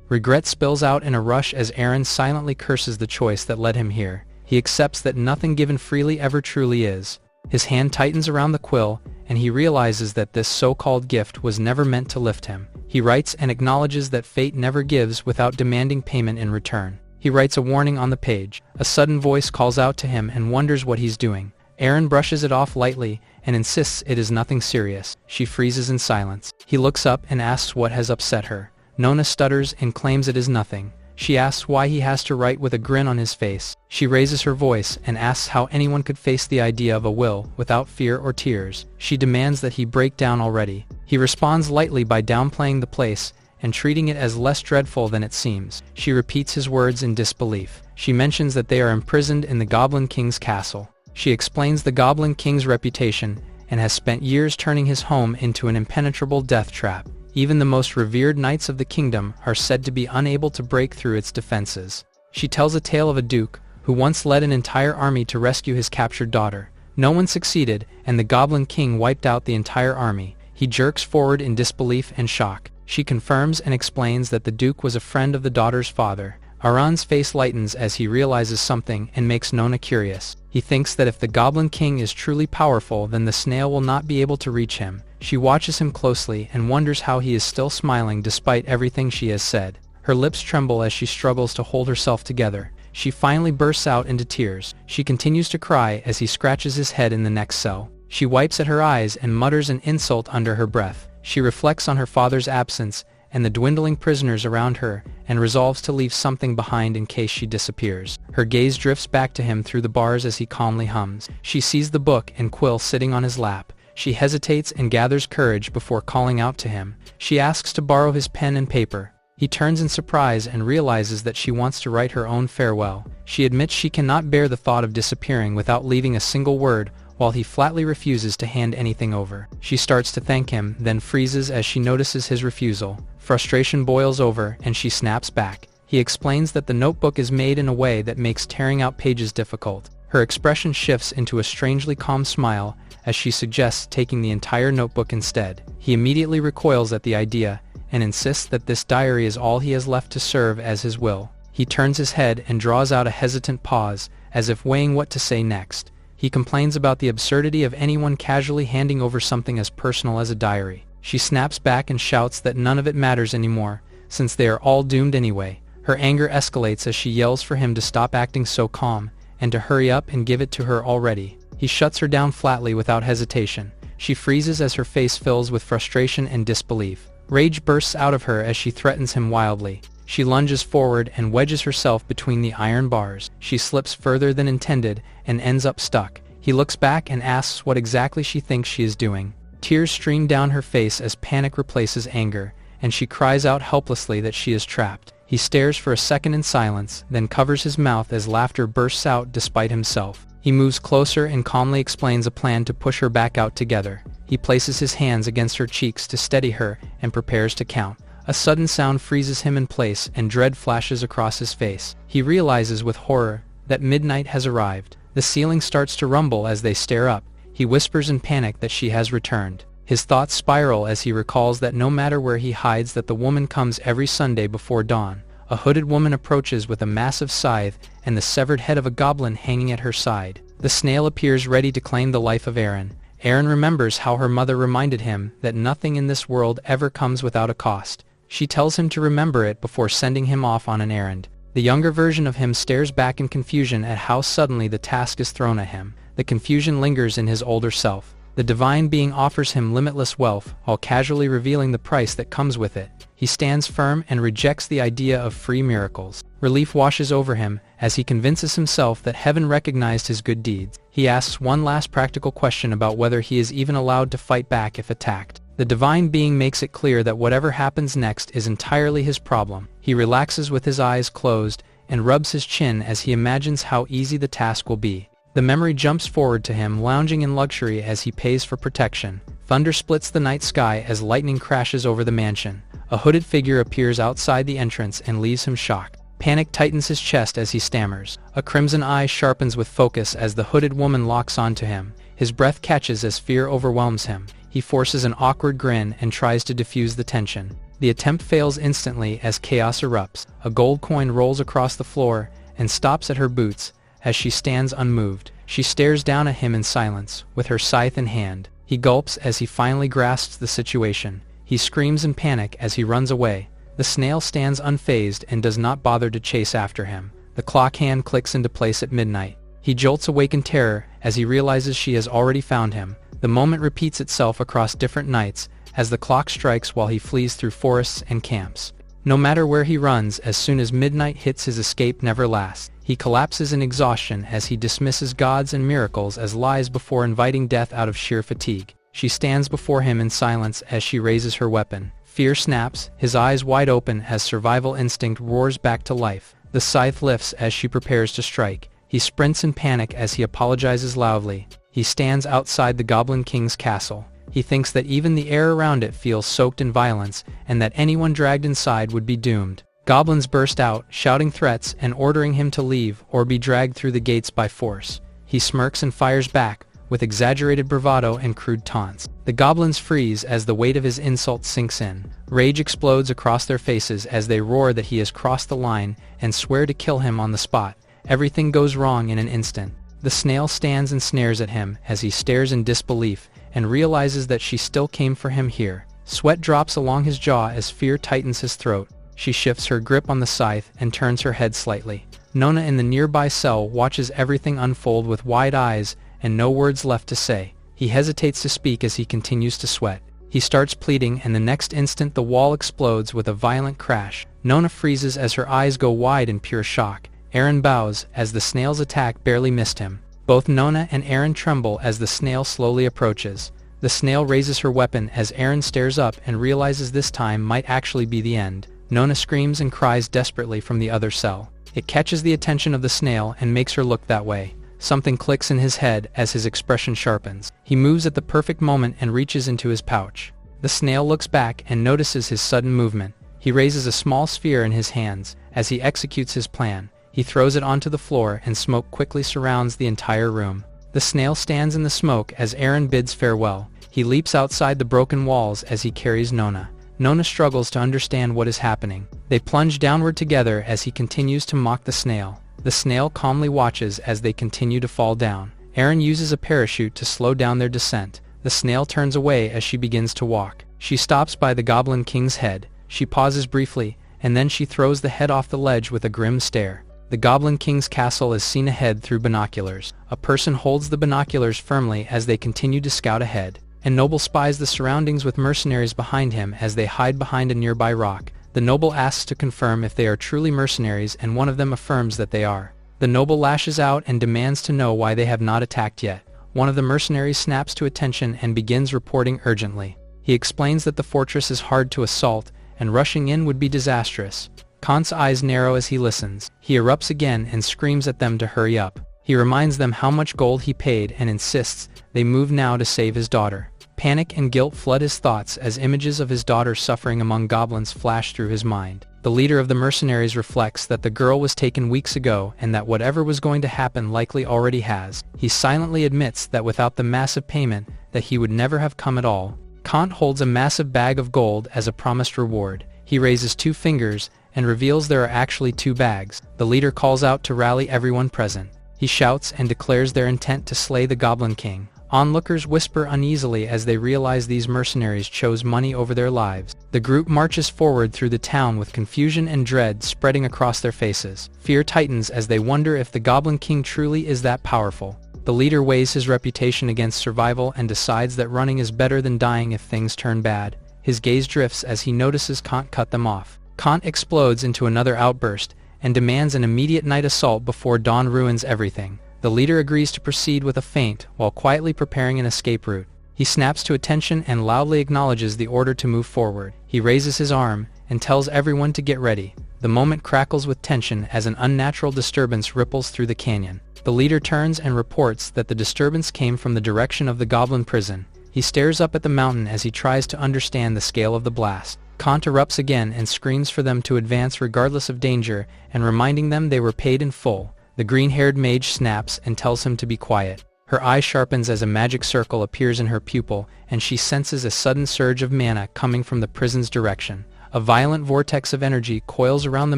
Regret spills out in a rush as Aaron silently curses the choice that led him here. He accepts that nothing given freely ever truly is. His hand tightens around the quill, and he realizes that this so-called gift was never meant to lift him. He writes and acknowledges that fate never gives without demanding payment in return. He writes a warning on the page. A sudden voice calls out to him and wonders what he's doing. Aaron brushes it off lightly and insists it is nothing serious. She freezes in silence. He looks up and asks what has upset her. Nona stutters and claims it is nothing. She asks why he has to write with a grin on his face. She raises her voice and asks how anyone could face the idea of a will without fear or tears. She demands that he break down already. He responds lightly by downplaying the place and treating it as less dreadful than it seems. She repeats his words in disbelief. She mentions that they are imprisoned in the Goblin King's castle. She explains the Goblin King's reputation and has spent years turning his home into an impenetrable death trap. Even the most revered knights of the kingdom are said to be unable to break through its defenses. She tells a tale of a duke who once led an entire army to rescue his captured daughter. No one succeeded, and the Goblin King wiped out the entire army. He jerks forward in disbelief and shock. She confirms and explains that the duke was a friend of the daughter's father. Aaron's face lightens as he realizes something and makes Nona curious. He thinks that if the Goblin King is truly powerful, then the snail will not be able to reach him. She watches him closely and wonders how he is still smiling despite everything she has said. Her lips tremble as she struggles to hold herself together. She finally bursts out into tears. She continues to cry as he scratches his head in the next cell. She wipes at her eyes and mutters an insult under her breath. She reflects on her father's absence and the dwindling prisoners around her, and resolves to leave something behind in case she disappears. Her gaze drifts back to him through the bars as he calmly hums. She sees the book and quill sitting on his lap. She hesitates and gathers courage before calling out to him. She asks to borrow his pen and paper. He turns in surprise and realizes that she wants to write her own farewell. She admits she cannot bear the thought of disappearing without leaving a single word, while he flatly refuses to hand anything over. She starts to thank him, then freezes as she notices his refusal. Frustration boils over, and she snaps back. He explains that the notebook is made in a way that makes tearing out pages difficult. Her expression shifts into a strangely calm smile as she suggests taking the entire notebook instead. He immediately recoils at the idea and insists that this diary is all he has left to serve as his will. He turns his head and draws out a hesitant pause, as if weighing what to say next. He complains about the absurdity of anyone casually handing over something as personal as a diary. She snaps back and shouts that none of it matters anymore, since they are all doomed anyway. Her anger escalates as she yells for him to stop acting so calm, and to hurry up and give it to her already. He shuts her down flatly without hesitation. She freezes as her face fills with frustration and disbelief. Rage bursts out of her as she threatens him wildly. She lunges forward and wedges herself between the iron bars. She slips further than intended and ends up stuck. He looks back and asks what exactly she thinks she is doing. Tears stream down her face as panic replaces anger, and she cries out helplessly that she is trapped. He stares for a second in silence, then covers his mouth as laughter bursts out despite himself. He moves closer and calmly explains a plan to push her back out together. He places his hands against her cheeks to steady her and prepares to count. A sudden sound freezes him in place and dread flashes across his face. He realizes with horror that midnight has arrived. The ceiling starts to rumble as they stare up. He whispers in panic that she has returned. His thoughts spiral as he recalls that no matter where he hides, that the woman comes every Sunday before dawn. A hooded woman approaches with a massive scythe and the severed head of a goblin hanging at her side. The snail appears ready to claim the life of Aaron. Aaron remembers how her mother reminded him that nothing in this world ever comes without a cost. She tells him to remember it before sending him off on an errand. The younger version of him stares back in confusion at how suddenly the task is thrown at him. The confusion lingers in his older self. The divine being offers him limitless wealth, while casually revealing the price that comes with it. He stands firm and rejects the idea of free miracles. Relief washes over him as he convinces himself that heaven recognized his good deeds. He asks one last practical question about whether he is even allowed to fight back if attacked. The divine being makes it clear that whatever happens next is entirely his problem. He relaxes with his eyes closed and rubs his chin as he imagines how easy the task will be. The memory jumps forward to him lounging in luxury as he pays for protection. Thunder splits the night sky as lightning crashes over the mansion. A hooded figure appears outside the entrance and leaves him shocked. Panic tightens his chest as he stammers. A crimson eye sharpens with focus as the hooded woman locks onto him. His breath catches as fear overwhelms him. He forces an awkward grin and tries to diffuse the tension. The attempt fails instantly as chaos erupts. A gold coin rolls across the floor and stops at her boots as she stands unmoved. She stares down at him in silence, with her scythe in hand. He gulps as he finally grasps the situation. He screams in panic as he runs away. The snail stands unfazed and does not bother to chase after him. The clock hand clicks into place at midnight. He jolts awake in terror as he realizes she has already found him. The moment repeats itself across different nights as the clock strikes while he flees through forests and camps. No matter where he runs, as soon as midnight hits, his escape never lasts. He collapses in exhaustion as he dismisses gods and miracles as lies before inviting death out of sheer fatigue. She stands before him in silence as she raises her weapon. Fear snaps, his eyes wide open as survival instinct roars back to life. The scythe lifts as she prepares to strike. He sprints in panic as he apologizes loudly. He stands outside the Goblin King's castle. He thinks that even the air around it feels soaked in violence, and that anyone dragged inside would be doomed. Goblins burst out, shouting threats and ordering him to leave or be dragged through the gates by force. He smirks and fires back, with exaggerated bravado and crude taunts. The goblins freeze as the weight of his insult sinks in. Rage explodes across their faces as they roar that he has crossed the line and swear to kill him on the spot. Everything goes wrong in an instant. The snail stands and snares at him as he stares in disbelief and realizes that she still came for him here. Sweat drops along his jaw as fear tightens his throat. She shifts her grip on the scythe and turns her head slightly. Nona in the nearby cell watches everything unfold with wide eyes and no words left to say. He hesitates to speak as he continues to sweat. He starts pleading, and the next instant the wall explodes with a violent crash. Nona freezes as her eyes go wide in pure shock. Aaron bows as the snail's attack barely missed him. Both Nona and Aaron tremble as the snail slowly approaches. The snail raises her weapon as Aaron stares up and realizes this time might actually be the end. Nona screams and cries desperately from the other cell. It catches the attention of the snail and makes her look that way. Something clicks in his head as his expression sharpens. He moves at the perfect moment and reaches into his pouch. The snail looks back and notices his sudden movement. He raises a small sphere in his hands. As he executes his plan, he throws it onto the floor and smoke quickly surrounds the entire room. The snail stands in the smoke as Aaron bids farewell. He leaps outside the broken walls as he carries Nona. Nona struggles to understand what is happening. They plunge downward together as he continues to mock the snail. The snail calmly watches as they continue to fall down. Aaron uses a parachute to slow down their descent. The snail turns away as she begins to walk. She stops by the Goblin King's head. She pauses briefly, and then she throws the head off the ledge with a grim stare. The Goblin King's castle is seen ahead through binoculars. A person holds the binoculars firmly as they continue to scout ahead. A noble spies the surroundings with mercenaries behind him as they hide behind a nearby rock. The noble asks to confirm if they are truly mercenaries, and one of them affirms that they are. The noble lashes out and demands to know why they have not attacked yet. One of the mercenaries snaps to attention and begins reporting urgently. He explains that the fortress is hard to assault, and rushing in would be disastrous. Kant's eyes narrow as he listens. He erupts again and screams at them to hurry up. He reminds them how much gold he paid and insists they move now to save his daughter. Panic and guilt flood his thoughts as images of his daughter suffering among goblins flash through his mind. The leader of the mercenaries reflects that the girl was taken weeks ago and that whatever was going to happen likely already has. He silently admits that without the massive payment, that he would never have come at all. Kant holds a massive bag of gold as a promised reward. He raises 2 fingers and reveals there are actually 2 bags. The leader calls out to rally everyone present. He shouts and declares their intent to slay the Goblin King. Onlookers whisper uneasily as they realize these mercenaries chose money over their lives. The group marches forward through the town with confusion and dread spreading across their faces. Fear tightens as they wonder if the Goblin King truly is that powerful. The leader weighs his reputation against survival and decides that running is better than dying if things turn bad. His gaze drifts as he notices Kant cut them off. Kant explodes into another outburst and demands an immediate night assault before dawn ruins everything. The leader agrees to proceed with a feint while quietly preparing an escape route. He snaps to attention and loudly acknowledges the order to move forward. He raises his arm and tells everyone to get ready. The moment crackles with tension as an unnatural disturbance ripples through the canyon. The leader turns and reports that the disturbance came from the direction of the goblin prison. He stares up at the mountain as he tries to understand the scale of the blast. Kant erupts again and screams for them to advance regardless of danger and reminding them they were paid in full. The green-haired mage snaps and tells him to be quiet. Her eye sharpens as a magic circle appears in her pupil, and she senses a sudden surge of mana coming from the prison's direction. A violent vortex of energy coils around the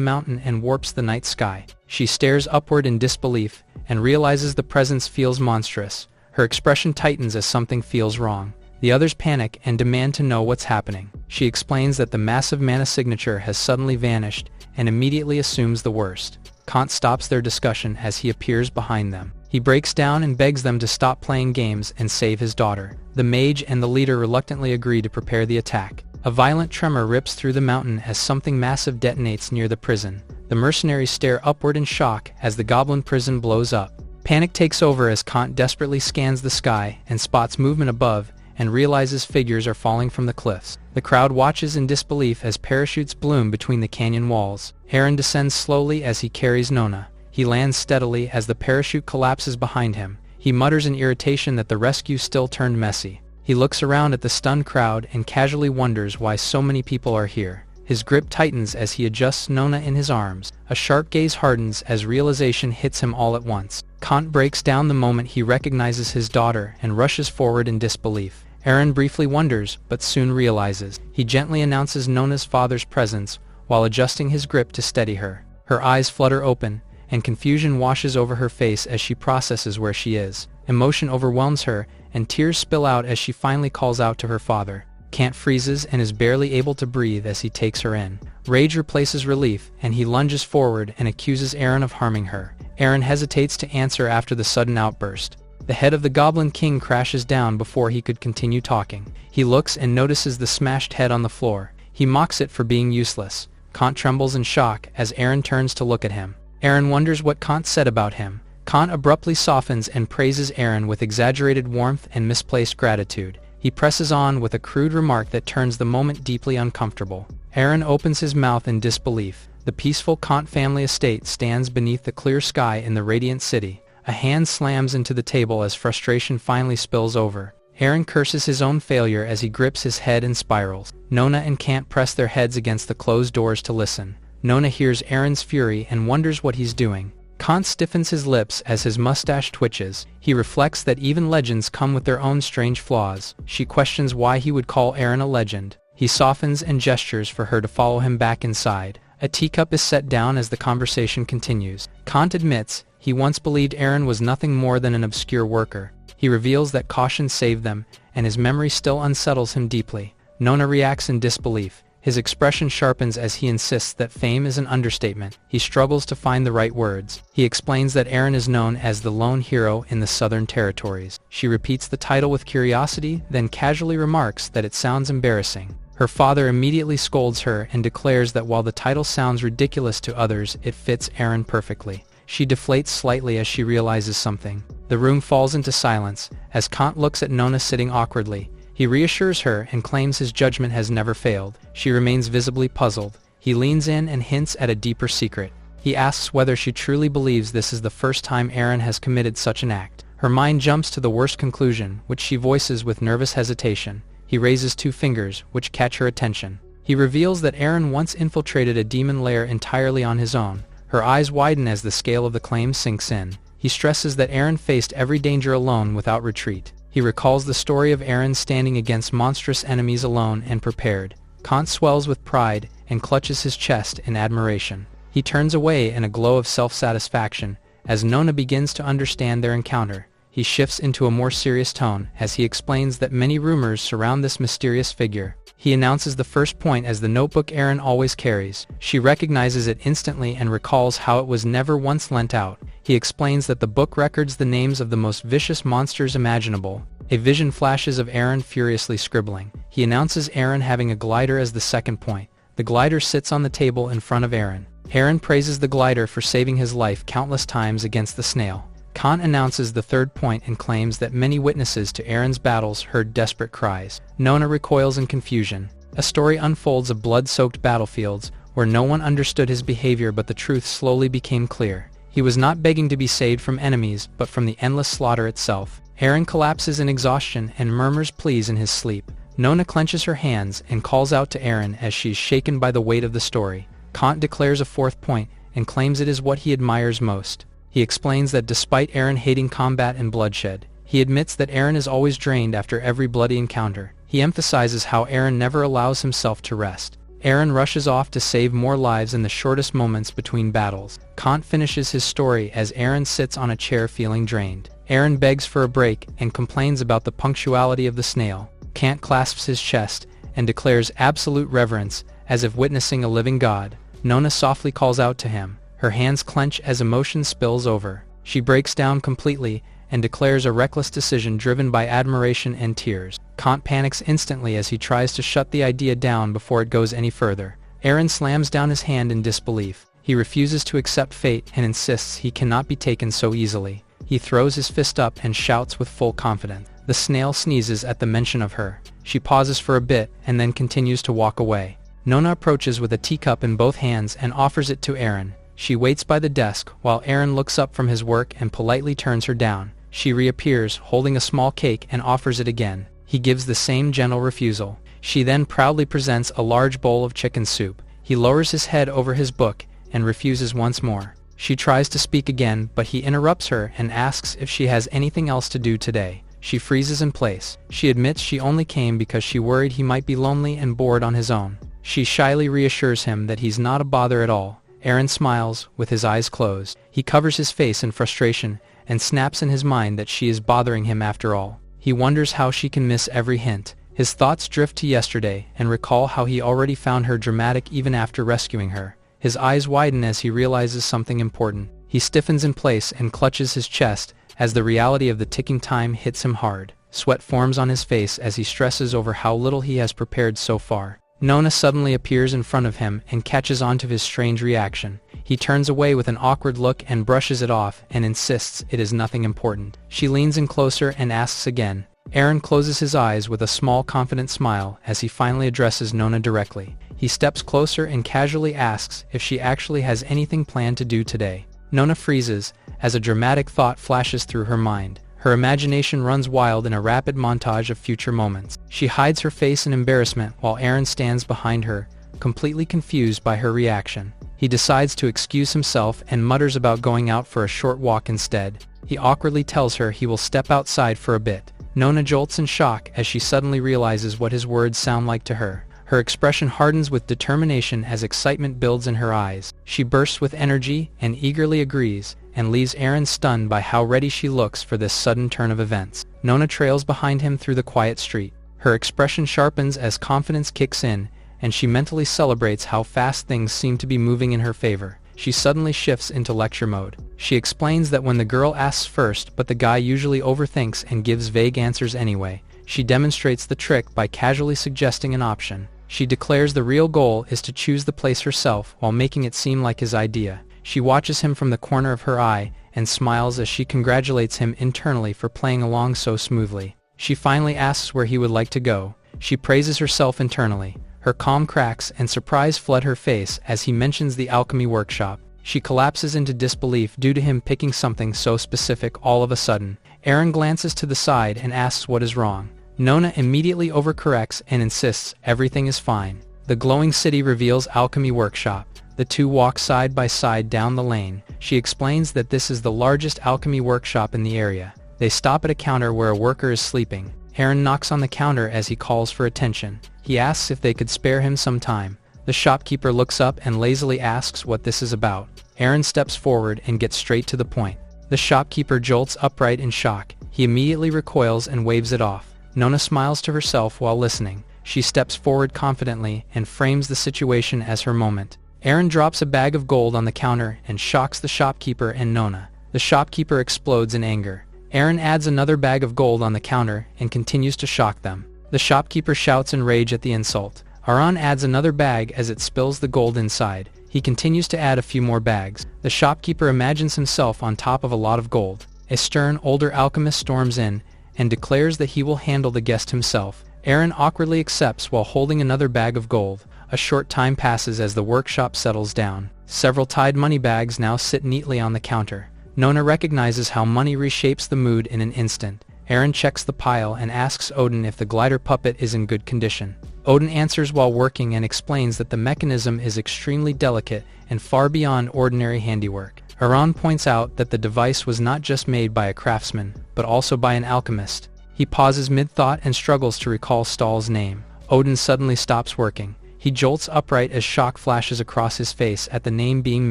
mountain and warps the night sky. She stares upward in disbelief and realizes the presence feels monstrous. Her expression tightens as something feels wrong. The others panic and demand to know what's happening. She explains that the massive mana signature has suddenly vanished and immediately assumes the worst. Kant stops their discussion as he appears behind them. He breaks down and begs them to stop playing games and save his daughter. The mage and the leader reluctantly agree to prepare the attack. A violent tremor rips through the mountain as something massive detonates near the prison. The mercenaries stare upward in shock as the goblin prison blows up. Panic takes over as Kant desperately scans the sky and spots movement above and realizes figures are falling from the cliffs. The crowd watches in disbelief as parachutes bloom between the canyon walls. Eren descends slowly as he carries Nona. He lands steadily as the parachute collapses behind him. He mutters in irritation that the rescue still turned messy. He looks around at the stunned crowd and casually wonders why so many people are here. His grip tightens as he adjusts Nona in his arms. A sharp gaze hardens as realization hits him all at once. Kant breaks down the moment he recognizes his daughter and rushes forward in disbelief. Eren briefly wonders, but soon realizes. He gently announces Nona's father's presence while adjusting his grip to steady her. Her eyes flutter open, and confusion washes over her face as she processes where she is. Emotion overwhelms her, and tears spill out as she finally calls out to her father. Kant freezes and is barely able to breathe as he takes her in. Rage replaces relief, and he lunges forward and accuses Eren of harming her. Eren hesitates to answer after the sudden outburst. The head of the Goblin King crashes down before he could continue talking. He looks and notices the smashed head on the floor. He mocks it for being useless. Kant trembles in shock as Eren turns to look at him. Eren wonders what Kant said about him. Kant abruptly softens and praises Eren with exaggerated warmth and misplaced gratitude. He presses on with a crude remark that turns the moment deeply uncomfortable. Eren opens his mouth in disbelief. The peaceful Kant family estate stands beneath the clear sky in the radiant city. A hand slams into the table as frustration finally spills over. Eren curses his own failure as he grips his head and spirals. Nona and Kant press their heads against the closed doors to listen. Nona hears Eren's fury and wonders what he's doing. Kant stiffens his lips as his mustache twitches. He reflects that even legends come with their own strange flaws. She questions why he would call Eren a legend. He softens and gestures for her to follow him back inside. A teacup is set down as the conversation continues. Kant admits he once believed Eren was nothing more than an obscure worker. He reveals that caution saved them, and his memory still unsettles him deeply. Nona reacts in disbelief. His expression sharpens as he insists that fame is an understatement. He struggles to find the right words. He explains that Eren is known as the lone hero in the southern territories. She repeats the title with curiosity, then casually remarks that it sounds embarrassing. Her father immediately scolds her and declares that while the title sounds ridiculous to others, it fits Eren perfectly. She deflates slightly as she realizes something. The room falls into silence as Kant looks at Nona sitting awkwardly. He reassures her and claims his judgment has never failed. She remains visibly puzzled. He leans in and hints at a deeper secret. He asks whether she truly believes this is the first time Eren has committed such an act. Her mind jumps to the worst conclusion, which she voices with nervous hesitation. He raises two fingers, which catch her attention. He reveals that Eren once infiltrated a demon lair entirely on his own. Her eyes widen as the scale of the claim sinks in. He stresses that Eren faced every danger alone without retreat. He recalls the story of Eren standing against monstrous enemies alone and prepared. Kant swells with pride and clutches his chest in admiration. He turns away in a glow of self-satisfaction as Nona begins to understand their encounter. He shifts into a more serious tone as he explains that many rumors surround this mysterious figure. He announces the first point as the notebook Eren always carries. She recognizes it instantly and recalls how it was never once lent out. He explains that the book records the names of the most vicious monsters imaginable. A vision flashes of Eren furiously scribbling. He announces Eren having a glider as the second point. The glider sits on the table in front of Eren. Eren praises the glider for saving his life countless times against the snail. Kant announces the third point and claims that many witnesses to Eren's battles heard desperate cries. Nona recoils in confusion. A story unfolds of blood-soaked battlefields where no one understood his behavior, but the truth slowly became clear. He was not begging to be saved from enemies, but from the endless slaughter itself. Eren collapses in exhaustion and murmurs pleas in his sleep. Nona clenches her hands and calls out to Eren as she is shaken by the weight of the story. Kant declares a fourth point and claims it is what he admires most. He explains that despite Eren hating combat and bloodshed, he admits that Eren is always drained after every bloody encounter. He emphasizes how Eren never allows himself to rest. Eren rushes off to save more lives in the shortest moments between battles. Kant finishes his story as Eren sits on a chair feeling drained. Eren begs for a break and complains about the punctuality of the snail. Kant clasps his chest and declares absolute reverence, as if witnessing a living god. Nona softly calls out to him. Her hands clench as emotion spills over. She breaks down completely and declares a reckless decision driven by admiration and tears. Kant panics instantly as he tries to shut the idea down before it goes any further. Eren slams down his hand in disbelief. He refuses to accept fate and insists he cannot be taken so easily. He throws his fist up and shouts with full confidence. The snail sneezes at the mention of her. She pauses for a bit and then continues to walk away. Nona approaches with a teacup in both hands and offers it to Eren. She waits by the desk while Eren looks up from his work and politely turns her down. She reappears, holding a small cake, and offers it again. He gives the same gentle refusal. She then proudly presents a large bowl of chicken soup. He lowers his head over his book and refuses once more. She tries to speak again, but he interrupts her and asks if she has anything else to do today. She freezes in place. She admits she only came because she worried he might be lonely and bored on his own. She shyly reassures him that he's not a bother at all. Eren smiles, with his eyes closed. He covers his face in frustration and snaps in his mind that she is bothering him after all. He wonders how she can miss every hint. His thoughts drift to yesterday and recall how he already found her dramatic even after rescuing her. His eyes widen as he realizes something important. He stiffens in place and clutches his chest as the reality of the ticking time hits him hard. Sweat forms on his face as he stresses over how little he has prepared so far. Nona suddenly appears in front of him and catches on to his strange reaction. He turns away with an awkward look and brushes it off and insists it is nothing important. She leans in closer and asks again. Eren closes his eyes with a small confident smile as he finally addresses Nona directly. He steps closer and casually asks if she actually has anything planned to do today. Nona freezes as a dramatic thought flashes through her mind. Her imagination runs wild in a rapid montage of future moments. She hides her face in embarrassment while Eren stands behind her, completely confused by her reaction. He decides to excuse himself and mutters about going out for a short walk instead. He awkwardly tells her he will step outside for a bit. Nona jolts in shock as she suddenly realizes what his words sound like to her. Her expression hardens with determination as excitement builds in her eyes. She bursts with energy and eagerly agrees, and leaves Eren stunned by how ready she looks for this sudden turn of events. Nona trails behind him through the quiet street. Her expression sharpens as confidence kicks in, and she mentally celebrates how fast things seem to be moving in her favor. She suddenly shifts into lecture mode. She explains that when the girl asks first but the guy usually overthinks and gives vague answers anyway, she demonstrates the trick by casually suggesting an option. She declares the real goal is to choose the place herself while making it seem like his idea. She watches him from the corner of her eye and smiles as she congratulates him internally for playing along so smoothly. She finally asks where he would like to go. She praises herself internally. Her calm cracks and surprise flood her face as he mentions the alchemy workshop. She collapses into disbelief due to him picking something so specific all of a sudden. Eren glances to the side and asks what is wrong. Nona immediately overcorrects and insists everything is fine. The glowing city reveals alchemy workshop. The two walk side by side down the lane. She explains that this is the largest alchemy workshop in the area. They stop at a counter where a worker is sleeping. Eren knocks on the counter as he calls for attention. He asks if they could spare him some time. The shopkeeper looks up and lazily asks what this is about. Eren steps forward and gets straight to the point. The shopkeeper jolts upright in shock. He immediately recoils and waves it off. Nona smiles to herself while listening. She steps forward confidently and frames the situation as her moment. Eren drops a bag of gold on the counter and shocks the shopkeeper and Nona. The shopkeeper explodes in anger. Eren adds another bag of gold on the counter and continues to shock them. The shopkeeper shouts in rage at the insult. Aran adds another bag as it spills the gold inside. He continues to add a few more bags. The shopkeeper imagines himself on top of a lot of gold. A stern, older alchemist storms in and declares that he will handle the guest himself. Eren awkwardly accepts while holding another bag of gold. A short time passes as the workshop settles down. Several tied money bags now sit neatly on the counter. Nona recognizes how money reshapes the mood in an instant. Eren checks the pile and asks Odin if the glider puppet is in good condition. Odin answers while working and explains that the mechanism is extremely delicate and far beyond ordinary handiwork. Aran points out that the device was not just made by a craftsman, but also by an alchemist. He pauses mid-thought and struggles to recall Stahl's name. Odin suddenly stops working. He jolts upright as shock flashes across his face at the name being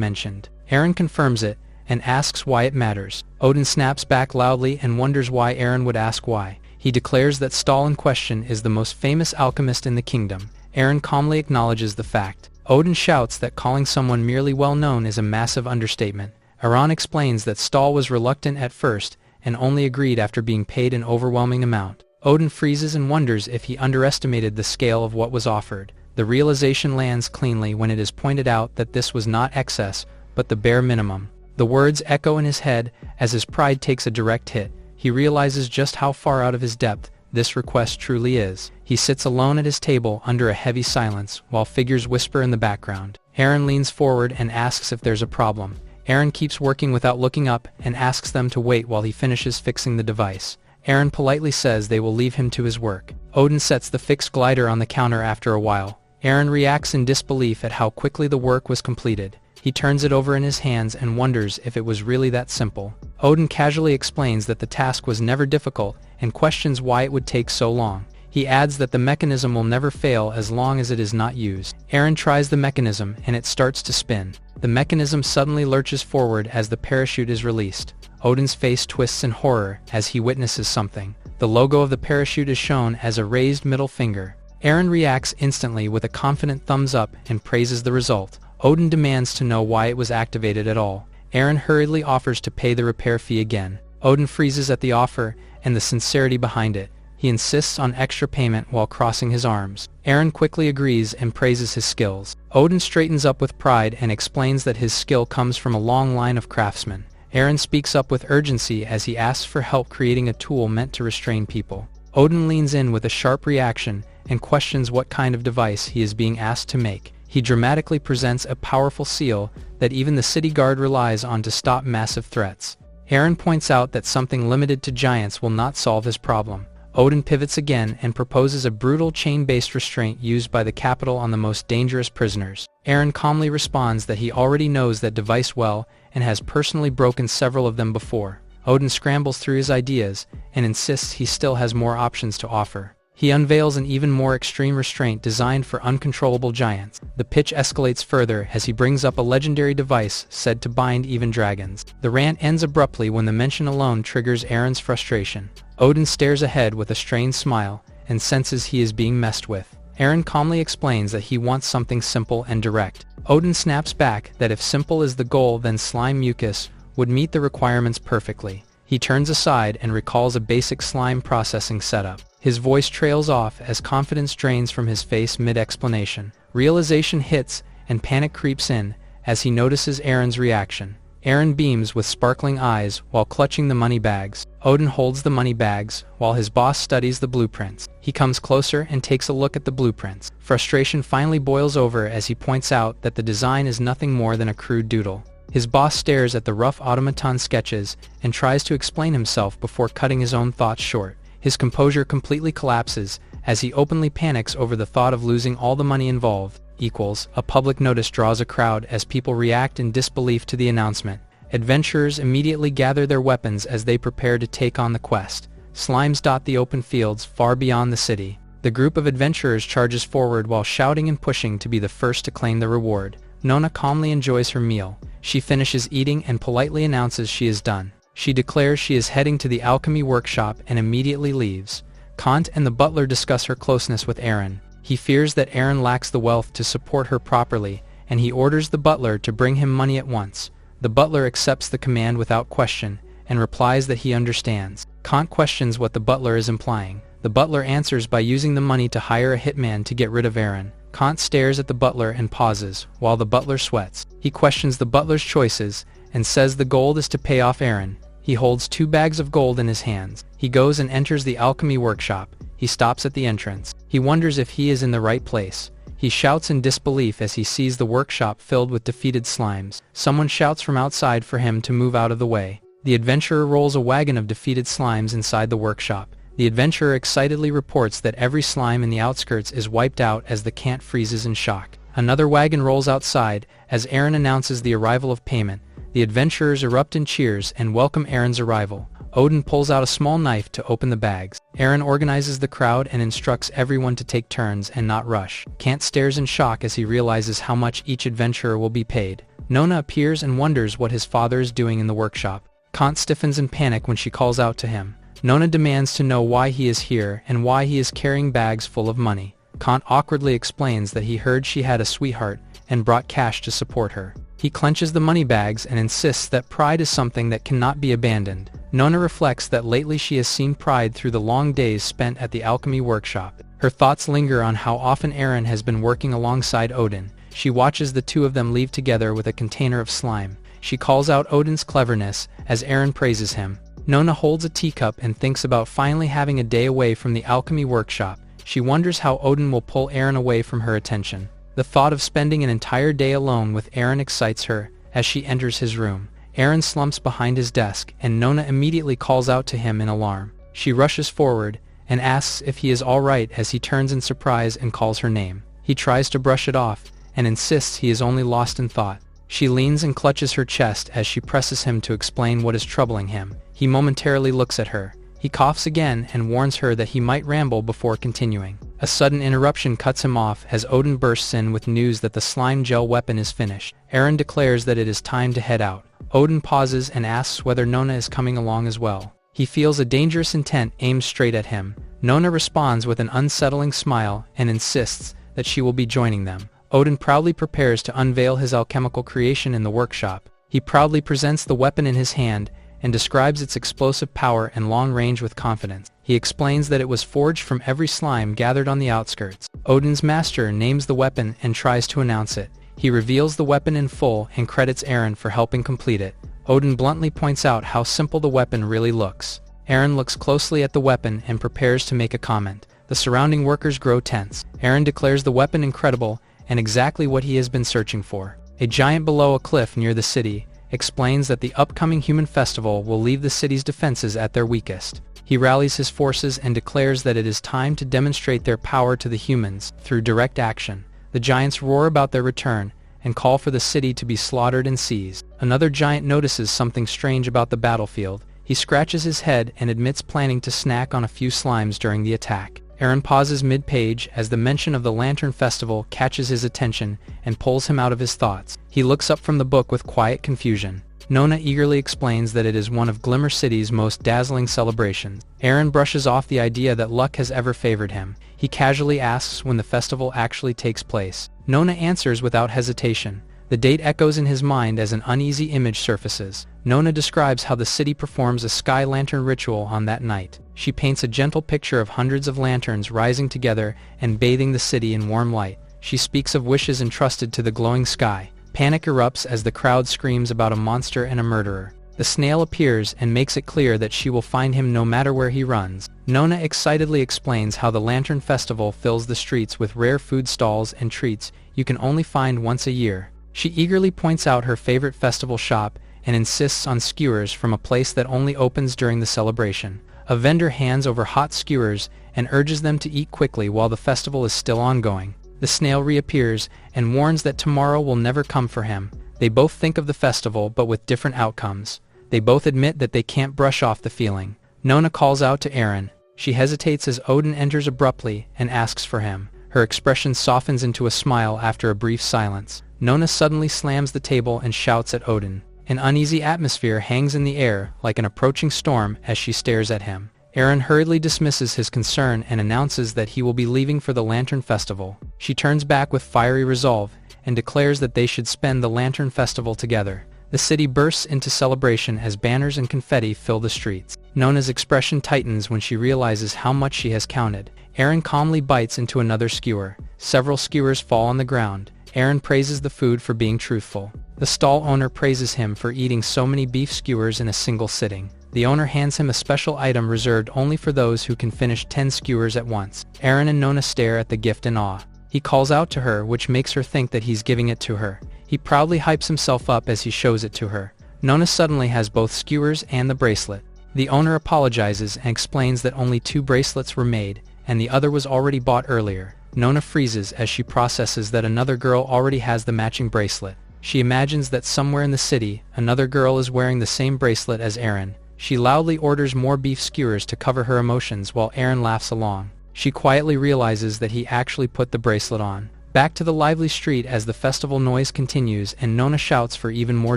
mentioned. Eren confirms it, and asks why it matters. Odin snaps back loudly and wonders why Eren would ask why. He declares that Stahl in question is the most famous alchemist in the kingdom. Eren calmly acknowledges the fact. Odin shouts that calling someone merely well-known is a massive understatement. Eren explains that Stahl was reluctant at first, and only agreed after being paid an overwhelming amount. Odin freezes and wonders if he underestimated the scale of what was offered. The realization lands cleanly when it is pointed out that this was not excess, but the bare minimum. The words echo in his head as his pride takes a direct hit. He realizes just how far out of his depth this request truly is. He sits alone at his table under a heavy silence while figures whisper in the background. Eren leans forward and asks if there's a problem. Eren keeps working without looking up and asks them to wait while he finishes fixing the device. Eren politely says they will leave him to his work. Odin sets the fixed glider on the counter after a while. Eren reacts in disbelief at how quickly the work was completed. He turns it over in his hands and wonders if it was really that simple. Odin casually explains that the task was never difficult and questions why it would take so long. He adds that the mechanism will never fail as long as it is not used. Eren tries the mechanism and it starts to spin. The mechanism suddenly lurches forward as the parachute is released. Odin's face twists in horror as he witnesses something. The logo of the parachute is shown as a raised middle finger. Eren reacts instantly with a confident thumbs up and praises the result. Odin demands to know why it was activated at all. Eren hurriedly offers to pay the repair fee again. Odin freezes at the offer and the sincerity behind it. He insists on extra payment while crossing his arms. Eren quickly agrees and praises his skills. Odin straightens up with pride and explains that his skill comes from a long line of craftsmen. Eren speaks up with urgency as he asks for help creating a tool meant to restrain people. Odin leans in with a sharp reaction and questions what kind of device he is being asked to make. He dramatically presents a powerful seal that even the city guard relies on to stop massive threats. Eren points out that something limited to giants will not solve his problem. Odin pivots again and proposes a brutal chain-based restraint used by the capital on the most dangerous prisoners. Eren calmly responds that he already knows that device well and has personally broken several of them before. Odin scrambles through his ideas and insists he still has more options to offer. He unveils an even more extreme restraint designed for uncontrollable giants. The pitch escalates further as he brings up a legendary device said to bind even dragons. The rant ends abruptly when the mention alone triggers Eren's frustration. Odin stares ahead with a strained smile and senses he is being messed with. Eren calmly explains that he wants something simple and direct. Odin snaps back that if simple is the goal, then slime mucus would meet the requirements perfectly. He turns aside and recalls a basic slime processing setup. His voice trails off as confidence drains from his face mid-explanation. Realization hits and panic creeps in as he notices Eren's reaction. Eren beams with sparkling eyes while clutching the money bags. Odin holds the money bags while his boss studies the blueprints. He comes closer and takes a look at the blueprints. Frustration finally boils over as he points out that the design is nothing more than a crude doodle. His boss stares at the rough automaton sketches and tries to explain himself before cutting his own thoughts short. His composure completely collapses as he openly panics over the thought of losing all the money involved. A public notice draws a crowd as people react in disbelief to the announcement. Adventurers immediately gather their weapons as they prepare to take on the quest. Slimes dot the open fields far beyond the city. The group of adventurers charges forward while shouting and pushing to be the first to claim the reward. Nona calmly enjoys her meal. She finishes eating and politely announces she is done. She declares she is heading to the alchemy workshop and immediately leaves. Kant and the butler discuss her closeness with Eren. He fears that Eren lacks the wealth to support her properly, and he orders the butler to bring him money at once. The butler accepts the command without question, and replies that he understands. Kant questions what the butler is implying. The butler answers by using the money to hire a hitman to get rid of Eren. Kant stares at the butler and pauses, while the butler sweats. He questions the butler's choices, and says the gold is to pay off Eren. He holds 2 bags of gold in his hands. He goes and enters the alchemy workshop. He stops at the entrance. He wonders if he is in the right place. He shouts in disbelief as he sees the workshop filled with defeated slimes. Someone shouts from outside for him to move out of the way. The adventurer rolls a wagon of defeated slimes inside the workshop. The adventurer excitedly reports that every slime in the outskirts is wiped out as the Kant freezes in shock. Another wagon rolls outside as Eren announces the arrival of payment. The adventurers erupt in cheers and welcome Eren's arrival. Odin pulls out a small knife to open the bags. Eren organizes the crowd and instructs everyone to take turns and not rush. Kant stares in shock as he realizes how much each adventurer will be paid. Nona appears and wonders what his father is doing in the workshop. Kant stiffens in panic when she calls out to him. Nona demands to know why he is here and why he is carrying bags full of money. Kant awkwardly explains that he heard she had a sweetheart and brought cash to support her. He clenches the money bags and insists that pride is something that cannot be abandoned. Nona reflects that lately she has seen pride through the long days spent at the alchemy workshop. Her thoughts linger on how often Eren has been working alongside Odin. She watches the two of them leave together with a container of slime. She calls out Odin's cleverness as Eren praises him. Nona holds a teacup and thinks about finally having a day away from the alchemy workshop. She wonders how Odin will pull Eren away from her attention. The thought of spending an entire day alone with Eren excites her. As she enters his room, Eren slumps behind his desk and Nona immediately calls out to him in alarm. She rushes forward and asks if he is all right as he turns in surprise and calls her name. He tries to brush it off and insists he is only lost in thought. She leans and clutches her chest as she presses him to explain what is troubling him. He momentarily looks at her. He coughs again and warns her that he might ramble before continuing. A sudden interruption cuts him off as Odin bursts in with news that the slime gel weapon is finished. Eren declares that it is time to head out. Odin pauses and asks whether Nona is coming along as well. He feels a dangerous intent aimed straight at him. Nona responds with an unsettling smile and insists that she will be joining them. Odin proudly prepares to unveil his alchemical creation in the workshop. He proudly presents the weapon in his hand and describes its explosive power and long range with confidence. He explains that it was forged from every slime gathered on the outskirts. Odin's master names the weapon and tries to announce it. He reveals the weapon in full and credits Eren for helping complete it. Odin bluntly points out how simple the weapon really looks. Eren looks closely at the weapon and prepares to make a comment. The surrounding workers grow tense. Eren declares the weapon incredible and exactly what he has been searching for. A giant below a cliff near the city explains that the upcoming human festival will leave the city's defenses at their weakest. He rallies his forces and declares that it is time to demonstrate their power to the humans through direct action. The giants roar about their return and call for the city to be slaughtered and seized. Another giant notices something strange about the battlefield. He scratches his head and admits planning to snack on a few slimes during the attack. Eren pauses mid-page as the mention of the Lantern Festival catches his attention and pulls him out of his thoughts. He looks up from the book with quiet confusion. Nona eagerly explains that it is one of Glimmer City's most dazzling celebrations. Eren brushes off the idea that luck has ever favored him. He casually asks when the festival actually takes place. Nona answers without hesitation. The date echoes in his mind as an uneasy image surfaces. Nona describes how the city performs a sky lantern ritual on that night. She paints a gentle picture of hundreds of lanterns rising together and bathing the city in warm light. She speaks of wishes entrusted to the glowing sky. Panic erupts as the crowd screams about a monster and a murderer. The snail appears and makes it clear that she will find him no matter where he runs. Nona excitedly explains how the Lantern Festival fills the streets with rare food stalls and treats you can only find once a year. She eagerly points out her favorite festival shop and insists on skewers from a place that only opens during the celebration. A vendor hands over hot skewers and urges them to eat quickly while the festival is still ongoing. The snail reappears and warns that tomorrow will never come for him. They both think of the festival but with different outcomes. They both admit that they can't brush off the feeling. Nona calls out to Eren. She hesitates as Odin enters abruptly and asks for him. Her expression softens into a smile after a brief silence. Nona suddenly slams the table and shouts at Odin. An uneasy atmosphere hangs in the air like an approaching storm as she stares at him. Eren hurriedly dismisses his concern and announces that he will be leaving for the Lantern Festival. She turns back with fiery resolve and declares that they should spend the Lantern Festival together. The city bursts into celebration as banners and confetti fill the streets. Nona's expression tightens when she realizes how much she has counted. Eren calmly bites into another skewer. Several skewers fall on the ground. Eren praises the food for being truthful. The stall owner praises him for eating so many beef skewers in a single sitting. The owner hands him a special item reserved only for those who can finish 10 skewers at once. Eren and Nona stare at the gift in awe. He calls out to her, which makes her think that he's giving it to her. He proudly hypes himself up as he shows it to her. Nona suddenly has both skewers and the bracelet. The owner apologizes and explains that only 2 bracelets were made, and the other was already bought earlier. Nona freezes as she processes that another girl already has the matching bracelet. She imagines that somewhere in the city, another girl is wearing the same bracelet as Eren. She loudly orders more beef skewers to cover her emotions while Eren laughs along. She quietly realizes that he actually put the bracelet on. Back to the lively street as the festival noise continues and Nona shouts for even more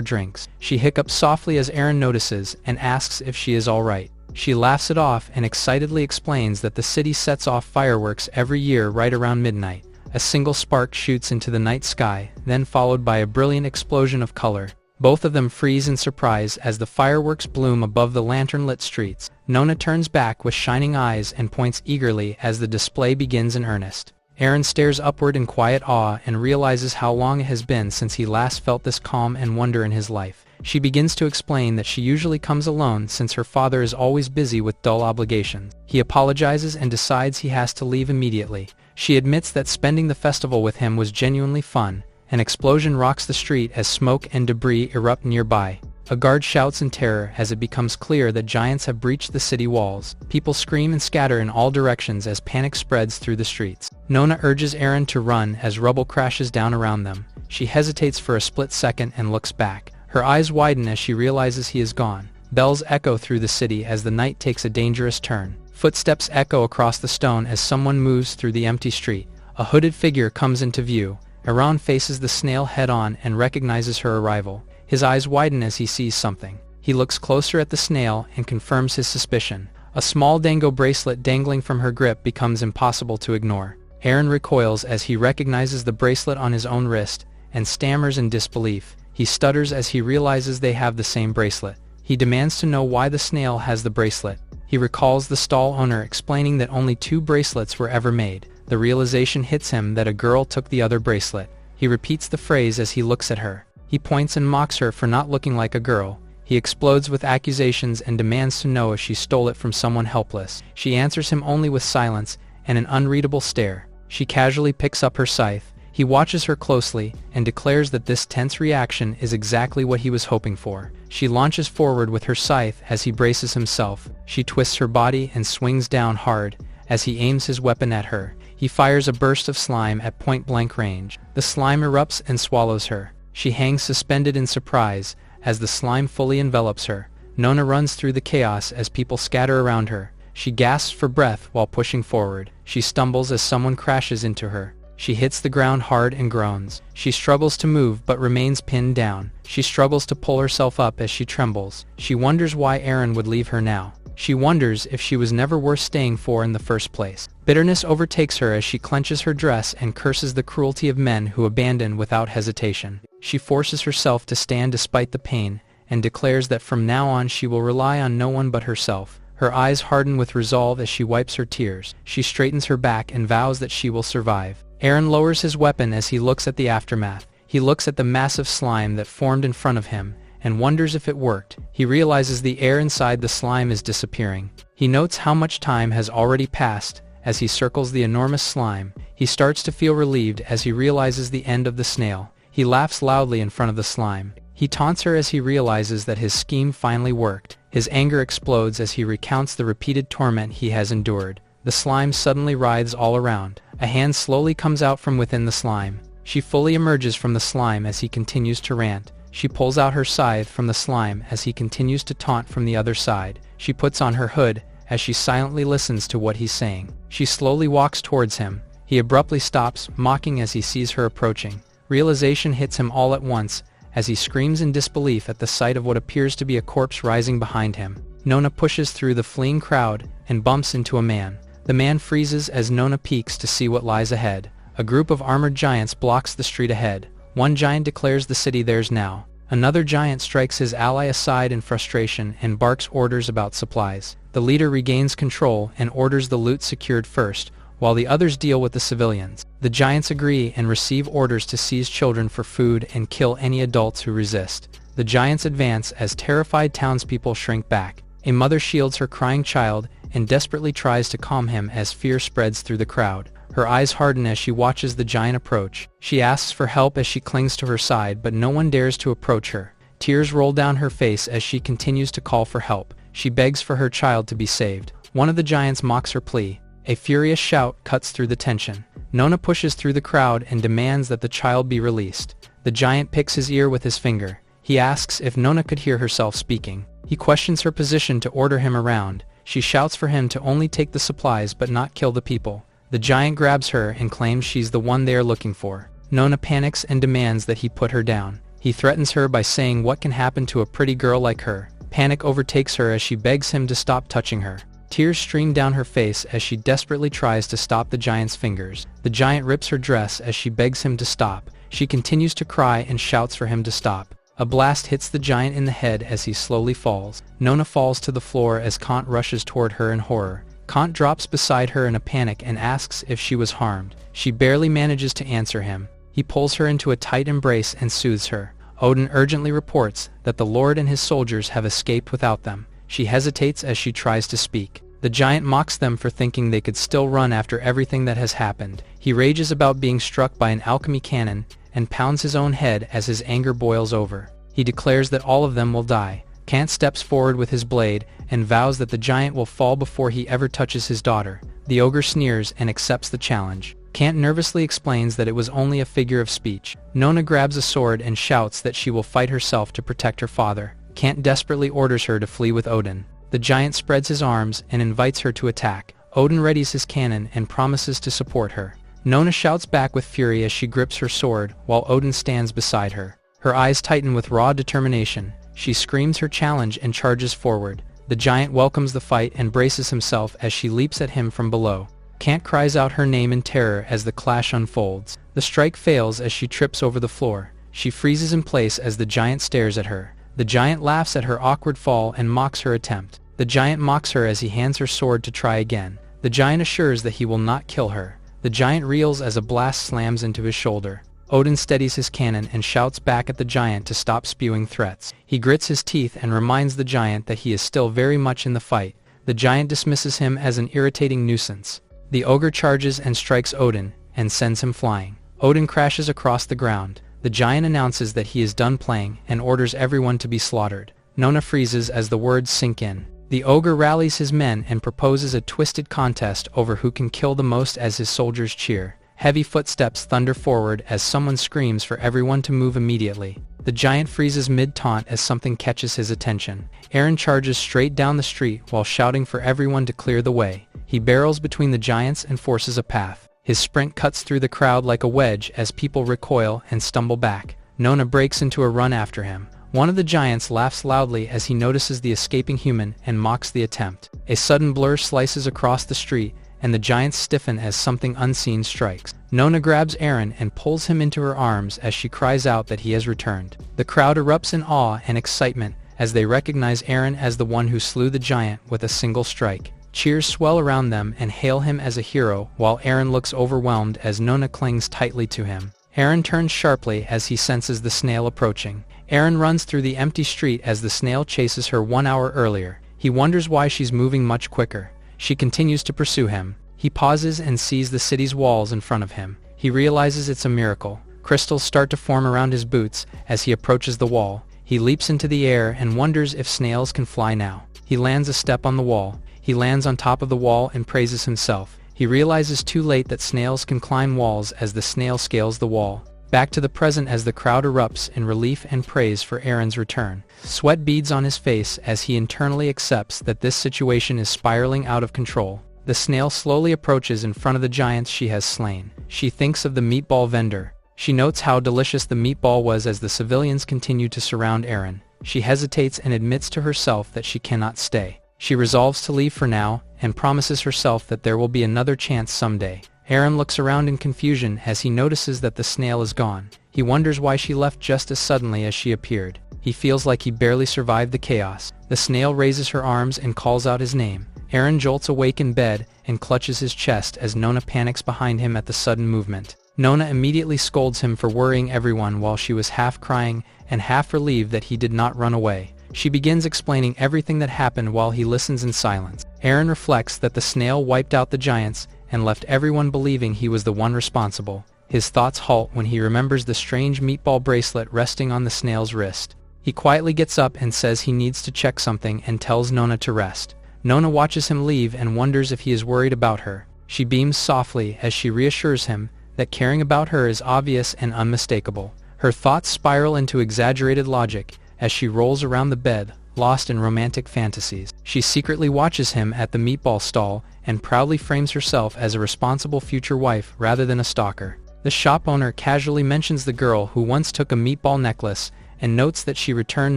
drinks. She hiccups softly as Eren notices and asks if she is alright. She laughs it off and excitedly explains that the city sets off fireworks every year right around midnight. A single spark shoots into the night sky, then followed by a brilliant explosion of color. Both of them freeze in surprise as the fireworks bloom above the lantern-lit streets. Nona turns back with shining eyes and points eagerly as the display begins in earnest. Eren stares upward in quiet awe and realizes how long it has been since he last felt this calm and wonder in his life. She begins to explain that she usually comes alone since her father is always busy with dull obligations. He apologizes and decides he has to leave immediately. She admits that spending the festival with him was genuinely fun. An explosion rocks the street as smoke and debris erupt nearby. A guard shouts in terror as it becomes clear that giants have breached the city walls. People scream and scatter in all directions as panic spreads through the streets. Nona urges Eren to run as rubble crashes down around them. She hesitates for a split second and looks back. Her eyes widen as she realizes he is gone. Bells echo through the city as the night takes a dangerous turn. Footsteps echo across the stone as someone moves through the empty street. A hooded figure comes into view. Eren faces the snail head-on and recognizes her arrival. His eyes widen as he sees something. He looks closer at the snail and confirms his suspicion. A small dango bracelet dangling from her grip becomes impossible to ignore. Eren recoils as he recognizes the bracelet on his own wrist and stammers in disbelief. He stutters as he realizes they have the same bracelet. He demands to know why the snail has the bracelet. He recalls the stall owner explaining that only 2 bracelets were ever made. The realization hits him that a girl took the other bracelet. He repeats the phrase as he looks at her. He points and mocks her for not looking like a girl. He explodes with accusations and demands to know if she stole it from someone helpless. She answers him only with silence and an unreadable stare. She casually picks up her scythe. He watches her closely and declares that this tense reaction is exactly what he was hoping for. She launches forward with her scythe as he braces himself. She twists her body and swings down hard as he aims his weapon at her. He fires a burst of slime at point-blank range. The slime erupts and swallows her. She hangs suspended in surprise as the slime fully envelops her. Nona runs through the chaos as people scatter around her. She gasps for breath while pushing forward. She stumbles as someone crashes into her. She hits the ground hard and groans. She struggles to move but remains pinned down. She struggles to pull herself up as she trembles. She wonders why Eren would leave her now. She wonders if she was never worth staying for in the first place. Bitterness overtakes her as she clenches her dress and curses the cruelty of men who abandon without hesitation. She forces herself to stand despite the pain and declares that from now on she will rely on no one but herself. Her eyes harden with resolve as she wipes her tears. She straightens her back and vows that she will survive. Eren lowers his weapon as he looks at the aftermath. He looks at the massive slime that formed in front of him and wonders if it worked. He realizes the air inside the slime is disappearing. He notes how much time has already passed as he circles the enormous slime. He starts to feel relieved as he realizes the end of the snail. He laughs loudly in front of the slime. He taunts her as he realizes that his scheme finally worked. His anger explodes as he recounts the repeated torment he has endured. The slime suddenly writhes all around. A hand slowly comes out from within the slime. She fully emerges from the slime as he continues to rant. She pulls out her scythe from the slime as he continues to taunt from the other side. She puts on her hood as she silently listens to what he's saying. She slowly walks towards him. He abruptly stops, mocking as he sees her approaching. Realization hits him all at once as he screams in disbelief at the sight of what appears to be a corpse rising behind him. Nona pushes through the fleeing crowd and bumps into a man. The man freezes as Nona peeks to see what lies ahead. A group of armored giants blocks the street ahead. One giant declares the city theirs now. Another giant strikes his ally aside in frustration and barks orders about supplies. The leader regains control and orders the loot secured first, while the others deal with the civilians. The giants agree and receive orders to seize children for food and kill any adults who resist. The giants advance as terrified townspeople shrink back. A mother shields her crying child and desperately tries to calm him as fear spreads through the crowd. Her eyes harden as she watches the giant approach. She asks for help as she clings to her side, but no one dares to approach her. Tears roll down her face as she continues to call for help. She begs for her child to be saved. One of the giants mocks her plea. A furious shout cuts through the tension. Nona pushes through the crowd and demands that the child be released. The giant picks his ear with his finger. He asks if Nona could hear herself speaking. He questions her position to order him around. She shouts for him to only take the supplies but not kill the people. The giant grabs her and claims she's the one they are looking for. Nona panics and demands that he put her down. He threatens her by saying what can happen to a pretty girl like her. Panic overtakes her as she begs him to stop touching her. Tears stream down her face as she desperately tries to stop the giant's fingers. The giant rips her dress as she begs him to stop. She continues to cry and shouts for him to stop. A blast hits the giant in the head as he slowly falls. Nona falls to the floor as Kant rushes toward her in horror. Kant drops beside her in a panic and asks if she was harmed. She barely manages to answer him. He pulls her into a tight embrace and soothes her. Odin urgently reports that the Lord and his soldiers have escaped without them. She hesitates as she tries to speak. The giant mocks them for thinking they could still run after everything that has happened. He rages about being struck by an alchemy cannon and pounds his own head as his anger boils over. He declares that all of them will die. Kant steps forward with his blade and vows that the giant will fall before he ever touches his daughter. The ogre sneers and accepts the challenge. Kant nervously explains that it was only a figure of speech. Nona grabs a sword and shouts that she will fight herself to protect her father. Kant desperately orders her to flee with Odin. The giant spreads his arms and invites her to attack. Odin readies his cannon and promises to support her. Nona shouts back with fury as she grips her sword, while Odin stands beside her. Her eyes tighten with raw determination. She screams her challenge and charges forward. The giant welcomes the fight and braces himself as she leaps at him from below. Kant cries out her name in terror as the clash unfolds. The strike fails as she trips over the floor. She freezes in place as the giant stares at her. The giant laughs at her awkward fall and mocks her attempt. The giant mocks her as he hands her sword to try again. The giant assures that he will not kill her. The giant reels as a blast slams into his shoulder. Odin steadies his cannon and shouts back at the giant to stop spewing threats. He grits his teeth and reminds the giant that he is still very much in the fight. The giant dismisses him as an irritating nuisance. The ogre charges and strikes Odin and sends him flying. Odin crashes across the ground. The giant announces that he is done playing and orders everyone to be slaughtered. Nona freezes as the words sink in. The ogre rallies his men and proposes a twisted contest over who can kill the most as his soldiers cheer. Heavy footsteps thunder forward as someone screams for everyone to move immediately. The giant freezes mid-taunt as something catches his attention. Eren charges straight down the street while shouting for everyone to clear the way. He barrels between the giants and forces a path. His sprint cuts through the crowd like a wedge as people recoil and stumble back. Nona breaks into a run after him. One of the giants laughs loudly as he notices the escaping human and mocks the attempt. A sudden blur slices across the street, and the giants stiffen as something unseen strikes. Nona grabs Eren and pulls him into her arms as she cries out that he has returned. The crowd erupts in awe and excitement as they recognize Eren as the one who slew the giant with a single strike. Cheers swell around them and hail him as a hero, while Eren looks overwhelmed as Nona clings tightly to him. Eren turns sharply as he senses the snail approaching. Eren runs through the empty street as the snail chases her 1 hour earlier. He wonders why she's moving much quicker. She continues to pursue him. He pauses and sees the city's walls in front of him. He realizes it's a miracle. Crystals start to form around his boots as he approaches the wall. He leaps into the air and wonders if snails can fly now. He lands a step on the wall. He lands on top of the wall and praises himself. He realizes too late that snails can climb walls as the snail scales the wall. Back to the present as the crowd erupts in relief and praise for Eren's return. Sweat beads on his face as he internally accepts that this situation is spiraling out of control. The snail slowly approaches in front of the giants she has slain. She thinks of the meatball vendor. She notes how delicious the meatball was as the civilians continue to surround Eren. She hesitates and admits to herself that she cannot stay. She resolves to leave for now and promises herself that there will be another chance someday. Eren looks around in confusion as he notices that the snail is gone. He wonders why she left just as suddenly as she appeared. He feels like he barely survived the chaos. The snail raises her arms and calls out his name. Eren jolts awake in bed and clutches his chest as Nona panics behind him at the sudden movement. Nona immediately scolds him for worrying everyone while she was half crying and half relieved that he did not run away. She begins explaining everything that happened while he listens in silence. Eren reflects that the snail wiped out the giants and left everyone believing he was the one responsible. His thoughts halt when he remembers the strange meatball bracelet resting on the snail's wrist. He quietly gets up and says he needs to check something and tells Nona to rest. Nona watches him leave and wonders if he is worried about her. She beams softly as she reassures him that caring about her is obvious and unmistakable. Her thoughts spiral into exaggerated logic as she rolls around the bed, lost in romantic fantasies. She secretly watches him at the meatball stall and proudly frames herself as a responsible future wife rather than a stalker. The shop owner casually mentions the girl who once took a meatball necklace and notes that she returned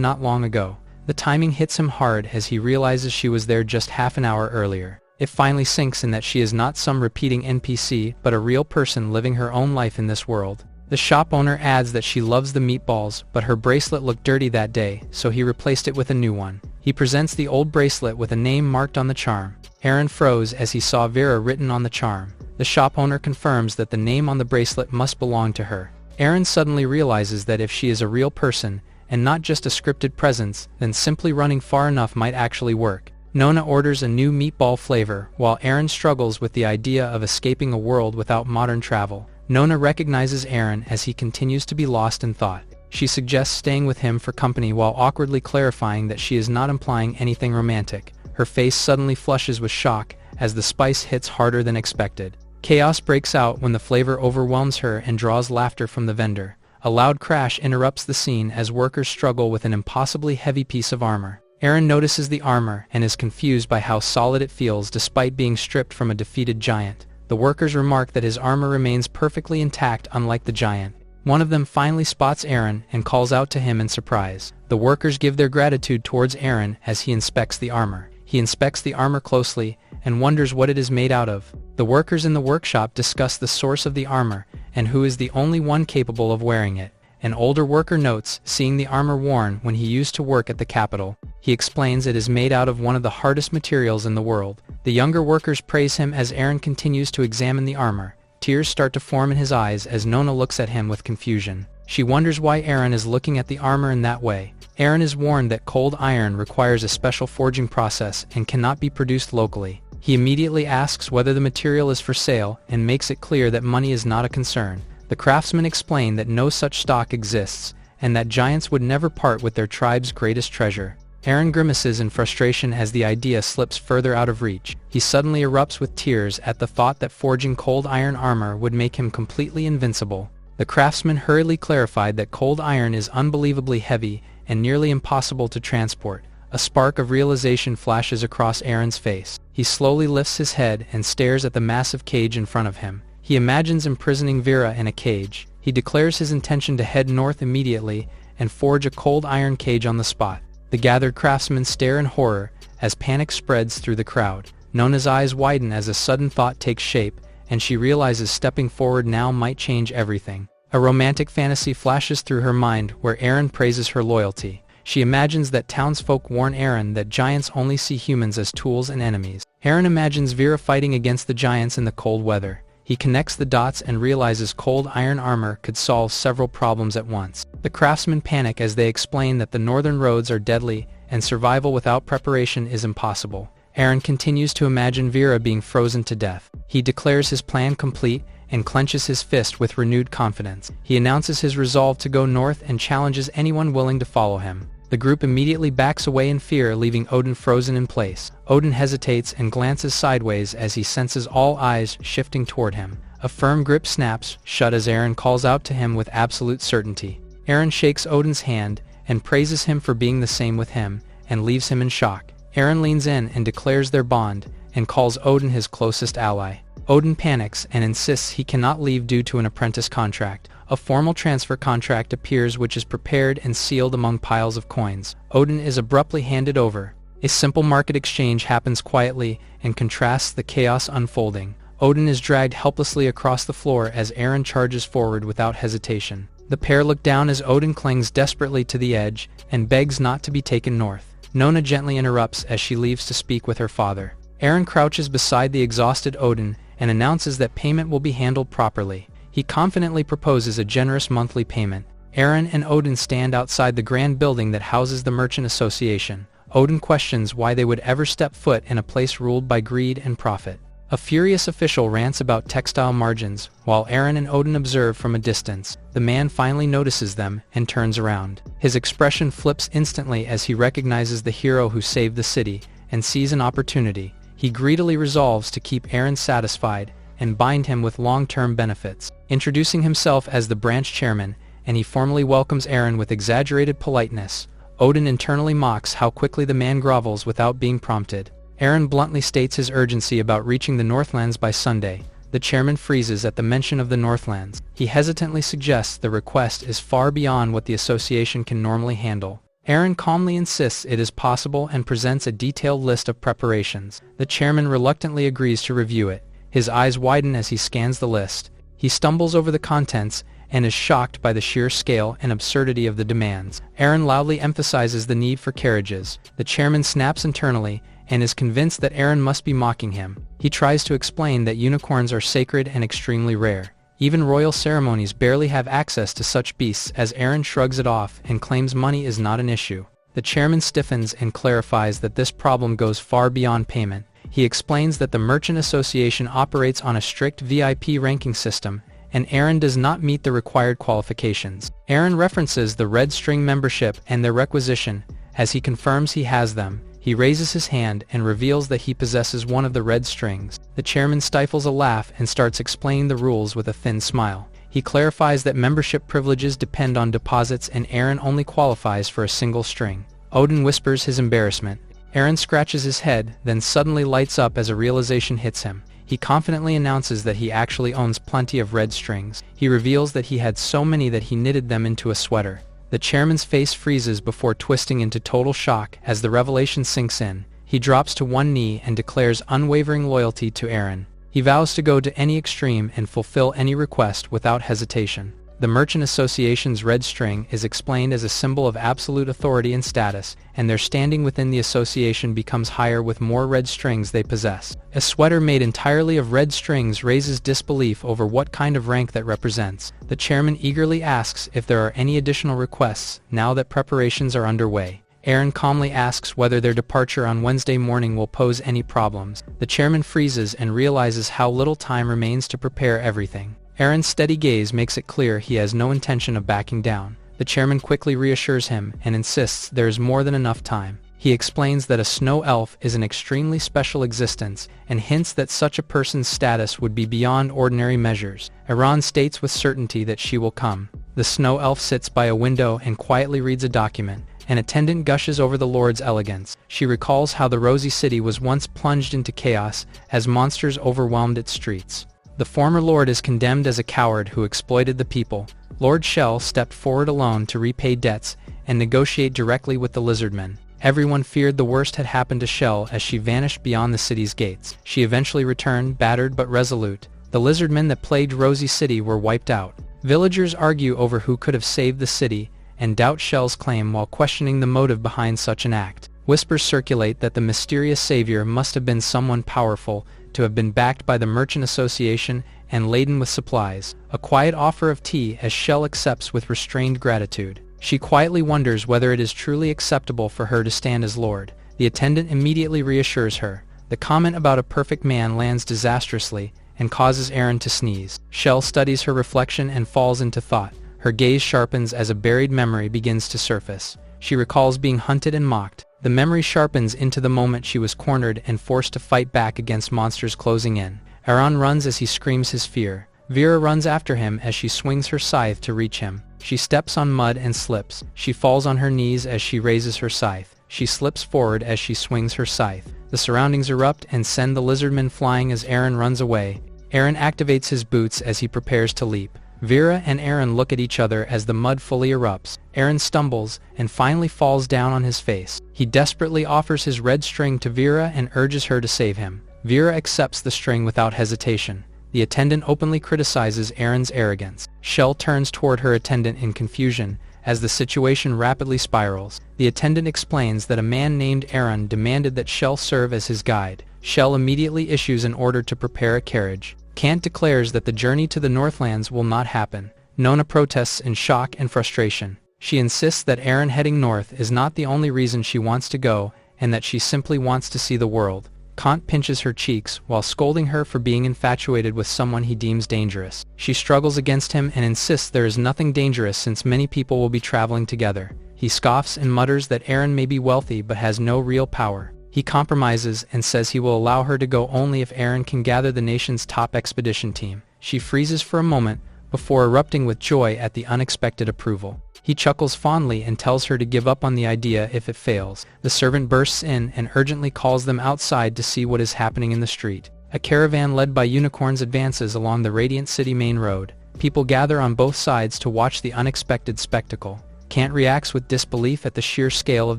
not long ago. The timing hits him hard as he realizes she was there just half an hour earlier. It finally sinks in that she is not some repeating NPC but a real person living her own life in this world. The shop owner adds that she loves the meatballs, but her bracelet looked dirty that day, so he replaced it with a new one. He presents the old bracelet with a name marked on the charm. Aaron froze as he saw Vera written on the charm. The shop owner confirms that the name on the bracelet must belong to her. Aaron suddenly realizes that if she is a real person, and not just a scripted presence, then simply running far enough might actually work. Nona orders a new meatball flavor, while Aaron struggles with the idea of escaping a world without modern travel. Nona recognizes Aaron as he continues to be lost in thought. She suggests staying with him for company while awkwardly clarifying that she is not implying anything romantic. Her face suddenly flushes with shock as the spice hits harder than expected. Chaos breaks out when the flavor overwhelms her and draws laughter from the vendor. A loud crash interrupts the scene as workers struggle with an impossibly heavy piece of armor. Aaron notices the armor and is confused by how solid it feels despite being stripped from a defeated giant. The workers remark that his armor remains perfectly intact unlike the giant. One of them finally spots Aaron and calls out to him in surprise. The workers give their gratitude towards Aaron as he inspects the armor. He inspects the armor closely and wonders what it is made out of. The workers in the workshop discuss the source of the armor and who is the only one capable of wearing it. An older worker notes seeing the armor worn when he used to work at the Capitol. He explains it is made out of one of the hardest materials in the world. The younger workers praise him as Aaron continues to examine the armor. Tears start to form in his eyes as Nona looks at him with confusion. She wonders why Aaron is looking at the armor in that way. Aaron is warned that cold iron requires a special forging process and cannot be produced locally. He immediately asks whether the material is for sale and makes it clear that money is not a concern. The craftsmen explain that no such stock exists and that giants would never part with their tribe's greatest treasure. Aaron grimaces in frustration as the idea slips further out of reach. He suddenly erupts with tears at the thought that forging cold iron armor would make him completely invincible. The craftsman hurriedly clarified that cold iron is unbelievably heavy and nearly impossible to transport. A spark of realization flashes across Aaron's face. He slowly lifts his head and stares at the massive cage in front of him. He imagines imprisoning Vera in a cage. He declares his intention to head north immediately and forge a cold iron cage on the spot. The gathered craftsmen stare in horror as panic spreads through the crowd. Nona's eyes widen as a sudden thought takes shape, and she realizes stepping forward now might change everything. A romantic fantasy flashes through her mind where Aaron praises her loyalty. She imagines that townsfolk warn Aaron that giants only see humans as tools and enemies. Aaron imagines Vera fighting against the giants in the cold weather. He connects the dots and realizes cold iron armor could solve several problems at once. The craftsmen panic as they explain that the northern roads are deadly and survival without preparation is impossible. Aaron continues to imagine Vera being frozen to death. He declares his plan complete and clenches his fist with renewed confidence. He announces his resolve to go north and challenges anyone willing to follow him. The group immediately backs away in fear, leaving Odin frozen in place. Odin hesitates and glances sideways as he senses all eyes shifting toward him. A firm grip snaps shut as Aaron calls out to him with absolute certainty. Aaron shakes Odin's hand and praises him for being the same with him, and leaves him in shock. Aaron leans in and declares their bond, and calls Odin his closest ally. Odin panics and insists he cannot leave due to an apprentice contract. A formal transfer contract appears which is prepared and sealed among piles of coins. Odin is abruptly handed over. A simple market exchange happens quietly and contrasts the chaos unfolding. Odin is dragged helplessly across the floor as Aaron charges forward without hesitation. The pair look down as Odin clings desperately to the edge and begs not to be taken north. Nona gently interrupts as she leaves to speak with her father. Aaron crouches beside the exhausted Odin and announces that payment will be handled properly. He confidently proposes a generous monthly payment. Aaron and Odin stand outside the grand building that houses the Merchant Association. Odin questions why they would ever step foot in a place ruled by greed and profit. A furious official rants about textile margins, while Aaron and Odin observe from a distance. The man finally notices them and turns around. His expression flips instantly as he recognizes the hero who saved the city and sees an opportunity. He greedily resolves to keep Aaron satisfied and bind him with long-term benefits. Introducing himself as the branch chairman, and he formally welcomes Aaron with exaggerated politeness. Odin internally mocks how quickly the man grovels without being prompted. Eren bluntly states his urgency about reaching the Northlands by Sunday. The chairman freezes at the mention of the Northlands. He hesitantly suggests the request is far beyond what the association can normally handle. Eren calmly insists it is possible and presents a detailed list of preparations. The chairman reluctantly agrees to review it. His eyes widen as he scans the list. He stumbles over the contents and is shocked by the sheer scale and absurdity of the demands. Eren loudly emphasizes the need for carriages. The chairman snaps internally and is convinced that Eren must be mocking him. He tries to explain that unicorns are sacred and extremely rare. Even royal ceremonies barely have access to such beasts, as Eren shrugs it off and claims money is not an issue. The chairman stiffens and clarifies that this problem goes far beyond payment. He explains that the Merchant Association operates on a strict VIP ranking system, and Eren does not meet the required qualifications. Eren references the Red String membership and their requisition. As he confirms he has them, he raises his hand and reveals that he possesses one of the red strings. The chairman stifles a laugh and starts explaining the rules with a thin smile. He clarifies that membership privileges depend on deposits and Eren only qualifies for a single string. Odin whispers his embarrassment. Eren scratches his head, then suddenly lights up as a realization hits him. He confidently announces that he actually owns plenty of red strings. He reveals that he had so many that he knitted them into a sweater. The chairman's face freezes before twisting into total shock as the revelation sinks in. He drops to one knee and declares unwavering loyalty to Eren. He vows to go to any extreme and fulfill any request without hesitation. The Merchant Association's red string is explained as a symbol of absolute authority and status, and their standing within the association becomes higher with more red strings they possess. A sweater made entirely of red strings raises disbelief over what kind of rank that represents. The chairman eagerly asks if there are any additional requests now that preparations are underway. Eren calmly asks whether their departure on Wednesday morning will pose any problems. The chairman freezes and realizes how little time remains to prepare everything. Eren's steady gaze makes it clear he has no intention of backing down. The chairman quickly reassures him and insists there is more than enough time. He explains that a snow elf is an extremely special existence and hints that such a person's status would be beyond ordinary measures. Eren states with certainty that she will come. The snow elf sits by a window and quietly reads a document. An attendant gushes over the Lord's elegance. She recalls how the Rosy City was once plunged into chaos as monsters overwhelmed its streets. The former lord is condemned as a coward who exploited the people. Lord Shell stepped forward alone to repay debts and negotiate directly with the lizardmen. Everyone feared the worst had happened to Shell as she vanished beyond the city's gates. She eventually returned, battered but resolute. The lizardmen that plagued Rosy City were wiped out. Villagers argue over who could have saved the city and doubt Shell's claim while questioning the motive behind such an act. Whispers circulate that the mysterious savior must have been someone powerful, to have been backed by the Merchant Association and laden with supplies. A quiet offer of tea as Shell accepts with restrained gratitude. She quietly wonders whether it is truly acceptable for her to stand as Lord. The attendant immediately reassures her. The comment about a perfect man lands disastrously and causes Eren to sneeze. Shell studies her reflection and falls into thought. Her gaze sharpens as a buried memory begins to surface. She recalls being hunted and mocked. The memory sharpens into the moment she was cornered and forced to fight back against monsters closing in. Eren runs as he screams his fear. Vera runs after him as she swings her scythe to reach him. She steps on mud and slips. She falls on her knees as she raises her scythe. She slips forward as she swings her scythe. The surroundings erupt and send the lizardmen flying as Eren runs away. Eren activates his boots as he prepares to leap. Vera and Eren look at each other as the mud fully erupts. Eren stumbles and finally falls down on his face. He desperately offers his red string to Vera and urges her to save him. Vera accepts the string without hesitation. The attendant openly criticizes Eren's arrogance. Shell turns toward her attendant in confusion as the situation rapidly spirals. The attendant explains that a man named Eren demanded that Shell serve as his guide. Shell immediately issues an order to prepare a carriage. Kant declares that the journey to the Northlands will not happen. Nona protests in shock and frustration. She insists that Eren heading north is not the only reason she wants to go, and that she simply wants to see the world. Kant pinches her cheeks while scolding her for being infatuated with someone he deems dangerous. She struggles against him and insists there is nothing dangerous since many people will be traveling together. He scoffs and mutters that Eren may be wealthy but has no real power. He compromises and says he will allow her to go only if Eren can gather the nation's top expedition team. She freezes for a moment, before erupting with joy at the unexpected approval. He chuckles fondly and tells her to give up on the idea if it fails. The servant bursts in and urgently calls them outside to see what is happening in the street. A caravan led by unicorns advances along the Radiant City main road. People gather on both sides to watch the unexpected spectacle. Kant reacts with disbelief at the sheer scale of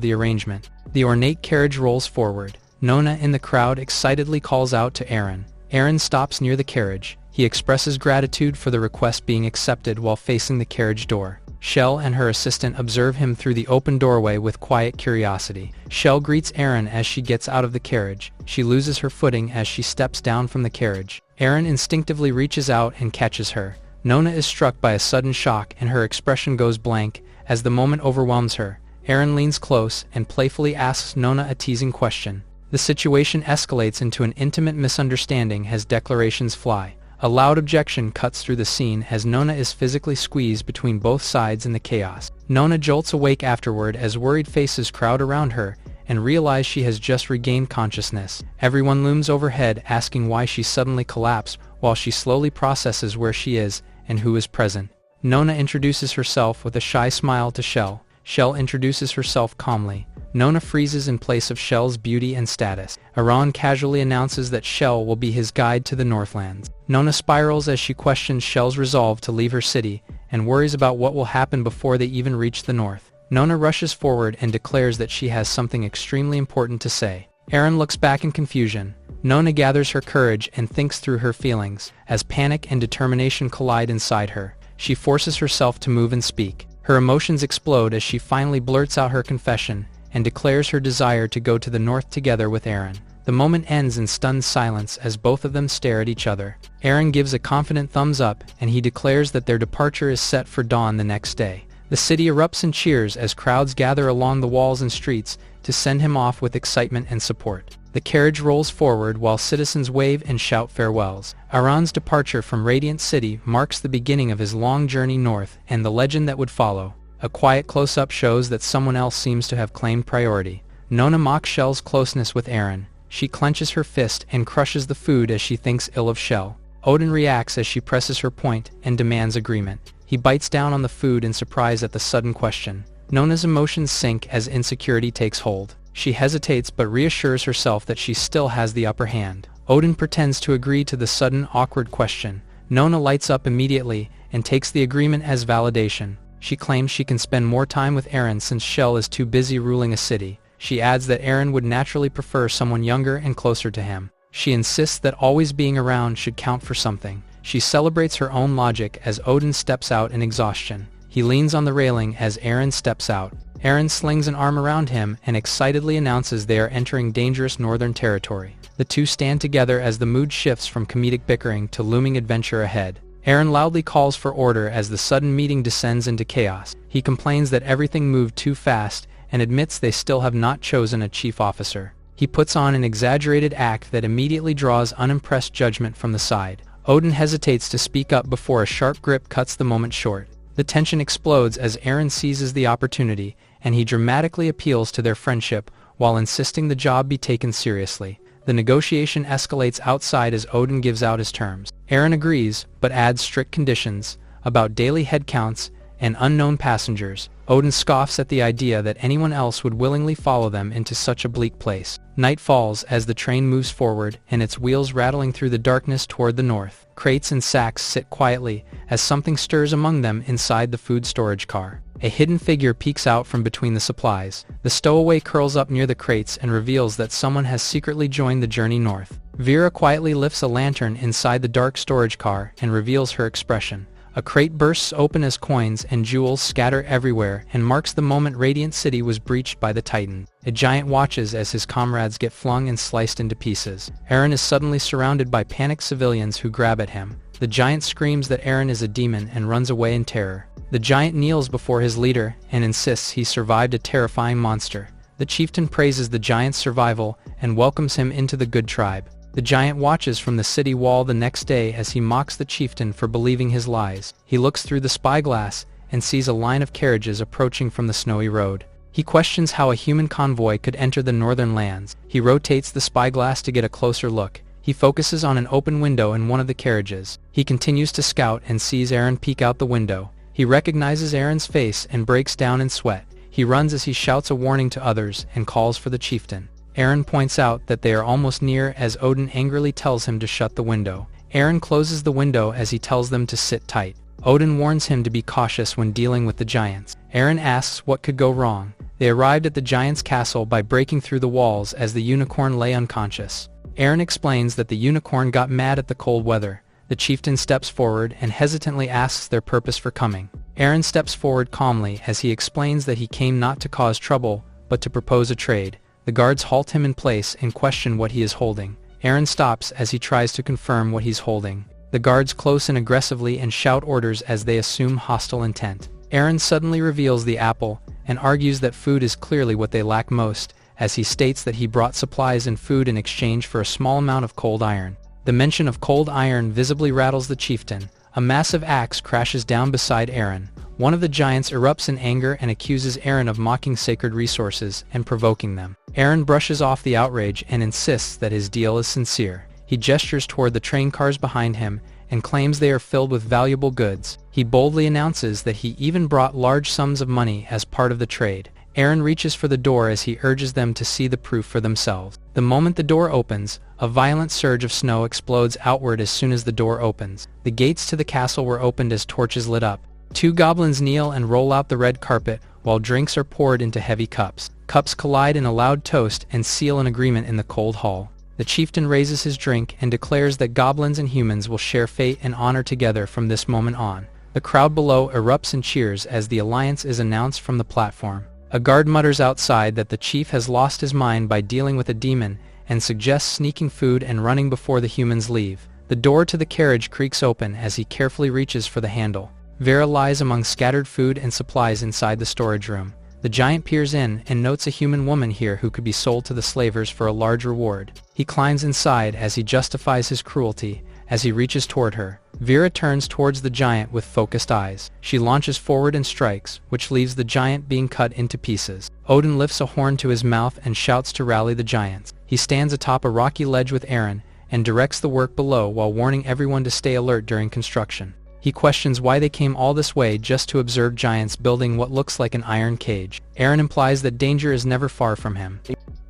the arrangement. The ornate carriage rolls forward. Nona in the crowd excitedly calls out to Aaron. Aaron stops near the carriage. He expresses gratitude for the request being accepted while facing the carriage door. Shell and her assistant observe him through the open doorway with quiet curiosity. Shell greets Aaron as she gets out of the carriage. She loses her footing as she steps down from the carriage. Aaron instinctively reaches out and catches her. Nona is struck by a sudden shock and her expression goes blank as the moment overwhelms her. Aaron leans close and playfully asks Nona a teasing question. The situation escalates into an intimate misunderstanding as declarations fly. A loud objection cuts through the scene as Nona is physically squeezed between both sides in the chaos. Nona jolts awake afterward as worried faces crowd around her and realize she has just regained consciousness. Everyone looms overhead asking why she suddenly collapsed while she slowly processes where she is and who is present. Nona introduces herself with a shy smile to Shell. Shell introduces herself calmly. Nona freezes in place of Shell's beauty and status. Aaron casually announces that Shell will be his guide to the Northlands. Nona spirals as she questions Shell's resolve to leave her city and worries about what will happen before they even reach the north. Nona rushes forward and declares that she has something extremely important to say. Aaron looks back in confusion. Nona gathers her courage and thinks through her feelings as panic and determination collide inside her. She forces herself to move and speak. Her emotions explode as she finally blurts out her confession and declares her desire to go to the north together with Aaron. The moment ends in stunned silence as both of them stare at each other. Aaron gives a confident thumbs up and he declares that their departure is set for dawn the next day. The city erupts in cheers as crowds gather along the walls and streets to send him off with excitement and support. The carriage rolls forward while citizens wave and shout farewells. Aaron's departure from Radiant City marks the beginning of his long journey north and the legend that would follow. A quiet close-up shows that someone else seems to have claimed priority. Nona mocks Shell's closeness with Aaron. She clenches her fist and crushes the food as she thinks ill of Shell. Odin reacts as she presses her point and demands agreement. He bites down on the food in surprise at the sudden question. Nona's emotions sink as insecurity takes hold. She hesitates but reassures herself that she still has the upper hand. Odin pretends to agree to the sudden awkward question. Nona lights up immediately and takes the agreement as validation. She claims she can spend more time with Aaron since Shell is too busy ruling a city. She adds that Aaron would naturally prefer someone younger and closer to him. She insists that always being around should count for something. She celebrates her own logic as Odin steps out in exhaustion. He leans on the railing as Aaron steps out. Aaron slings an arm around him and excitedly announces they are entering dangerous northern territory. The two stand together as the mood shifts from comedic bickering to looming adventure ahead. Aaron loudly calls for order as the sudden meeting descends into chaos. He complains that everything moved too fast and admits they still have not chosen a chief officer. He puts on an exaggerated act that immediately draws unimpressed judgment from the side. Odin hesitates to speak up before a sharp grip cuts the moment short. The tension explodes as Aaron seizes the opportunity and he dramatically appeals to their friendship while insisting the job be taken seriously. The negotiation escalates outside as Odin gives out his terms. Aaron agrees, but adds strict conditions about daily headcounts and unknown passengers. Odin scoffs at the idea that anyone else would willingly follow them into such a bleak place. Night falls as the train moves forward and its wheels rattling through the darkness toward the north. Crates and sacks sit quietly as something stirs among them inside the food storage car. A hidden figure peeks out from between the supplies. The stowaway curls up near the crates and reveals that someone has secretly joined the journey north. Vera quietly lifts a lantern inside the dark storage car and reveals her expression. A crate bursts open as coins and jewels scatter everywhere and marks the moment Radiant City was breached by the Titan. A giant watches as his comrades get flung and sliced into pieces. Aaron is suddenly surrounded by panicked civilians who grab at him. The giant screams that Aaron is a demon and runs away in terror. The giant kneels before his leader and insists he survived a terrifying monster. The chieftain praises the giant's survival and welcomes him into the good tribe. The giant watches from the city wall the next day as he mocks the chieftain for believing his lies. He looks through the spyglass and sees a line of carriages approaching from the snowy road. He questions how a human convoy could enter the northern lands. He rotates the spyglass to get a closer look. He focuses on an open window in one of the carriages. He continues to scout and sees Eren peek out the window. He recognizes Eren's face and breaks down in sweat. He runs as he shouts a warning to others and calls for the chieftain. Eren points out that they are almost near as Odin angrily tells him to shut the window. Eren closes the window as he tells them to sit tight. Odin warns him to be cautious when dealing with the giants. Eren asks what could go wrong. They arrived at the giant's castle by breaking through the walls as the unicorn lay unconscious. Eren explains that the unicorn got mad at the cold weather. The chieftain steps forward and hesitantly asks their purpose for coming. Eren steps forward calmly as he explains that he came not to cause trouble, but to propose a trade. The guards halt him in place and question what he is holding. Eren stops as he tries to confirm what he's holding. The guards close in aggressively and shout orders as they assume hostile intent. Eren suddenly reveals the apple and argues that food is clearly what they lack most, as he states that he brought supplies and food in exchange for a small amount of cold iron. The mention of cold iron visibly rattles the chieftain. A massive axe crashes down beside Eren. One of the giants erupts in anger and accuses Eren of mocking sacred resources and provoking them. Eren brushes off the outrage and insists that his deal is sincere. He gestures toward the train cars behind him and claims they are filled with valuable goods. He boldly announces that he even brought large sums of money as part of the trade. Eren reaches for the door as he urges them to see the proof for themselves. The moment the door opens, a violent surge of snow explodes outward as soon as the door opens. The gates to the castle were opened as torches lit up. Two goblins kneel and roll out the red carpet, while drinks are poured into heavy cups. Cups collide in a loud toast and seal an agreement in the cold hall. The chieftain raises his drink and declares that goblins and humans will share fate and honor together from this moment on. The crowd below erupts in cheers as the alliance is announced from the platform. A guard mutters outside that the chief has lost his mind by dealing with a demon and suggests sneaking food and running before the humans leave. The door to the carriage creaks open as he carefully reaches for the handle. Vera lies among scattered food and supplies inside the storage room. The giant peers in and notes a human woman here who could be sold to the slavers for a large reward. He climbs inside as he justifies his cruelty. As he reaches toward her, Vera turns towards the giant with focused eyes. She launches forward and strikes, which leaves the giant being cut into pieces. Odin lifts a horn to his mouth and shouts to rally the giants. He stands atop a rocky ledge with Eren and directs the work below while warning everyone to stay alert during construction. He questions why they came all this way just to observe giants building what looks like an iron cage. Eren implies that danger is never far from him.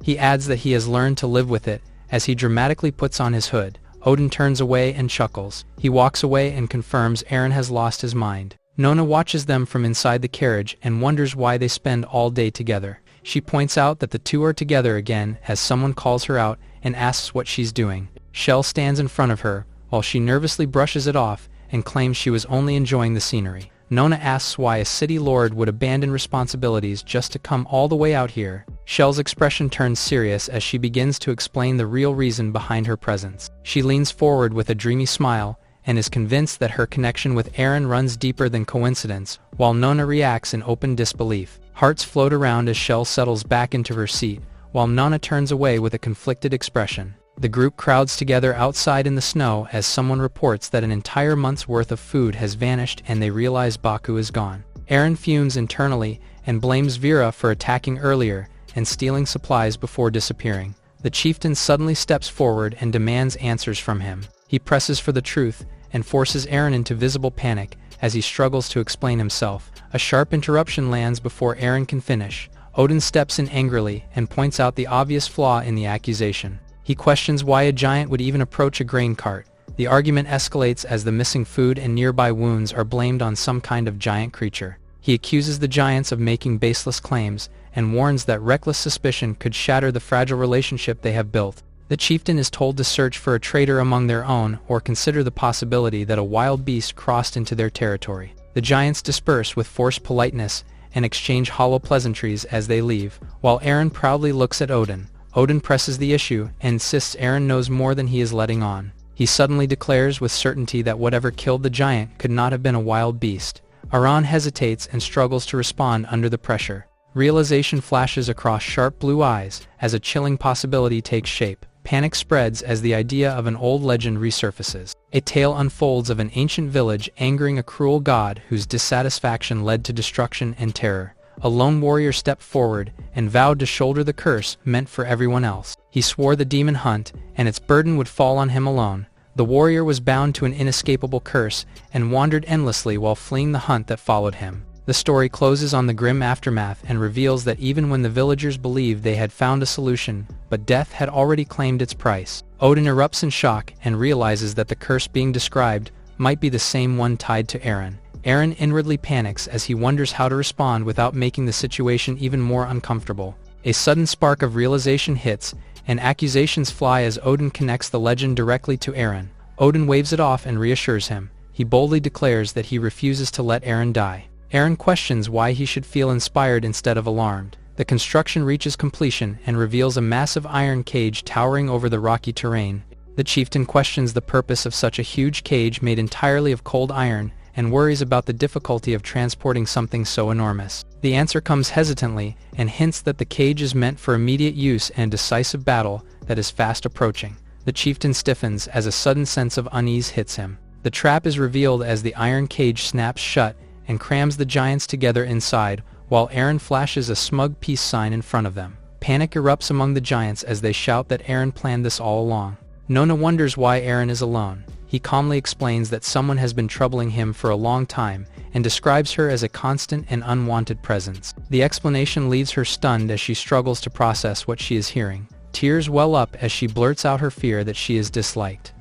He adds that he has learned to live with it as he dramatically puts on his hood. Odin turns away and chuckles. He walks away and confirms Eren has lost his mind. Nona watches them from inside the carriage and wonders why they spend all day together. She points out that the two are together again as someone calls her out and asks what she's doing. Shell stands in front of her while she nervously brushes it off and claims she was only enjoying the scenery. Nona asks why a city lord would abandon responsibilities just to come all the way out here. Shell's expression turns serious as she begins to explain the real reason behind her presence. She leans forward with a dreamy smile and is convinced that her connection with Eren runs deeper than coincidence, while Nona reacts in open disbelief. Hearts float around as Shell settles back into her seat, while Nona turns away with a conflicted expression. The group crowds together outside in the snow as someone reports that an entire month's worth of food has vanished and they realize Baku is gone. Eren fumes internally and blames Vera for attacking earlier and stealing supplies before disappearing. The chieftain suddenly steps forward and demands answers from him. He presses for the truth and forces Eren into visible panic as he struggles to explain himself. A sharp interruption lands before Eren can finish. Odin steps in angrily and points out the obvious flaw in the accusation. He questions why a giant would even approach a grain cart. The argument escalates as the missing food and nearby wounds are blamed on some kind of giant creature. He accuses the giants of making baseless claims and warns that reckless suspicion could shatter the fragile relationship they have built. The chieftain is told to search for a traitor among their own or consider the possibility that a wild beast crossed into their territory. The giants disperse with forced politeness and exchange hollow pleasantries as they leave, while Eren proudly looks at Odin. Odin presses the issue and insists Eren knows more than he is letting on. He suddenly declares with certainty that whatever killed the giant could not have been a wild beast. Aran hesitates and struggles to respond under the pressure. Realization flashes across sharp blue eyes as a chilling possibility takes shape. Panic spreads as the idea of an old legend resurfaces. A tale unfolds of an ancient village angering a cruel god whose dissatisfaction led to destruction and terror. A lone warrior stepped forward and vowed to shoulder the curse meant for everyone else. He swore the demon hunt, and its burden would fall on him alone. The warrior was bound to an inescapable curse, and wandered endlessly while fleeing the hunt that followed him. The story closes on the grim aftermath and reveals that even when the villagers believed they had found a solution, but death had already claimed its price. Odin erupts in shock and realizes that the curse being described might be the same one tied to Eren. Eren inwardly panics as he wonders how to respond without making the situation even more uncomfortable. A sudden spark of realization hits, and accusations fly as Odin connects the legend directly to Eren. Odin waves it off and reassures him. He boldly declares that he refuses to let Eren die. Eren questions why he should feel inspired instead of alarmed. The construction reaches completion and reveals a massive iron cage towering over the rocky terrain. The chieftain questions the purpose of such a huge cage made entirely of cold iron, and worries about the difficulty of transporting something so enormous. The answer comes hesitantly, and hints that the cage is meant for immediate use in a decisive battle that is fast approaching. The chieftain stiffens as a sudden sense of unease hits him. The trap is revealed as the iron cage snaps shut and crams the giants together inside, while Eren flashes a smug peace sign in front of them. Panic erupts among the giants as they shout that Eren planned this all along. Nona wonders why Eren is alone. He calmly explains that someone has been troubling him for a long time, and describes her as a constant and unwanted presence. The explanation leaves her stunned as she struggles to process what she is hearing. Tears well up as she blurts out her fear that she is disliked.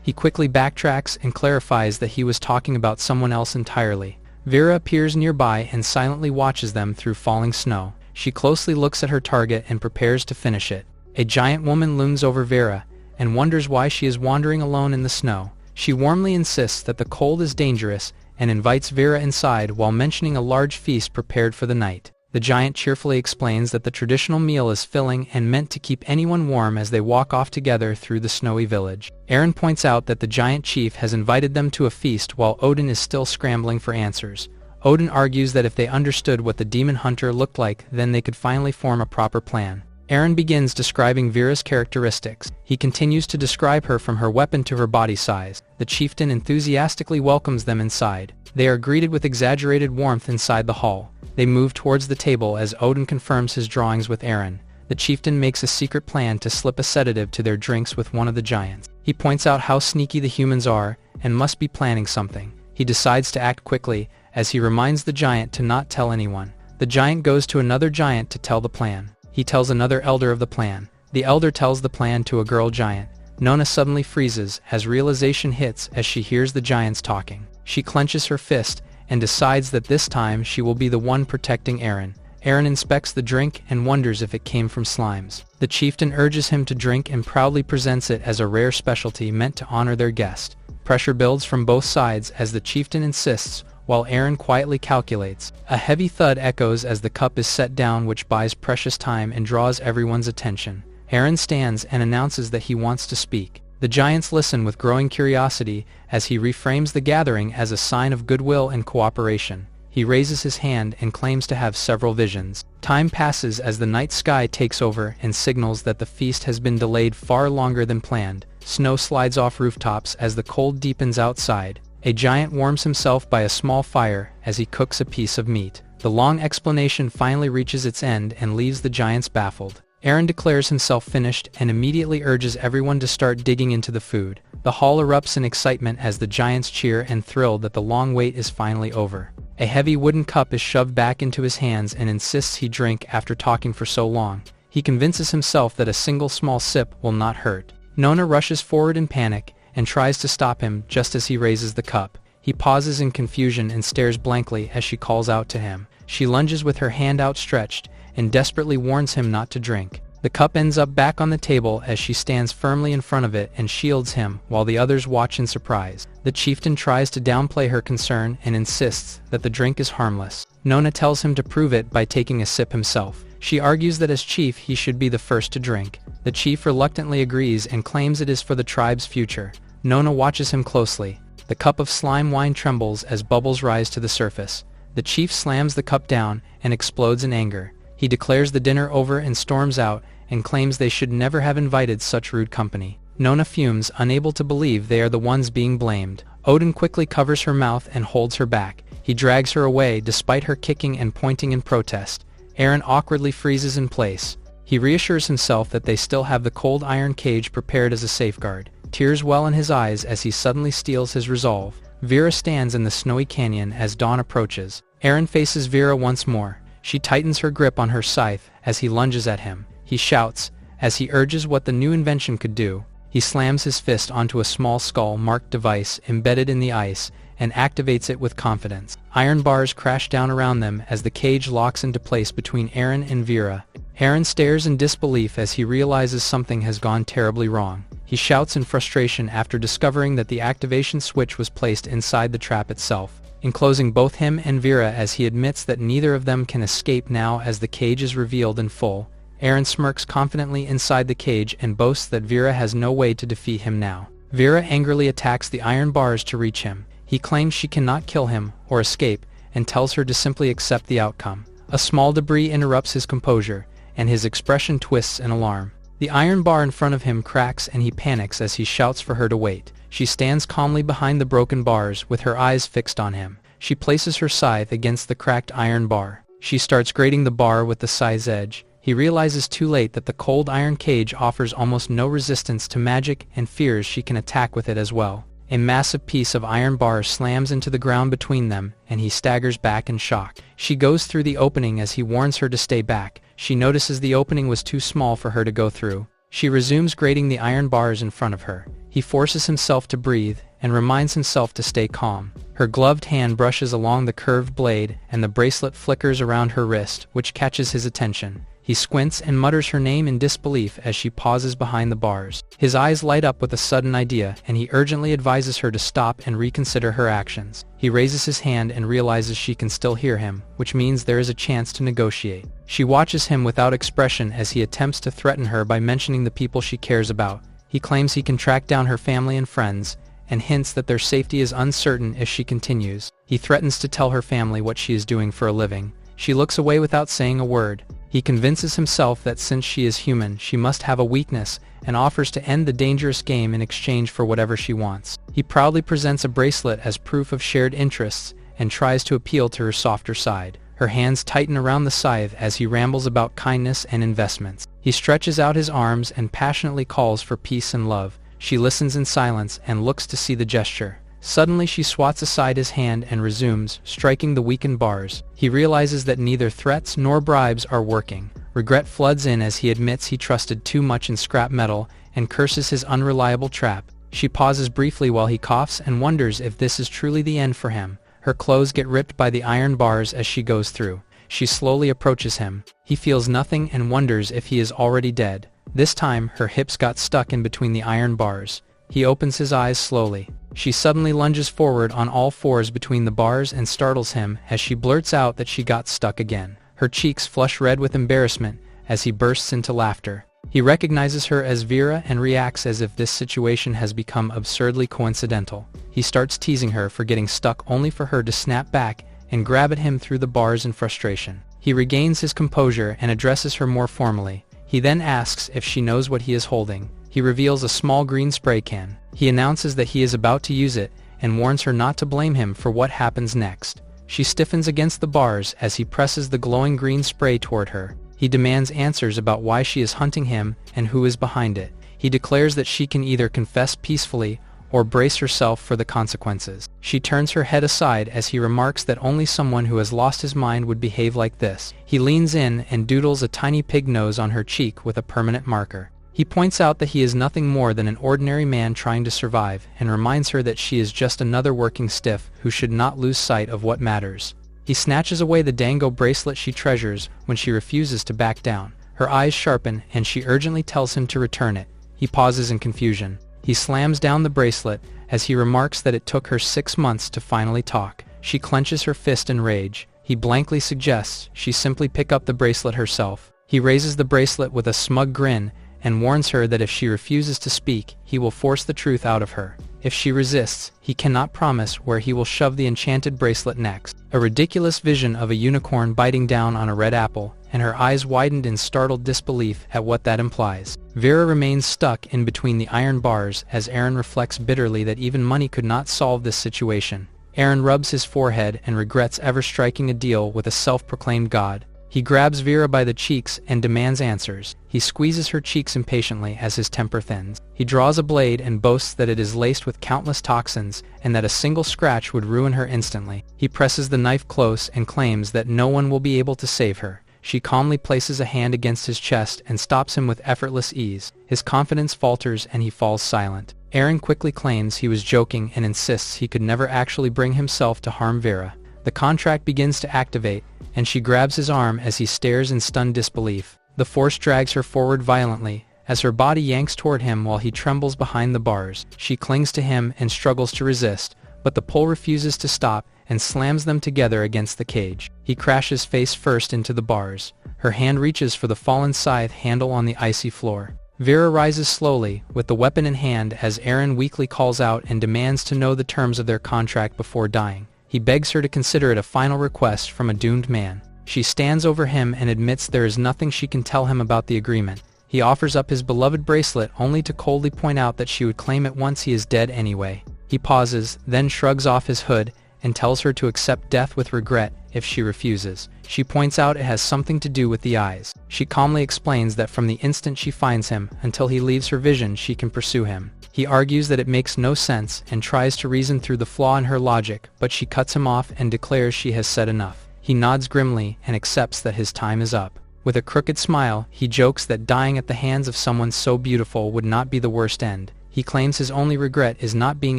He quickly backtracks and clarifies that he was talking about someone else entirely. Vera appears nearby and silently watches them through falling snow. She closely looks at her target and prepares to finish it. A giant woman looms over Vera, and wonders why she is wandering alone in the snow. She warmly insists that the cold is dangerous, and invites Vera inside while mentioning a large feast prepared for the night. The giant cheerfully explains that the traditional meal is filling and meant to keep anyone warm as they walk off together through the snowy village. Eren points out that the giant chief has invited them to a feast while Odin is still scrambling for answers. Odin argues that if they understood what the demon hunter looked like, then they could finally form a proper plan. Eren begins describing Vera's characteristics. He continues to describe her from her weapon to her body size. The chieftain enthusiastically welcomes them inside. They are greeted with exaggerated warmth inside the hall. They move towards the table as Odin confirms his drawings with Eren. The chieftain makes a secret plan to slip a sedative to their drinks with one of the giants. He points out how sneaky the humans are, and must be planning something. He decides to act quickly, as he reminds the giant to not tell anyone. The giant goes to another giant to tell the plan. He tells another elder of the plan. The elder tells the plan to a girl giant. Nona suddenly freezes as realization hits as she hears the giants talking. She clenches her fist and decides that this time she will be the one protecting Eren. Eren inspects the drink and wonders if it came from slimes. The chieftain urges him to drink and proudly presents it as a rare specialty meant to honor their guest. Pressure builds from both sides as the chieftain insists, while Eren quietly calculates. A heavy thud echoes as the cup is set down, which buys precious time and draws everyone's attention. Eren stands and announces that he wants to speak. The giants listen with growing curiosity as he reframes the gathering as a sign of goodwill and cooperation. He raises his hand and claims to have several visions. Time passes as the night sky takes over and signals that the feast has been delayed far longer than planned. Snow slides off rooftops as the cold deepens outside. A giant warms himself by a small fire as he cooks a piece of meat. The long explanation finally reaches its end and leaves the giants baffled. Eren declares himself finished and immediately urges everyone to start digging into the food. The hall erupts in excitement as the giants cheer and thrilled that the long wait is finally over. A heavy wooden cup is shoved back into his hands and insists he drink after talking for so long. He convinces himself that a single small sip will not hurt. Nona rushes forward in panic and tries to stop him just as he raises the cup. He pauses in confusion and stares blankly as she calls out to him. She lunges with her hand outstretched and desperately warns him not to drink. The cup ends up back on the table as she stands firmly in front of it and shields him while the others watch in surprise. The chieftain tries to downplay her concern and insists that the drink is harmless. Nona tells him to prove it by taking a sip himself. She argues that as chief he should be the first to drink. The chief reluctantly agrees and claims it is for the tribe's future. Nona watches him closely. The cup of slime wine trembles as bubbles rise to the surface. The chief slams the cup down and explodes in anger. He declares the dinner over and storms out and claims they should never have invited such rude company. Nona fumes, unable to believe they are the ones being blamed. Odin quickly covers her mouth and holds her back. He drags her away despite her kicking and pointing in protest. Eren awkwardly freezes in place. He reassures himself that they still have the cold iron cage prepared as a safeguard. Tears well in his eyes as he suddenly steals his resolve. Vera stands in the snowy canyon as dawn approaches. Eren faces Vera once more. She tightens her grip on her scythe as he lunges at him. He shouts as he urges what the new invention could do. He slams his fist onto a small skull-marked device embedded in the ice and activates it with confidence. Iron bars crash down around them as the cage locks into place between Eren and Vera. Eren stares in disbelief as he realizes something has gone terribly wrong. He shouts in frustration after discovering that the activation switch was placed inside the trap itself, enclosing both him and Vera as he admits that neither of them can escape now as the cage is revealed in full. Eren smirks confidently inside the cage and boasts that Vera has no way to defeat him now. Vera angrily attacks the iron bars to reach him. He claims she cannot kill him or escape and tells her to simply accept the outcome. A small debris interrupts his composure, and his expression twists in alarm. The iron bar in front of him cracks and he panics as he shouts for her to wait. She stands calmly behind the broken bars with her eyes fixed on him. She places her scythe against the cracked iron bar. She starts grating the bar with the scythe's edge. He realizes too late that the cold iron cage offers almost no resistance to magic and fears she can attack with it as well. A massive piece of iron bar slams into the ground between them, and he staggers back in shock. She goes through the opening as he warns her to stay back. She notices the opening was too small for her to go through. She resumes grating the iron bars in front of her. He forces himself to breathe, and reminds himself to stay calm. Her gloved hand brushes along the curved blade, and the bracelet flickers around her wrist, which catches his attention. He squints and mutters her name in disbelief as she pauses behind the bars. His eyes light up with a sudden idea, and he urgently advises her to stop and reconsider her actions. He raises his hand and realizes she can still hear him, which means there is a chance to negotiate. She watches him without expression as he attempts to threaten her by mentioning the people she cares about. He claims he can track down her family and friends, and hints that their safety is uncertain if she continues. He threatens to tell her family what she is doing for a living. She looks away without saying a word. He convinces himself that since she is human, she must have a weakness, and offers to end the dangerous game in exchange for whatever she wants. He proudly presents a bracelet as proof of shared interests, and tries to appeal to her softer side. Her hands tighten around the scythe as he rambles about kindness and investments. He stretches out his arms and passionately calls for peace and love. She listens in silence and looks to see the gesture. Suddenly she swats aside his hand and resumes, striking the weakened bars. He realizes that neither threats nor bribes are working. Regret floods in as he admits he trusted too much in scrap metal and curses his unreliable trap. She pauses briefly while he coughs and wonders if this is truly the end for him. Her clothes get ripped by the iron bars as she goes through. She slowly approaches him. He feels nothing and wonders if he is already dead. This time, her hips got stuck in between the iron bars. He opens his eyes slowly. She suddenly lunges forward on all fours between the bars and startles him as she blurts out that she got stuck again. Her cheeks flush red with embarrassment as he bursts into laughter. He recognizes her as Vera and reacts as if this situation has become absurdly coincidental. He starts teasing her for getting stuck only for her to snap back and grab at him through the bars in frustration. He regains his composure and addresses her more formally. He then asks if she knows what he is holding. He reveals a small green spray can. He announces that he is about to use it and warns her not to blame him for what happens next. She stiffens against the bars as he presses the glowing green spray toward her. He demands answers about why she is hunting him and who is behind it. He declares that she can either confess peacefully or brace herself for the consequences. She turns her head aside as he remarks that only someone who has lost his mind would behave like this. He leans in and doodles a tiny pig nose on her cheek with a permanent marker. He points out that he is nothing more than an ordinary man trying to survive, and reminds her that she is just another working stiff who should not lose sight of what matters. He snatches away the dango bracelet she treasures when she refuses to back down. Her eyes sharpen and she urgently tells him to return it. He pauses in confusion. He slams down the bracelet as he remarks that it took her 6 months to finally talk. She clenches her fist in rage. He blankly suggests she simply pick up the bracelet herself. He raises the bracelet with a smug grin and warns her that if she refuses to speak, he will force the truth out of her. If she resists, he cannot promise where he will shove the enchanted bracelet next. A ridiculous vision of a unicorn biting down on a red apple, and her eyes widened in startled disbelief at what that implies. Vera remains stuck in between the iron bars as Eren reflects bitterly that even money could not solve this situation. Eren rubs his forehead and regrets ever striking a deal with a self-proclaimed god. He grabs Vera by the cheeks and demands answers. He squeezes her cheeks impatiently as his temper thins. He draws a blade and boasts that it is laced with countless toxins and that a single scratch would ruin her instantly. He presses the knife close and claims that no one will be able to save her. She calmly places a hand against his chest and stops him with effortless ease. His confidence falters and he falls silent. Eren quickly claims he was joking and insists he could never actually bring himself to harm Vera. The contract begins to activate, and she grabs his arm as he stares in stunned disbelief. The force drags her forward violently, as her body yanks toward him while he trembles behind the bars. She clings to him and struggles to resist, but the pull refuses to stop and slams them together against the cage. He crashes face first into the bars. Her hand reaches for the fallen Scythe handle on the icy floor. Vera rises slowly, with the weapon in hand, as Eren weakly calls out and demands to know the terms of their contract before dying. He begs her to consider it a final request from a doomed man. She stands over him and admits there is nothing she can tell him about the agreement. He offers up his beloved bracelet only to coldly point out that she would claim it once he is dead anyway. He pauses, then shrugs off his hood and tells her to accept death with regret if she refuses. She points out it has something to do with the eyes. She calmly explains that from the instant she finds him until he leaves her vision, she can pursue him. He argues that it makes no sense and tries to reason through the flaw in her logic, but she cuts him off and declares she has said enough. He nods grimly and accepts that his time is up. With a crooked smile, he jokes that dying at the hands of someone so beautiful would not be the worst end. He claims his only regret is not being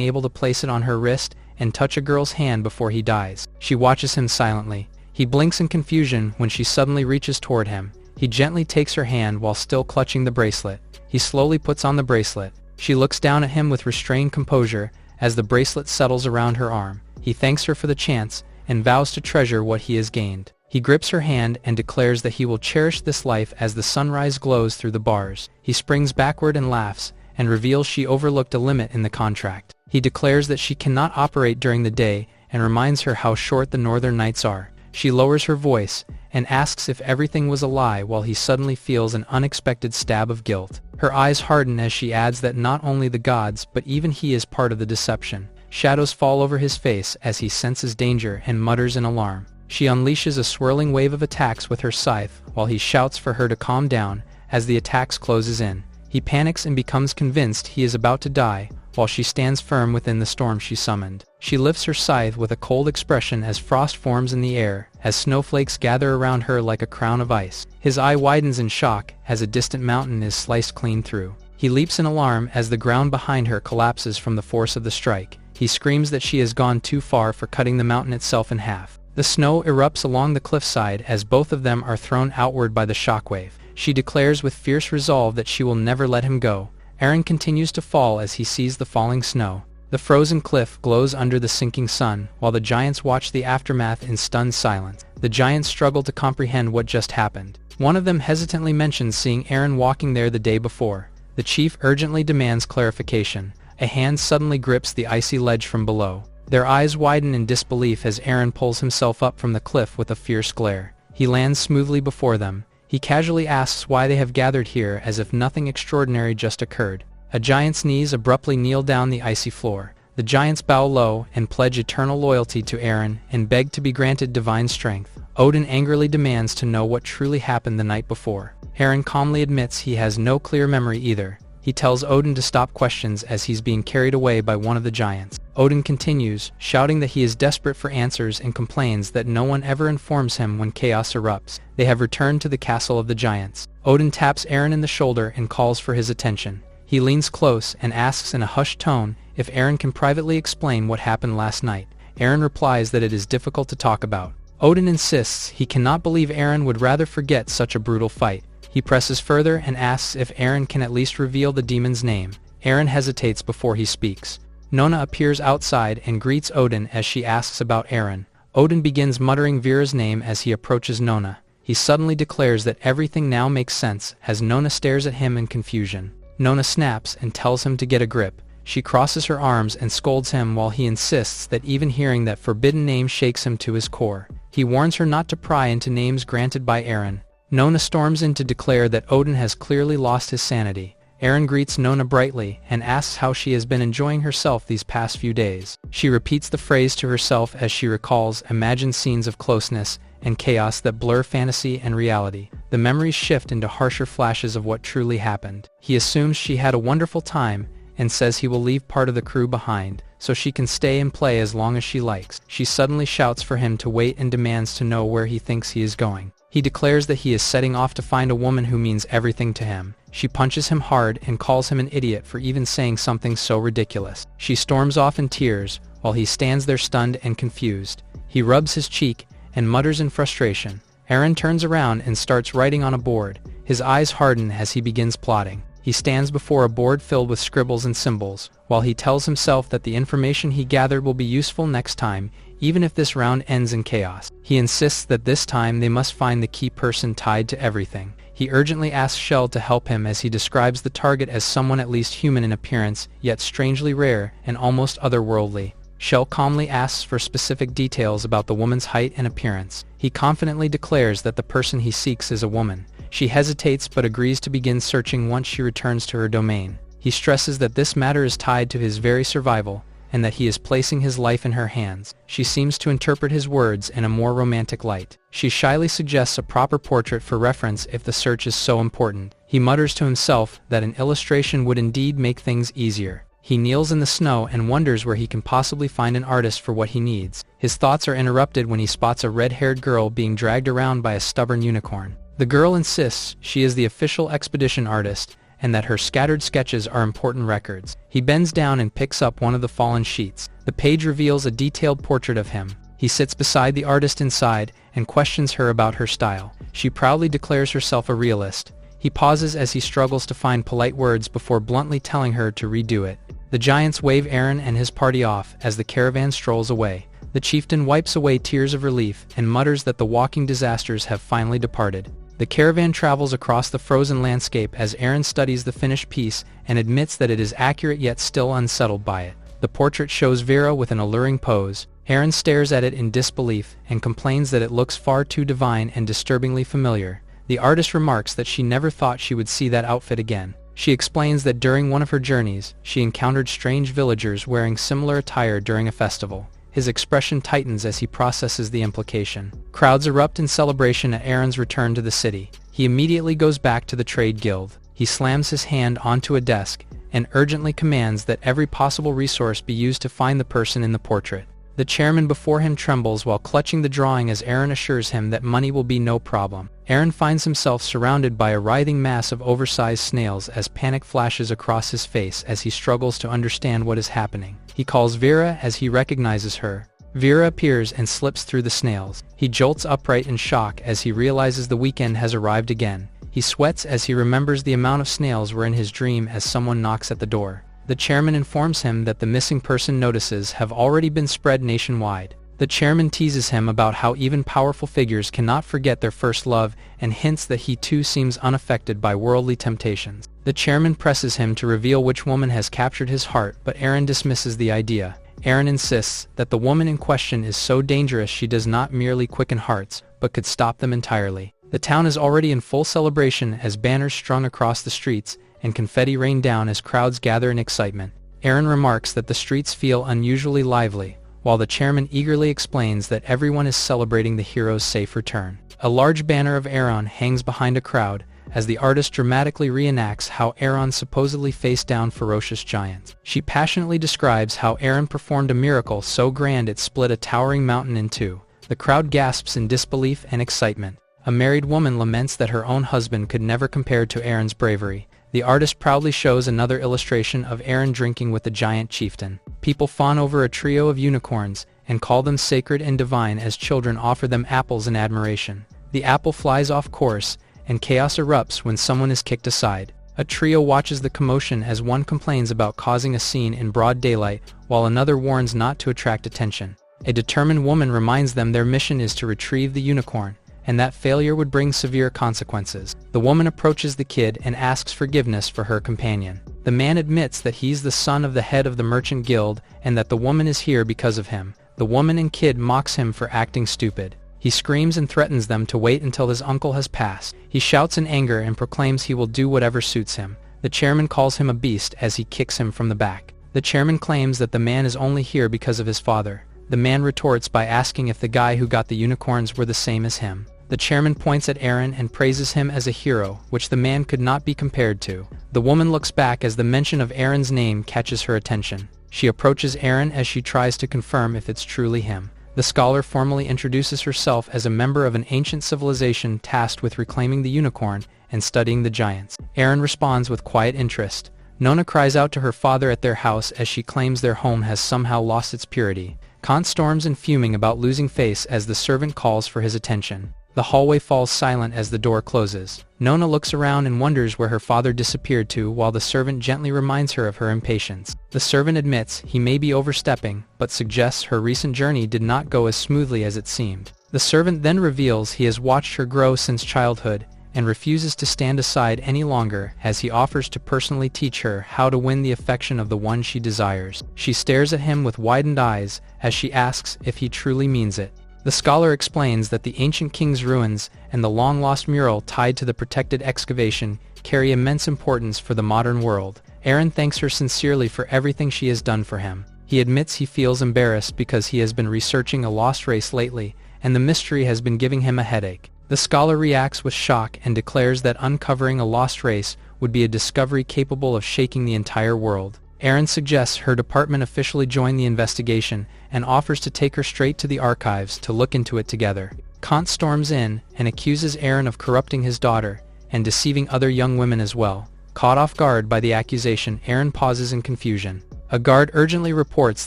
able to place it on her wrist and touch a girl's hand before he dies. She watches him silently. He blinks in confusion when she suddenly reaches toward him. He gently takes her hand while still clutching the bracelet. He slowly puts on the bracelet. She looks down at him with restrained composure as the bracelet settles around her arm. He thanks her for the chance and vows to treasure what he has gained. He grips her hand and declares that he will cherish this life as the sunrise glows through the bars. He springs backward and laughs, and reveals she overlooked a limit in the contract. He declares that she cannot operate during the day and reminds her how short the northern nights are. She lowers her voice and asks if everything was a lie while he suddenly feels an unexpected stab of guilt. Her eyes harden as she adds that not only the gods but even he is part of the deception. Shadows fall over his face as he senses danger and mutters in alarm. She unleashes a swirling wave of attacks with her scythe while he shouts for her to calm down as the attacks closes in. He panics and becomes convinced he is about to die, while she stands firm within the storm she summoned. She lifts her scythe with a cold expression as frost forms in the air, as snowflakes gather around her like a crown of ice. His eye widens in shock as a distant mountain is sliced clean through. He leaps in alarm as the ground behind her collapses from the force of the strike. He screams that she has gone too far for cutting the mountain itself in half. The snow erupts along the cliffside as both of them are thrown outward by the shockwave. She declares with fierce resolve that she will never let him go. Eren continues to fall as he sees the falling snow. The frozen cliff glows under the sinking sun, while the giants watch the aftermath in stunned silence. The giants struggle to comprehend what just happened. One of them hesitantly mentions seeing Eren walking there the day before. The chief urgently demands clarification. A hand suddenly grips the icy ledge from below. Their eyes widen in disbelief as Eren pulls himself up from the cliff with a fierce glare. He lands smoothly before them. He casually asks why they have gathered here as if nothing extraordinary just occurred. A giant's knees abruptly kneel down the icy floor. The giants bow low and pledge eternal loyalty to Eren and beg to be granted divine strength. Odin angrily demands to know what truly happened the night before. Eren calmly admits he has no clear memory either. He tells Odin to stop questions as he's being carried away by one of the giants. Odin continues, shouting that he is desperate for answers and complains that no one ever informs him when chaos erupts. They have returned to the castle of the giants. Odin taps Eren in the shoulder and calls for his attention. He leans close and asks in a hushed tone if Eren can privately explain what happened last night. Eren replies that it is difficult to talk about. Odin insists he cannot believe Eren would rather forget such a brutal fight. He presses further and asks if Eren can at least reveal the demon's name. Eren hesitates before he speaks. Nona appears outside and greets Odin as she asks about Eren. Odin begins muttering Vera's name as he approaches Nona. He suddenly declares that everything now makes sense as Nona stares at him in confusion. Nona snaps and tells him to get a grip. She crosses her arms and scolds him while he insists that even hearing that forbidden name shakes him to his core. He warns her not to pry into names granted by Eren. Nona storms in to declare that Odin has clearly lost his sanity. Aaron greets Nona brightly and asks how she has been enjoying herself these past few days. She repeats the phrase to herself as she recalls imagined scenes of closeness and chaos that blur fantasy and reality. The memories shift into harsher flashes of what truly happened. He assumes she had a wonderful time and says he will leave part of the crew behind so she can stay and play as long as she likes. She suddenly shouts for him to wait and demands to know where he thinks he is going. He declares that he is setting off to find a woman who means everything to him. She punches him hard and calls him an idiot for even saying something so ridiculous. She storms off in tears while he stands there stunned and confused. He rubs his cheek and mutters in frustration. Aaron turns around and starts writing on a board. His eyes harden as he begins plotting. He stands before a board filled with scribbles and symbols, while he tells himself that the information he gathered will be useful next time, even if this round ends in chaos. He insists that this time they must find the key person tied to everything. He urgently asks Shell to help him as he describes the target as someone at least human in appearance, yet strangely rare and almost otherworldly. Shell calmly asks for specific details about the woman's height and appearance. He confidently declares that the person he seeks is a woman. She hesitates but agrees to begin searching once she returns to her domain. He stresses that this matter is tied to his very survival, and that he is placing his life in her hands. She seems to interpret his words in a more romantic light. She shyly suggests a proper portrait for reference if the search is so important. He mutters to himself that an illustration would indeed make things easier. He kneels in the snow and wonders where he can possibly find an artist for what he needs. His thoughts are interrupted when he spots a red-haired girl being dragged around by a stubborn unicorn. The girl insists she is the official expedition artist, and that her scattered sketches are important records. He bends down and picks up one of the fallen sheets. The page reveals a detailed portrait of him. He sits beside the artist inside and questions her about her style. She proudly declares herself a realist. He pauses as he struggles to find polite words before bluntly telling her to redo it. The giants wave Aaron and his party off as the caravan strolls away. The chieftain wipes away tears of relief and mutters that the walking disasters have finally departed. The caravan travels across the frozen landscape as Aaron studies the finished piece and admits that it is accurate yet still unsettled by it. The portrait shows Vera with an alluring pose. Aaron stares at it in disbelief and complains that it looks far too divine and disturbingly familiar. The artist remarks that she never thought she would see that outfit again. She explains that during one of her journeys, she encountered strange villagers wearing similar attire during a festival. His expression tightens as he processes the implication. Crowds erupt in celebration at Aaron's return to the city. He immediately goes back to the trade guild. He slams his hand onto a desk and urgently commands that every possible resource be used to find the person in the portrait. The chairman before him trembles while clutching the drawing as Aaron assures him that money will be no problem. Aaron finds himself surrounded by a writhing mass of oversized snails as panic flashes across his face as he struggles to understand what is happening. He calls Vera as he recognizes her. Vera appears and slips through the snails. He jolts upright in shock as he realizes the weekend has arrived again. He sweats as he remembers the amount of snails were in his dream as someone knocks at the door. The chairman informs him that the missing person notices have already been spread nationwide. The chairman teases him about how even powerful figures cannot forget their first love and hints that he too seems unaffected by worldly temptations. The chairman presses him to reveal which woman has captured his heart, but Aaron dismisses the idea. Aaron insists that the woman in question is so dangerous she does not merely quicken hearts, but could stop them entirely. The town is already in full celebration as banners strung across the streets and confetti rain down as crowds gather in excitement. Aaron remarks that the streets feel unusually lively, while the chairman eagerly explains that everyone is celebrating the hero's safe return. A large banner of Aaron hangs behind a crowd as the artist dramatically reenacts how Aaron supposedly faced down ferocious giants. She passionately describes how Aaron performed a miracle so grand it split a towering mountain in two. The crowd gasps in disbelief and excitement. A married woman laments that her own husband could never compare to Aaron's bravery. The artist proudly shows another illustration of Aaron drinking with the giant chieftain. People fawn over a trio of unicorns and call them sacred and divine as children offer them apples in admiration. The apple flies off course, and chaos erupts when someone is kicked aside. A trio watches the commotion as one complains about causing a scene in broad daylight, while another warns not to attract attention. A determined woman reminds them their mission is to retrieve the unicorn, and that failure would bring severe consequences. The woman approaches the kid and asks forgiveness for her companion. The man admits that he's the son of the head of the merchant guild and that the woman is here because of him. The woman and kid mocks him for acting stupid. He screams and threatens them to wait until his uncle has passed. He shouts in anger and proclaims he will do whatever suits him. The chairman calls him a beast as he kicks him from the back. The chairman claims that the man is only here because of his father. The man retorts by asking if the guy who got the unicorns were the same as him. The chairman points at Aaron and praises him as a hero, which the man could not be compared to. The woman looks back as the mention of Aaron's name catches her attention. She approaches Aaron as she tries to confirm if it's truly him. The scholar formally introduces herself as a member of an ancient civilization tasked with reclaiming the unicorn and studying the giants. Aaron responds with quiet interest. Nona cries out to her father at their house as she claims their home has somehow lost its purity. Kant storms and fuming about losing face as the servant calls for his attention. The hallway falls silent as the door closes. Nona looks around and wonders where her father disappeared to while the servant gently reminds her of her impatience. The servant admits he may be overstepping, but suggests her recent journey did not go as smoothly as it seemed. The servant then reveals he has watched her grow since childhood and refuses to stand aside any longer as he offers to personally teach her how to win the affection of the one she desires. She stares at him with widened eyes as she asks if he truly means it. The scholar explains that the ancient king's ruins and the long-lost mural tied to the protected excavation carry immense importance for the modern world. Aaron thanks her sincerely for everything she has done for him. He admits he feels embarrassed because he has been researching a lost race lately, and the mystery has been giving him a headache. The scholar reacts with shock and declares that uncovering a lost race would be a discovery capable of shaking the entire world. Aaron suggests her department officially join the investigation and offers to take her straight to the archives to look into it together. Kant storms in and accuses Aaron of corrupting his daughter and deceiving other young women as well. Caught off guard by the accusation, Aaron pauses in confusion. A guard urgently reports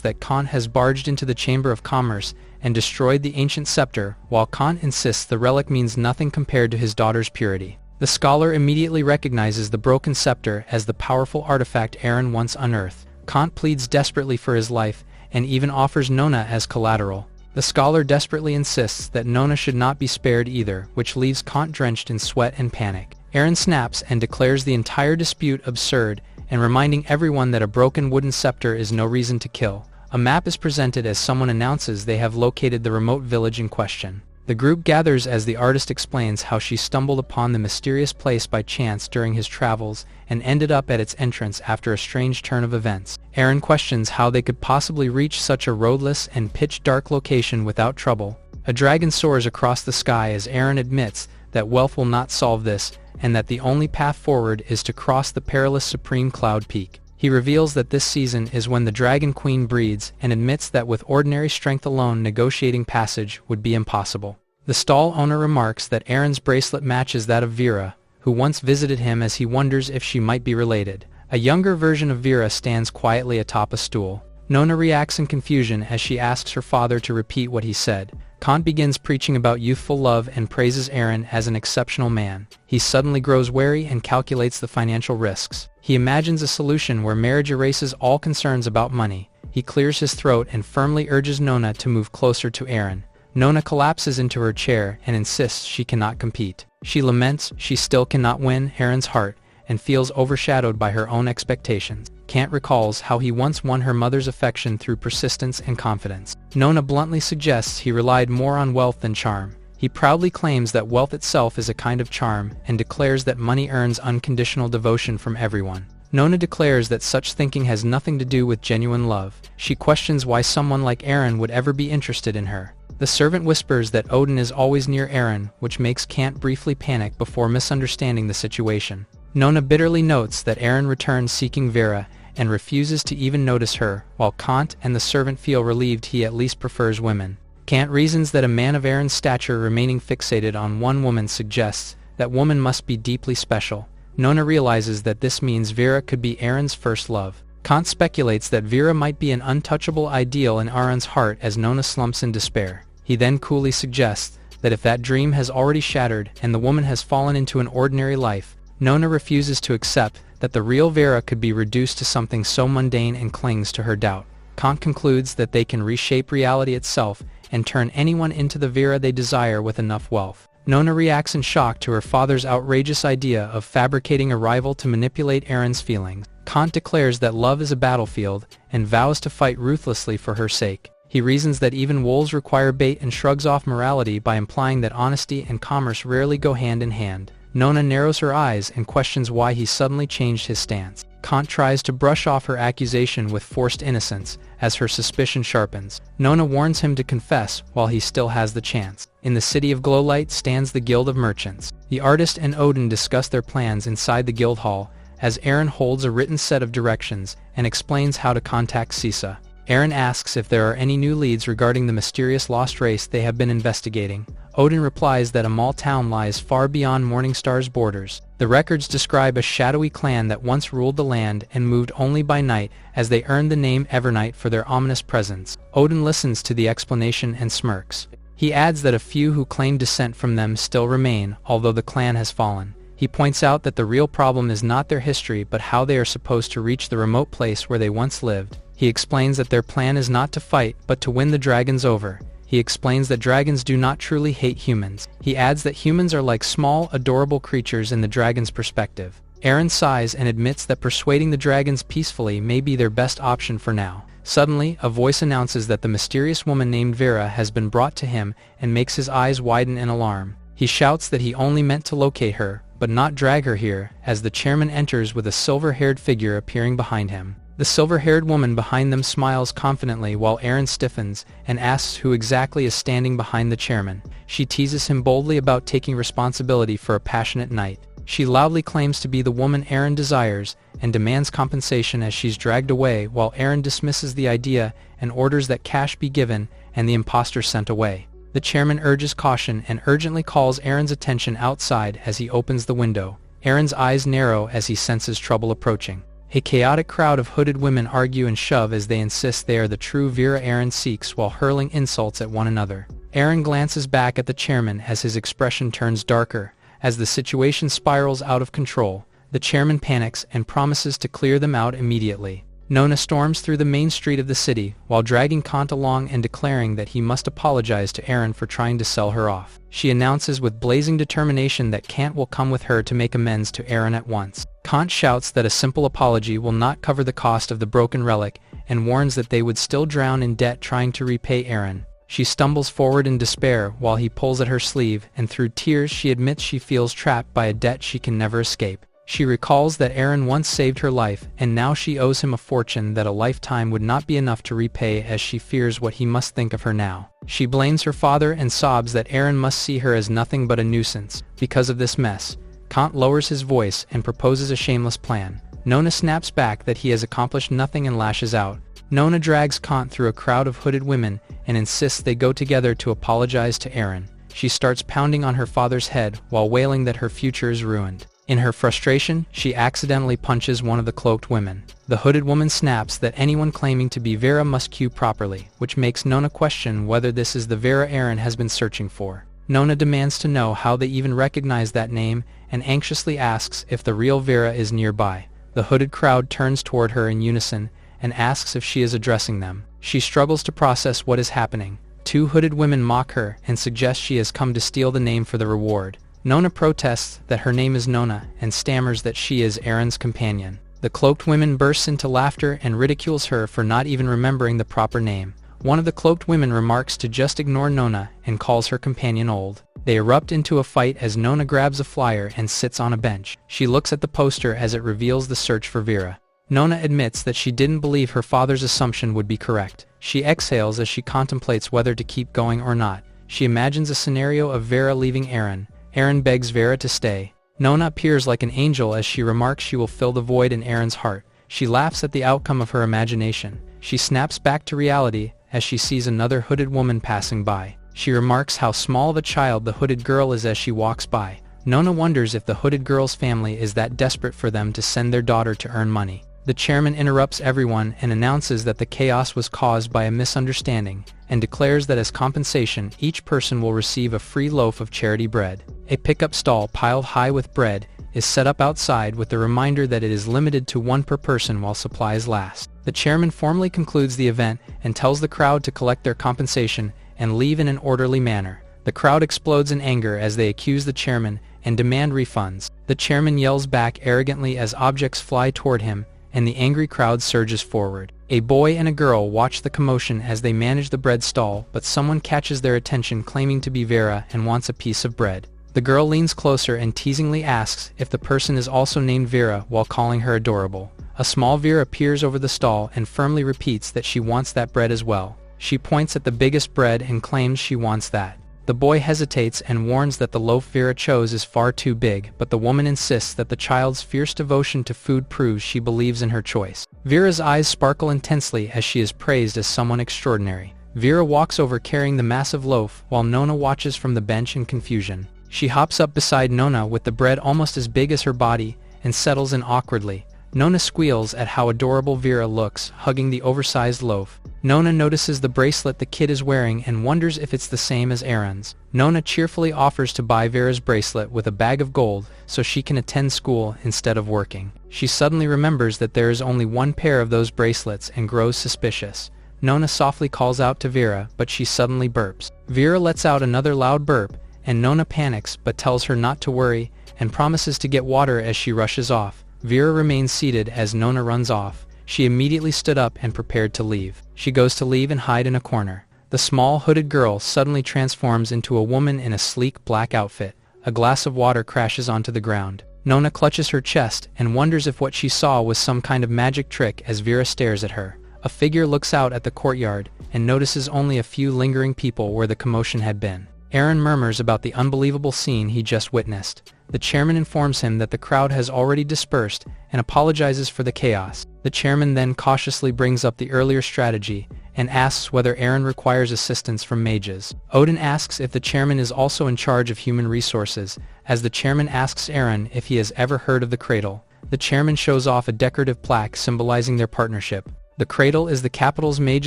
that Kant has barged into the Chamber of Commerce and destroyed the ancient scepter, while Kant insists the relic means nothing compared to his daughter's purity. The scholar immediately recognizes the broken scepter as the powerful artifact Aaron once unearthed. Kant pleads desperately for his life and even offers Nona as collateral. The scholar desperately insists that Nona should not be spared either, which leaves Kant drenched in sweat and panic. Aaron snaps and declares the entire dispute absurd and reminding everyone that a broken wooden scepter is no reason to kill. A map is presented as someone announces they have located the remote village in question. The group gathers as the artist explains how she stumbled upon the mysterious place by chance during his travels and ended up at its entrance after a strange turn of events. Aaron questions how they could possibly reach such a roadless and pitch-dark location without trouble. A dragon soars across the sky as Aaron admits that wealth will not solve this and that the only path forward is to cross the perilous Supreme Cloud Peak. He reveals that this season is when the Dragon Queen breeds and admits that with ordinary strength alone negotiating passage would be impossible. The stall owner remarks that Aaron's bracelet matches that of Vera, who once visited him, as he wonders if she might be related. A younger version of Vera stands quietly atop a stool. Nona reacts in confusion as she asks her father to repeat what he said. Kant begins preaching about youthful love and praises Aaron as an exceptional man. He suddenly grows wary and calculates the financial risks. He imagines a solution where marriage erases all concerns about money. He clears his throat and firmly urges Nona to move closer to Aaron. Nona collapses into her chair and insists she cannot compete. She laments she still cannot win Aaron's heart and feels overshadowed by her own expectations. Kant recalls how he once won her mother's affection through persistence and confidence. Nona bluntly suggests he relied more on wealth than charm. He proudly claims that wealth itself is a kind of charm and declares that money earns unconditional devotion from everyone. Nona declares that such thinking has nothing to do with genuine love. She questions why someone like Aaron would ever be interested in her. The servant whispers that Odin is always near Aaron, which makes Kant briefly panic before misunderstanding the situation. Nona bitterly notes that Aaron returns seeking Vera and refuses to even notice her, while Kant and the servant feel relieved he at least prefers women. Kant reasons that a man of Aaron's stature remaining fixated on one woman suggests that woman must be deeply special. Nona realizes that this means Vera could be Aaron's first love. Kant speculates that Vera might be an untouchable ideal in Aaron's heart as Nona slumps in despair. He then coolly suggests that if that dream has already shattered and the woman has fallen into an ordinary life, Nona refuses to accept that the real Vera could be reduced to something so mundane and clings to her doubt. Kant concludes that they can reshape reality itself and turn anyone into the Vera they desire with enough wealth. Nona reacts in shock to her father's outrageous idea of fabricating a rival to manipulate Aaron's feelings. Kant declares that love is a battlefield and vows to fight ruthlessly for her sake. He reasons that even wolves require bait and shrugs off morality by implying that honesty and commerce rarely go hand in hand. Nona narrows her eyes and questions why he suddenly changed his stance. Kant tries to brush off her accusation with forced innocence as her suspicion sharpens. Nona warns him to confess while he still has the chance. In the city of Glowlight stands the Guild of Merchants. The artist and Odin discuss their plans inside the guild hall as Eren holds a written set of directions and explains how to contact Scythe. Eren asks if there are any new leads regarding the mysterious lost race they have been investigating. Odin replies that Amal town lies far beyond Morningstar's borders. The records describe a shadowy clan that once ruled the land and moved only by night, as they earned the name Evernight for their ominous presence. Odin listens to the explanation and smirks. He adds that a few who claim descent from them still remain, although the clan has fallen. He points out that the real problem is not their history but how they are supposed to reach the remote place where they once lived. He explains that their plan is not to fight but to win the dragons over. He explains that dragons do not truly hate humans. He adds that humans are like small, adorable creatures in the dragon's perspective. Eren sighs and admits that persuading the dragons peacefully may be their best option for now. Suddenly, a voice announces that the mysterious woman named Vera has been brought to him and makes his eyes widen in alarm. He shouts that he only meant to locate her, but not drag her here, as the chairman enters with a silver-haired figure appearing behind him. The silver-haired woman behind them smiles confidently while Eren stiffens and asks who exactly is standing behind the chairman. She teases him boldly about taking responsibility for a passionate night. She loudly claims to be the woman Eren desires and demands compensation as she's dragged away, while Eren dismisses the idea and orders that cash be given and the imposter sent away. The chairman urges caution and urgently calls Eren's attention outside as he opens the window. Eren's eyes narrow as he senses trouble approaching. A chaotic crowd of hooded women argue and shove as they insist they are the true Vera Eren seeks while hurling insults at one another. Eren glances back at the chairman as his expression turns darker. As the situation spirals out of control, the chairman panics and promises to clear them out immediately. Nona storms through the main street of the city while dragging Kant along and declaring that he must apologize to Eren for trying to sell her off. She announces with blazing determination that Kant will come with her to make amends to Eren at once. Kant shouts that a simple apology will not cover the cost of the broken relic and warns that they would still drown in debt trying to repay Eren. She stumbles forward in despair while he pulls at her sleeve, and through tears she admits she feels trapped by a debt she can never escape. She recalls that Eren once saved her life, and now she owes him a fortune that a lifetime would not be enough to repay, as she fears what he must think of her now. She blames her father and sobs that Eren must see her as nothing but a nuisance. Because of this mess, Kant lowers his voice and proposes a shameless plan. Nona snaps back that he has accomplished nothing and lashes out. Nona drags Kant through a crowd of hooded women and insists they go together to apologize to Eren. She starts pounding on her father's head while wailing that her future is ruined. In her frustration, she accidentally punches one of the cloaked women. The hooded woman snaps that anyone claiming to be Vera must queue properly, which makes Nona question whether this is the Vera Eren has been searching for. Nona demands to know how they even recognize that name and anxiously asks if the real Vera is nearby. The hooded crowd turns toward her in unison and asks if she is addressing them. She struggles to process what is happening. Two hooded women mock her and suggest she has come to steal the name for the reward. Nona protests that her name is Nona and stammers that she is Eren's companion. The cloaked women bursts into laughter and ridicules her for not even remembering the proper name. One of the cloaked women remarks to just ignore Nona and calls her companion old. They erupt into a fight as Nona grabs a flyer and sits on a bench. She looks at the poster as it reveals the search for Vera. Nona admits that she didn't believe her father's assumption would be correct. She exhales as she contemplates whether to keep going or not. She imagines a scenario of Vera leaving Eren. Eren begs Vera to stay. Nona appears like an angel as she remarks she will fill the void in Eren's heart. She laughs at the outcome of her imagination. She snaps back to reality as she sees another hooded woman passing by. She remarks how small of a child the hooded girl is as she walks by. Nona wonders if the hooded girl's family is that desperate for them to send their daughter to earn money. The chairman interrupts everyone and announces that the chaos was caused by a misunderstanding, and declares that as compensation each person will receive a free loaf of charity bread. A pickup stall piled high with bread is set up outside with the reminder that it is limited to one per person while supplies last. The chairman formally concludes the event and tells the crowd to collect their compensation and leave in an orderly manner. The crowd explodes in anger as they accuse the chairman and demand refunds. The chairman yells back arrogantly as objects fly toward him, and the angry crowd surges forward. A boy and a girl watch the commotion as they manage the bread stall, but someone catches their attention claiming to be Vera and wants a piece of bread. The girl leans closer and teasingly asks if the person is also named Vera while calling her adorable. A small Vera peers over the stall and firmly repeats that she wants that bread as well. She points at the biggest bread and claims she wants that. The boy hesitates and warns that the loaf Vera chose is far too big, but the woman insists that the child's fierce devotion to food proves she believes in her choice. Vera's eyes sparkle intensely as she is praised as someone extraordinary. Vera walks over carrying the massive loaf while Nona watches from the bench in confusion. She hops up beside Nona with the bread almost as big as her body and settles in awkwardly. Nona squeals at how adorable Vera looks, hugging the oversized loaf. Nona notices the bracelet the kid is wearing and wonders if it's the same as Aaron's. Nona cheerfully offers to buy Vera's bracelet with a bag of gold so she can attend school instead of working. She suddenly remembers that there is only one pair of those bracelets and grows suspicious. Nona softly calls out to Vera, but she suddenly burps. Vera lets out another loud burp, and Nona panics but tells her not to worry and promises to get water as she rushes off. Vera remains seated as Nona runs off. She immediately stood up and prepared to leave. She goes to leave and hide in a corner. The small hooded girl suddenly transforms into a woman in a sleek black outfit. A glass of water crashes onto the ground. Nona clutches her chest and wonders if what she saw was some kind of magic trick as Vera stares at her. A figure looks out at the courtyard and notices only a few lingering people where the commotion had been. Aaron murmurs about the unbelievable scene he just witnessed. The chairman informs him that the crowd has already dispersed and apologizes for the chaos. The chairman then cautiously brings up the earlier strategy and asks whether Aaron requires assistance from mages. Odin asks if the chairman is also in charge of human resources, as the chairman asks Aaron if he has ever heard of the cradle. The chairman shows off a decorative plaque symbolizing their partnership. The cradle is the capital's mage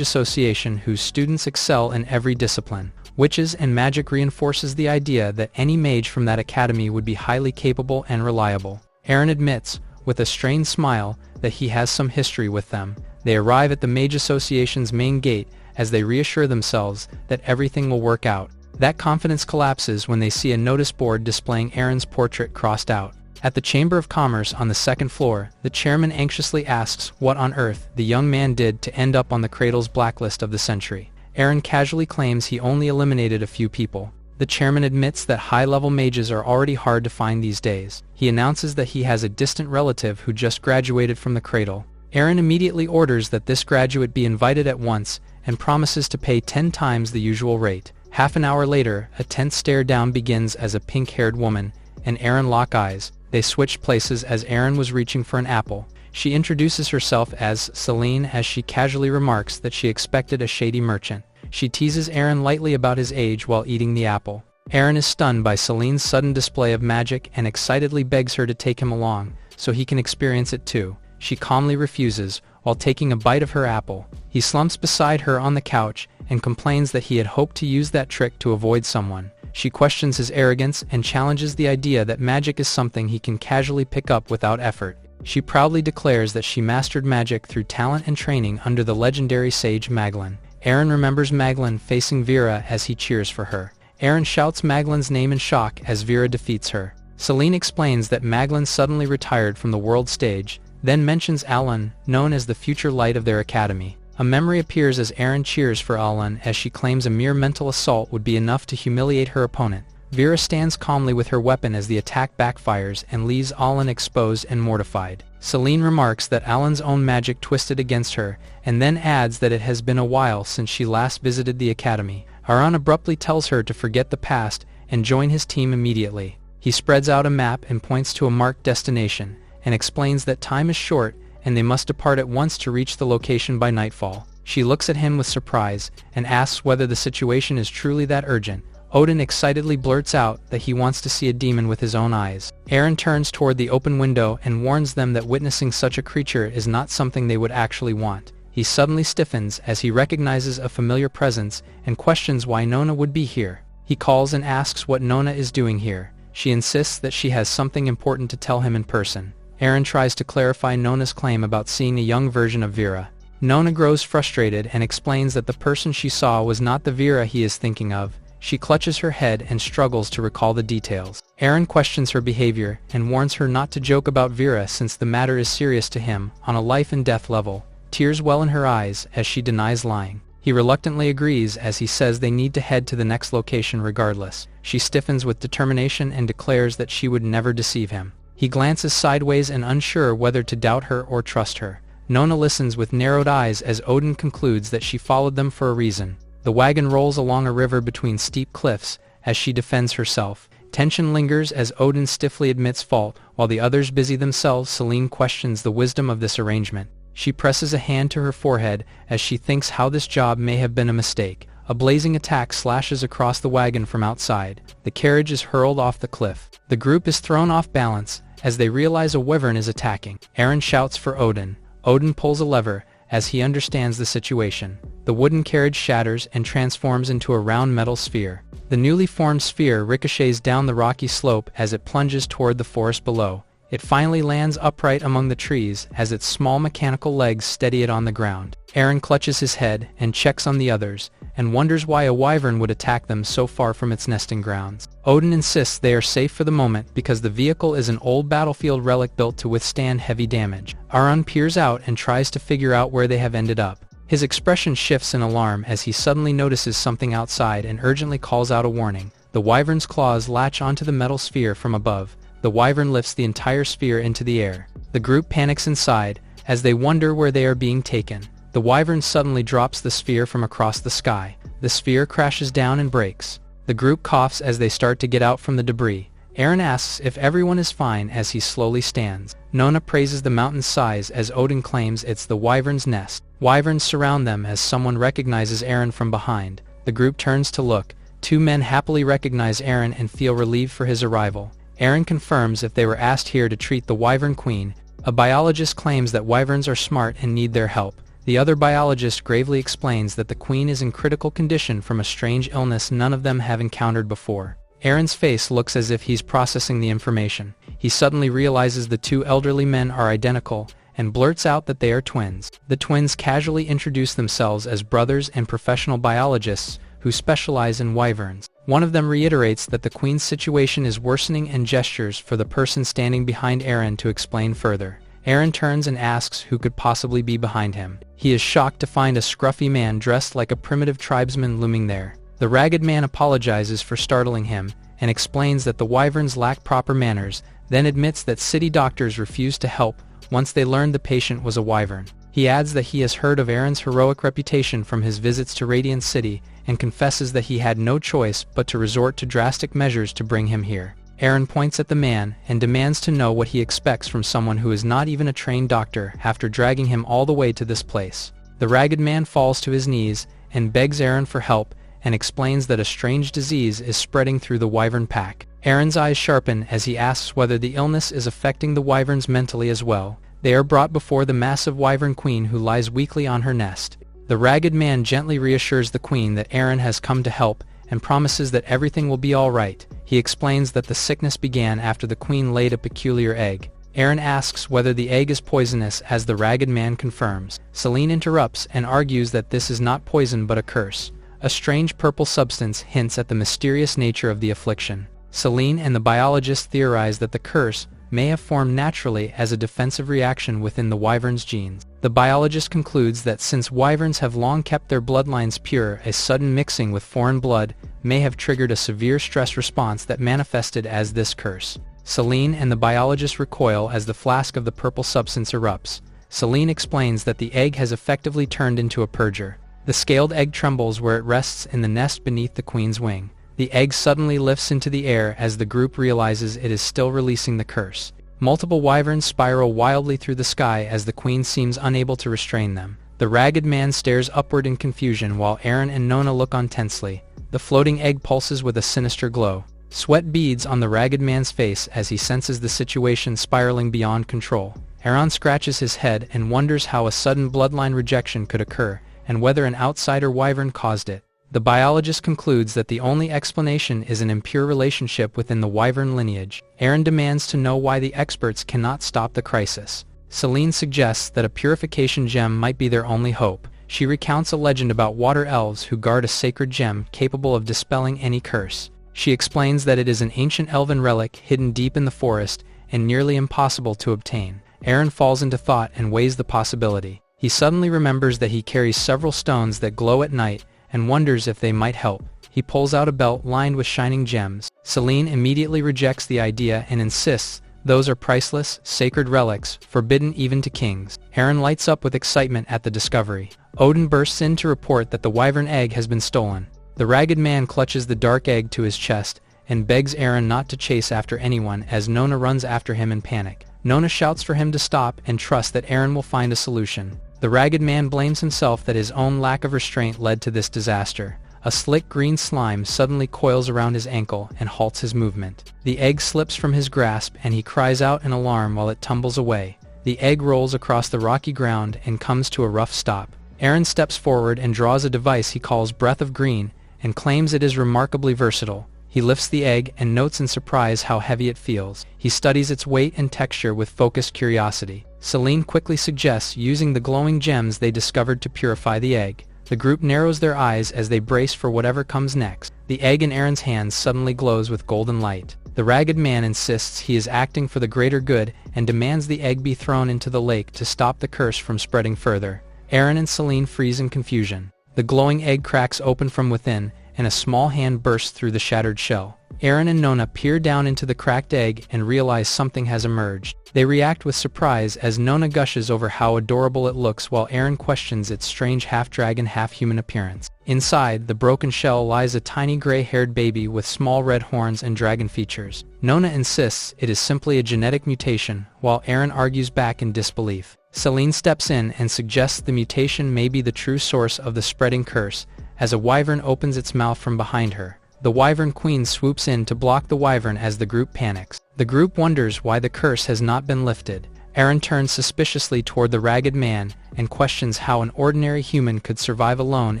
association whose students excel in every discipline. Witches and magic reinforces the idea that any mage from that academy would be highly capable and reliable. Aaron admits, with a strained smile, that he has some history with them. They arrive at the Mage Association's main gate as they reassure themselves that everything will work out. That confidence collapses when they see a notice board displaying Aaron's portrait crossed out. At the Chamber of Commerce on the second floor, the chairman anxiously asks what on earth the young man did to end up on the cradle's blacklist of the century. Aaron casually claims he only eliminated a few people. The chairman admits that high-level mages are already hard to find these days. He announces that he has a distant relative who just graduated from the cradle. Aaron immediately orders that this graduate be invited at once and promises to pay 10 times the usual rate. Half an hour later, a tense stare-down begins as a pink-haired woman and Aaron lock eyes. They switched places as Aaron was reaching for an apple. She introduces herself as Celine as she casually remarks that she expected a shady merchant. She teases Aaron lightly about his age while eating the apple. Aaron is stunned by Celine's sudden display of magic and excitedly begs her to take him along, so he can experience it too. She calmly refuses, while taking a bite of her apple. He slumps beside her on the couch and complains that he had hoped to use that trick to avoid someone. She questions his arrogance and challenges the idea that magic is something he can casually pick up without effort. She proudly declares that she mastered magic through talent and training under the legendary sage Maglin. Aaron remembers Maglin facing Vera as he cheers for her. Aaron shouts Maglin's name in shock as Vera defeats her. Celine explains that Maglin suddenly retired from the world stage, then mentions Alan, known as the future light of their academy. A memory appears as Aaron cheers for Alan as she claims a mere mental assault would be enough to humiliate her opponent. Vera stands calmly with her weapon as the attack backfires and leaves Alan exposed and mortified. Celine remarks that Alan's own magic twisted against her, and then adds that it has been a while since she last visited the academy. Aaron abruptly tells her to forget the past and join his team immediately. He spreads out a map and points to a marked destination, and explains that time is short and they must depart at once to reach the location by nightfall. She looks at him with surprise and asks whether the situation is truly that urgent. Odin excitedly blurts out that he wants to see a demon with his own eyes. Aaron turns toward the open window and warns them that witnessing such a creature is not something they would actually want. He suddenly stiffens as he recognizes a familiar presence and questions why Nona would be here. He calls and asks what Nona is doing here. She insists that she has something important to tell him in person. Aaron tries to clarify Nona's claim about seeing a young version of Vera. Nona grows frustrated and explains that the person she saw was not the Vera he is thinking of. She clutches her head and struggles to recall the details. Aaron questions her behavior and warns her not to joke about Vera since the matter is serious to him on a life and death level. Tears well in her eyes as she denies lying. He reluctantly agrees as he says they need to head to the next location regardless. She stiffens with determination and declares that she would never deceive him. He glances sideways and unsure whether to doubt her or trust her. Nona listens with narrowed eyes as Odin concludes that she followed them for a reason. The wagon rolls along a river between steep cliffs as she defends herself. Tension lingers as Odin stiffly admits fault, while the others busy themselves. Selene questions the wisdom of this arrangement. She presses a hand to her forehead as she thinks how this job may have been a mistake. A blazing attack slashes across the wagon from outside. The carriage is hurled off the cliff. The group is thrown off balance as they realize a wyvern is attacking. Eren shouts for Odin. Odin pulls a lever as he understands the situation. The wooden carriage shatters and transforms into a round metal sphere. The newly formed sphere ricochets down the rocky slope as it plunges toward the forest below. It finally lands upright among the trees as its small mechanical legs steady it on the ground. Eren clutches his head and checks on the others, and wonders why a wyvern would attack them so far from its nesting grounds. Odin insists they are safe for the moment because the vehicle is an old battlefield relic built to withstand heavy damage. Aran peers out and tries to figure out where they have ended up. His expression shifts in alarm as he suddenly notices something outside and urgently calls out a warning. The wyvern's claws latch onto the metal sphere from above. The wyvern lifts the entire sphere into the air. The group panics inside as they wonder where they are being taken. The wyvern suddenly drops the sphere from across the sky. The sphere crashes down and breaks. The group coughs as they start to get out from the debris. Eren asks if everyone is fine as he slowly stands. Nona praises the mountain's size as Odin claims it's the wyvern's nest. Wyverns surround them as someone recognizes Eren from behind. The group turns to look. Two men happily recognize Eren and feel relieved for his arrival. Eren confirms if they were asked here to treat the Wyvern Queen. A biologist claims that wyverns are smart and need their help. The other biologist gravely explains that the Queen is in critical condition from a strange illness none of them have encountered before. Eren's face looks as if he's processing the information. He suddenly realizes the two elderly men are identical and blurts out that they are twins. The twins casually introduce themselves as brothers and professional biologists who specialize in wyverns. One of them reiterates that the Queen's situation is worsening and gestures for the person standing behind Eren to explain further. Eren turns and asks who could possibly be behind him. He is shocked to find a scruffy man dressed like a primitive tribesman looming there. The ragged man apologizes for startling him and explains that the wyverns lack proper manners, then admits that city doctors refused to help once they learned the patient was a wyvern. He adds that he has heard of Eren's heroic reputation from his visits to Radiant City and confesses that he had no choice but to resort to drastic measures to bring him here. Eren points at the man and demands to know what he expects from someone who is not even a trained doctor after dragging him all the way to this place. The ragged man falls to his knees and begs Eren for help and explains that a strange disease is spreading through the wyvern pack. Eren's eyes sharpen as he asks whether the illness is affecting the wyverns mentally as well. They are brought before the massive wyvern queen who lies weakly on her nest. The ragged man gently reassures the queen that Eren has come to help and promises that everything will be all right. He explains that the sickness began after the queen laid a peculiar egg. Eren asks whether the egg is poisonous as the ragged man confirms. Selene interrupts and argues that this is not poison but a curse. A strange purple substance hints at the mysterious nature of the affliction. Selene and the biologist theorize that the curse may have formed naturally as a defensive reaction within the wyvern's genes. The biologist concludes that since wyverns have long kept their bloodlines pure, a sudden mixing with foreign blood may have triggered a severe stress response that manifested as this curse. Selene and the biologist recoil as the flask of the purple substance erupts. Selene explains that the egg has effectively turned into a purger. The scaled egg trembles where it rests in the nest beneath the queen's wing. The egg suddenly lifts into the air as the group realizes it is still releasing the curse. Multiple wyverns spiral wildly through the sky as the queen seems unable to restrain them. The ragged man stares upward in confusion while Eren and Nona look on tensely. The floating egg pulses with a sinister glow. Sweat beads on the ragged man's face as he senses the situation spiraling beyond control. Eren scratches his head and wonders how a sudden bloodline rejection could occur and whether an outsider wyvern caused it. The biologist concludes that the only explanation is an impure relationship within the wyvern lineage. Eren demands to know why the experts cannot stop the crisis. Selene suggests that a purification gem might be their only hope. She recounts a legend about water elves who guard a sacred gem capable of dispelling any curse. She explains that it is an ancient elven relic hidden deep in the forest and nearly impossible to obtain. Eren falls into thought and weighs the possibility. He suddenly remembers that he carries several stones that glow at night and wonders if they might help. He pulls out a belt lined with shining gems. Selene immediately rejects the idea and insists those are priceless, sacred relics, forbidden even to kings. Eren lights up with excitement at the discovery. Odin bursts in to report that the wyvern egg has been stolen. The ragged man clutches the dark egg to his chest and begs Eren not to chase after anyone as Nona runs after him in panic. Nona shouts for him to stop and trusts that Eren will find a solution. The ragged man blames himself that his own lack of restraint led to this disaster. A slick green slime suddenly coils around his ankle and halts his movement. The egg slips from his grasp and he cries out in alarm while it tumbles away. The egg rolls across the rocky ground and comes to a rough stop. Eren steps forward and draws a device he calls Breath of Green and claims it is remarkably versatile. He lifts the egg and notes in surprise how heavy it feels. He studies its weight and texture with focused curiosity. Selene quickly suggests using the glowing gems they discovered to purify the egg. The group narrows their eyes as they brace for whatever comes next. The egg in Eren's hands suddenly glows with golden light. The ragged man insists he is acting for the greater good and demands the egg be thrown into the lake to stop the curse from spreading further. Eren and Selene freeze in confusion. The glowing egg cracks open from within, and a small hand bursts through the shattered shell. Eren and Nona peer down into the cracked egg and realize something has emerged. They react with surprise as Nona gushes over how adorable it looks while Eren questions its strange half-dragon, half-human appearance. Inside the broken shell lies a tiny gray-haired baby with small red horns and dragon features. Nona insists it is simply a genetic mutation, while Eren argues back in disbelief. Selene steps in and suggests the mutation may be the true source of the spreading curse, as a wyvern opens its mouth from behind her. The wyvern queen swoops in to block the wyvern as the group panics. The group wonders why the curse has not been lifted. Eren turns suspiciously toward the ragged man and questions how an ordinary human could survive alone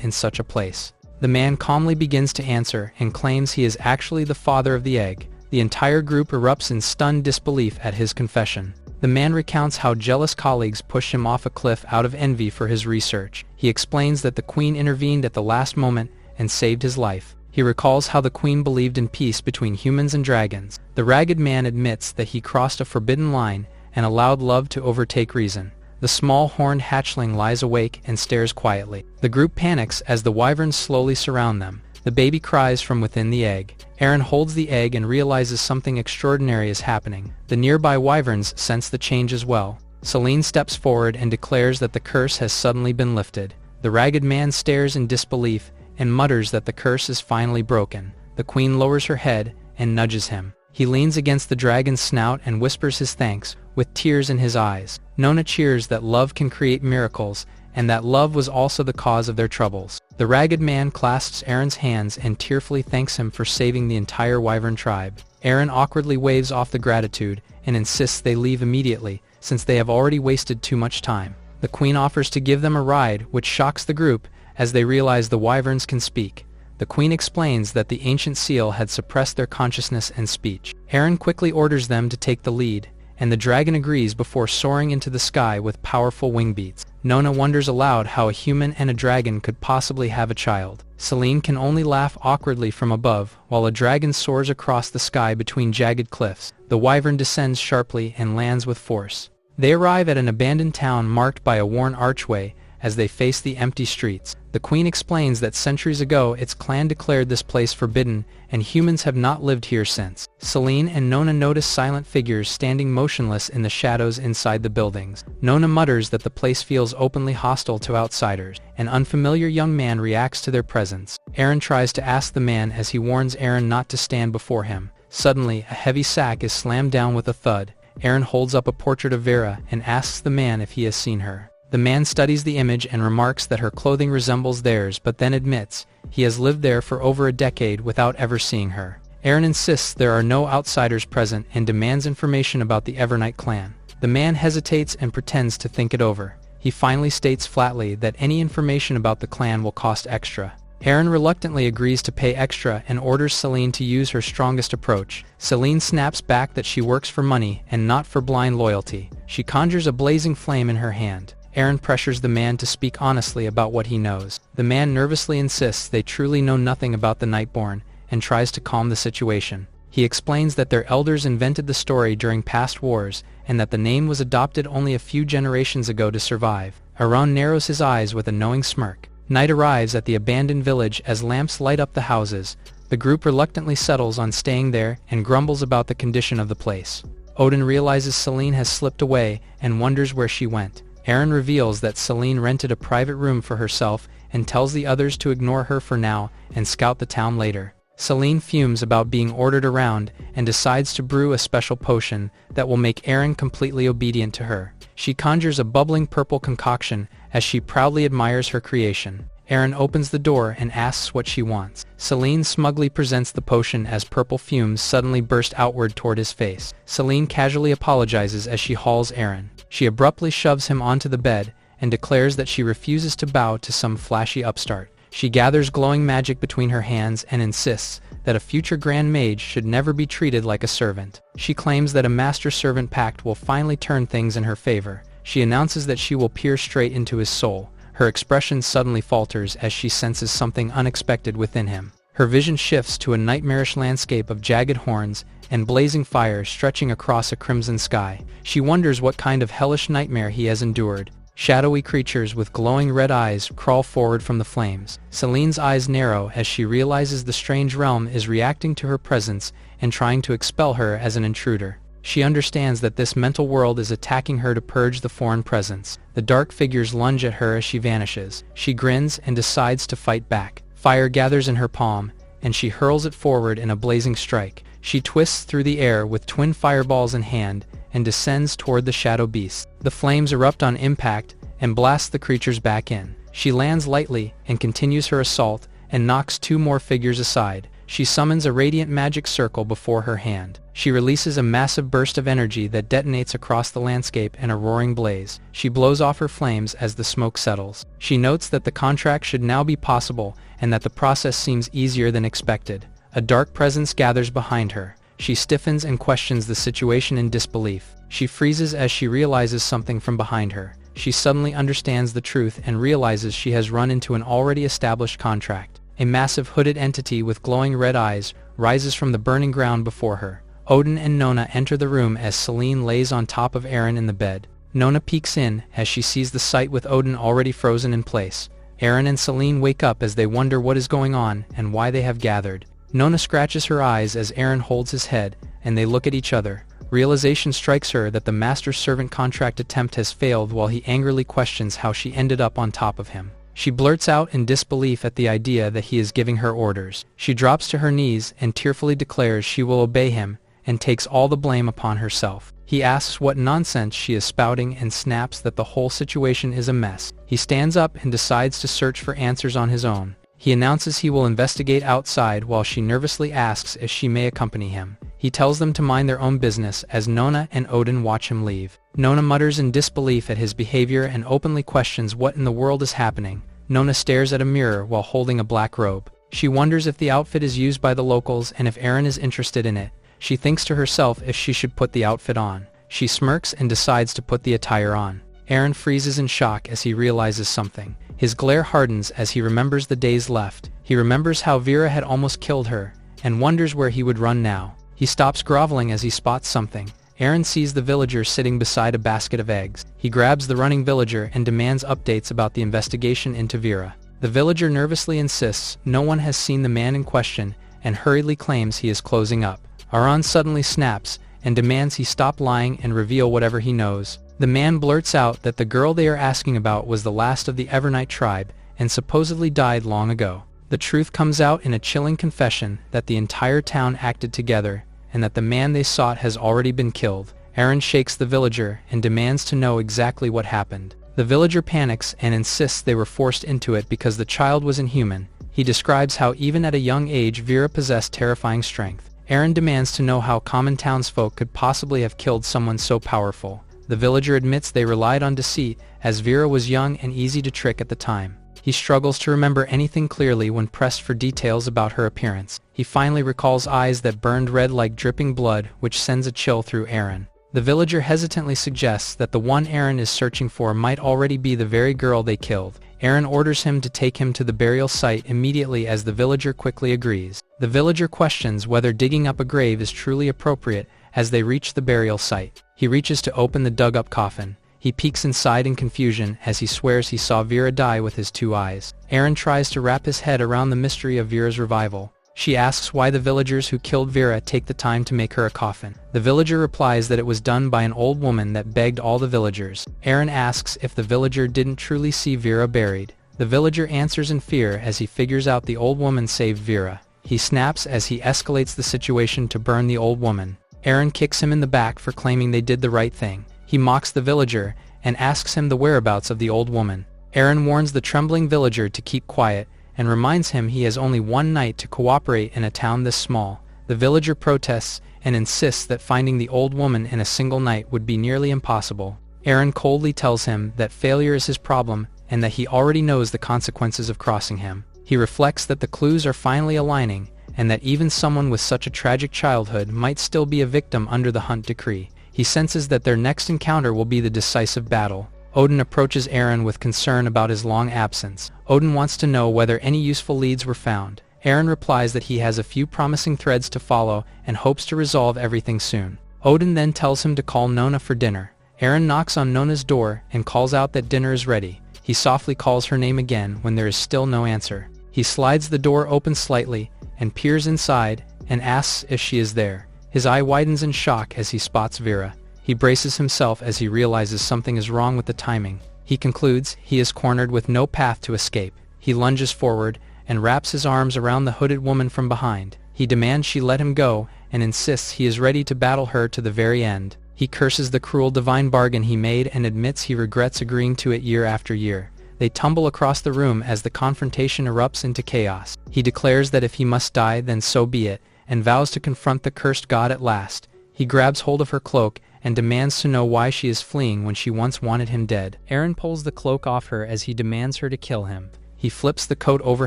in such a place. The man calmly begins to answer and claims he is actually the father of the egg. The entire group erupts in stunned disbelief at his confession. The man recounts how jealous colleagues pushed him off a cliff out of envy for his research. He explains that the queen intervened at the last moment and saved his life. He recalls how the queen believed in peace between humans and dragons. The ragged man admits that he crossed a forbidden line and allowed love to overtake reason. The small horned hatchling lies awake and stares quietly. The group panics as the wyverns slowly surround them. The baby cries from within the egg. Eren holds the egg and realizes something extraordinary is happening. The nearby wyverns sense the change as well. Selene steps forward and declares that the curse has suddenly been lifted. The ragged man stares in disbelief and mutters that the curse is finally broken. The queen lowers her head and nudges him. He leans against the dragon's snout and whispers his thanks, with tears in his eyes. Nona cheers that love can create miracles, and that love was also the cause of their troubles. The ragged man clasps Eren's hands and tearfully thanks him for saving the entire wyvern tribe. Eren awkwardly waves off the gratitude and insists they leave immediately, since they have already wasted too much time. The queen offers to give them a ride, which shocks the group, as they realize the wyverns can speak. The queen explains that the ancient seal had suppressed their consciousness and speech. Eren quickly orders them to take the lead, and the dragon agrees before soaring into the sky with powerful wing beats. Nona wonders aloud how a human and a dragon could possibly have a child. Selene can only laugh awkwardly from above, while a dragon soars across the sky between jagged cliffs. The wyvern descends sharply and lands with force. They arrive at an abandoned town marked by a worn archway as they face the empty streets. The queen explains that centuries ago its clan declared this place forbidden, and humans have not lived here since. Selene and Nona notice silent figures standing motionless in the shadows inside the buildings. Nona mutters that the place feels openly hostile to outsiders. An unfamiliar young man reacts to their presence. Eren tries to ask the man as he warns Eren not to stand before him. Suddenly, a heavy sack is slammed down with a thud. Eren holds up a portrait of Vera and asks the man if he has seen her. The man studies the image and remarks that her clothing resembles theirs, but then admits he has lived there for over a decade without ever seeing her. Eren insists there are no outsiders present and demands information about the Evernight clan. The man hesitates and pretends to think it over. He finally states flatly that any information about the clan will cost extra. Eren reluctantly agrees to pay extra and orders Selene to use her strongest approach. Selene snaps back that she works for money and not for blind loyalty. She conjures a blazing flame in her hand. Eren pressures the man to speak honestly about what he knows. The man nervously insists they truly know nothing about the Nightborn and tries to calm the situation. He explains that their elders invented the story during past wars and that the name was adopted only a few generations ago to survive. Aaron narrows his eyes with a knowing smirk. Night arrives at the abandoned village as lamps light up the houses. The group reluctantly settles on staying there and grumbles about the condition of the place. Odin realizes Celine has slipped away and wonders where she went. Aaron reveals that Celine rented a private room for herself and tells the others to ignore her for now and scout the town later. Celine fumes about being ordered around and decides to brew a special potion that will make Aaron completely obedient to her. She conjures a bubbling purple concoction as she proudly admires her creation. Aaron opens the door and asks what she wants. Celine smugly presents the potion as purple fumes suddenly burst outward toward his face. Celine casually apologizes as she hauls Aaron. She abruptly shoves him onto the bed and declares that she refuses to bow to some flashy upstart. She gathers glowing magic between her hands and insists that a future Grand Mage should never be treated like a servant. She claims that a master-servant pact will finally turn things in her favor. She announces that she will peer straight into his soul. Her expression suddenly falters as she senses something unexpected within him. Her vision shifts to a nightmarish landscape of jagged horns and blazing fires stretching across a crimson sky. She wonders what kind of hellish nightmare he has endured. Shadowy creatures with glowing red eyes crawl forward from the flames. Celine's eyes narrow as she realizes the strange realm is reacting to her presence and trying to expel her as an intruder. She understands that this mental world is attacking her to purge the foreign presence. The dark figures lunge at her as she vanishes. She grins and decides to fight back. Fire gathers in her palm, and she hurls it forward in a blazing strike. She twists through the air with twin fireballs in hand and descends toward the shadow beast. The flames erupt on impact and blast the creatures back in. She lands lightly and continues her assault and knocks two more figures aside. She summons a radiant magic circle before her hand. She releases a massive burst of energy that detonates across the landscape in a roaring blaze. She blows off her flames as the smoke settles. She notes that the contract should now be possible and that the process seems easier than expected. A dark presence gathers behind her. She stiffens and questions the situation in disbelief. She freezes as she realizes something from behind her. She suddenly understands the truth and realizes she has run into an already established contract. A massive hooded entity with glowing red eyes rises from the burning ground before her. Odin and Nona enter the room as Celine lays on top of Aaron in the bed. Nona peeks in as she sees the sight with Odin already frozen in place. Aaron and Celine wake up as they wonder what is going on and why they have gathered. Nona scratches her eyes as Aaron holds his head, and they look at each other. Realization strikes her that the master-servant contract attempt has failed while he angrily questions how she ended up on top of him. She blurts out in disbelief at the idea that he is giving her orders. She drops to her knees and tearfully declares she will obey him and takes all the blame upon herself. He asks what nonsense she is spouting and snaps that the whole situation is a mess. He stands up and decides to search for answers on his own. He announces he will investigate outside while she nervously asks if she may accompany him. He tells them to mind their own business as Nona and Odin watch him leave. Nona mutters in disbelief at his behavior and openly questions what in the world is happening. Nona stares at a mirror while holding a black robe. She wonders if the outfit is used by the locals and if Aaron is interested in it. She thinks to herself if she should put the outfit on. She smirks and decides to put the attire on. Aaron freezes in shock as he realizes something. His glare hardens as he remembers the days left. He remembers how Vera had almost killed her, and wonders where he would run now. He stops groveling as he spots something. Aaron sees the villager sitting beside a basket of eggs. He grabs the running villager and demands updates about the investigation into Vera. The villager nervously insists no one has seen the man in question and hurriedly claims he is closing up. Aaron suddenly snaps and demands he stop lying and reveal whatever he knows. The man blurts out that the girl they are asking about was the last of the Evernight tribe and supposedly died long ago. The truth comes out in a chilling confession that the entire town acted together and that the man they sought has already been killed. Aaron shakes the villager and demands to know exactly what happened. The villager panics and insists they were forced into it because the child was inhuman. He describes how even at a young age Vera possessed terrifying strength. Aaron demands to know how common townsfolk could possibly have killed someone so powerful. The villager admits they relied on deceit, as Vera was young and easy to trick at the time. He struggles to remember anything clearly when pressed for details about her appearance. He finally recalls eyes that burned red like dripping blood, which sends a chill through Aaron. The villager hesitantly suggests that the one Aaron is searching for might already be the very girl they killed. Aaron orders him to take him to the burial site immediately as the villager quickly agrees. The villager questions whether digging up a grave is truly appropriate as they reach the burial site. He reaches to open the dug-up coffin. He peeks inside in confusion as he swears he saw Vera die with his 2 eyes. Eren tries to wrap his head around the mystery of Vera's revival. She asks why the villagers who killed Vera take the time to make her a coffin. The villager replies that it was done by an old woman that begged all the villagers. Eren asks if the villager didn't truly see Vera buried. The villager answers in fear as he figures out the old woman saved Vera. He snaps as he escalates the situation to burn the old woman. Eren kicks him in the back for claiming they did the right thing. He mocks the villager and asks him the whereabouts of the old woman. Eren warns the trembling villager to keep quiet and reminds him he has only one night to cooperate in a town this small. The villager protests and insists that finding the old woman in a single night would be nearly impossible. Eren coldly tells him that failure is his problem and that he already knows the consequences of crossing him. He reflects that the clues are finally aligning and that even someone with such a tragic childhood might still be a victim under the Hunt Decree. He senses that their next encounter will be the decisive battle. Odin approaches Eren with concern about his long absence. Odin wants to know whether any useful leads were found. Eren replies that he has a few promising threads to follow and hopes to resolve everything soon. Odin then tells him to call Nona for dinner. Eren knocks on Nona's door and calls out that dinner is ready. He softly calls her name again when there is still no answer. He slides the door open slightly and peers inside and asks if she is there. His eye widens in shock as he spots Vera. He braces himself as he realizes something is wrong with the timing. He concludes he is cornered with no path to escape. He lunges forward and wraps his arms around the hooded woman from behind. He demands she let him go and insists he is ready to battle her to the very end. He curses the cruel divine bargain he made and admits he regrets agreeing to it year after year. They tumble across the room as the confrontation erupts into chaos. He declares that if he must die, then so be it, and vows to confront the cursed god at last. He grabs hold of her cloak and demands to know why she is fleeing when she once wanted him dead. Eren pulls the cloak off her as he demands her to kill him. He flips the coat over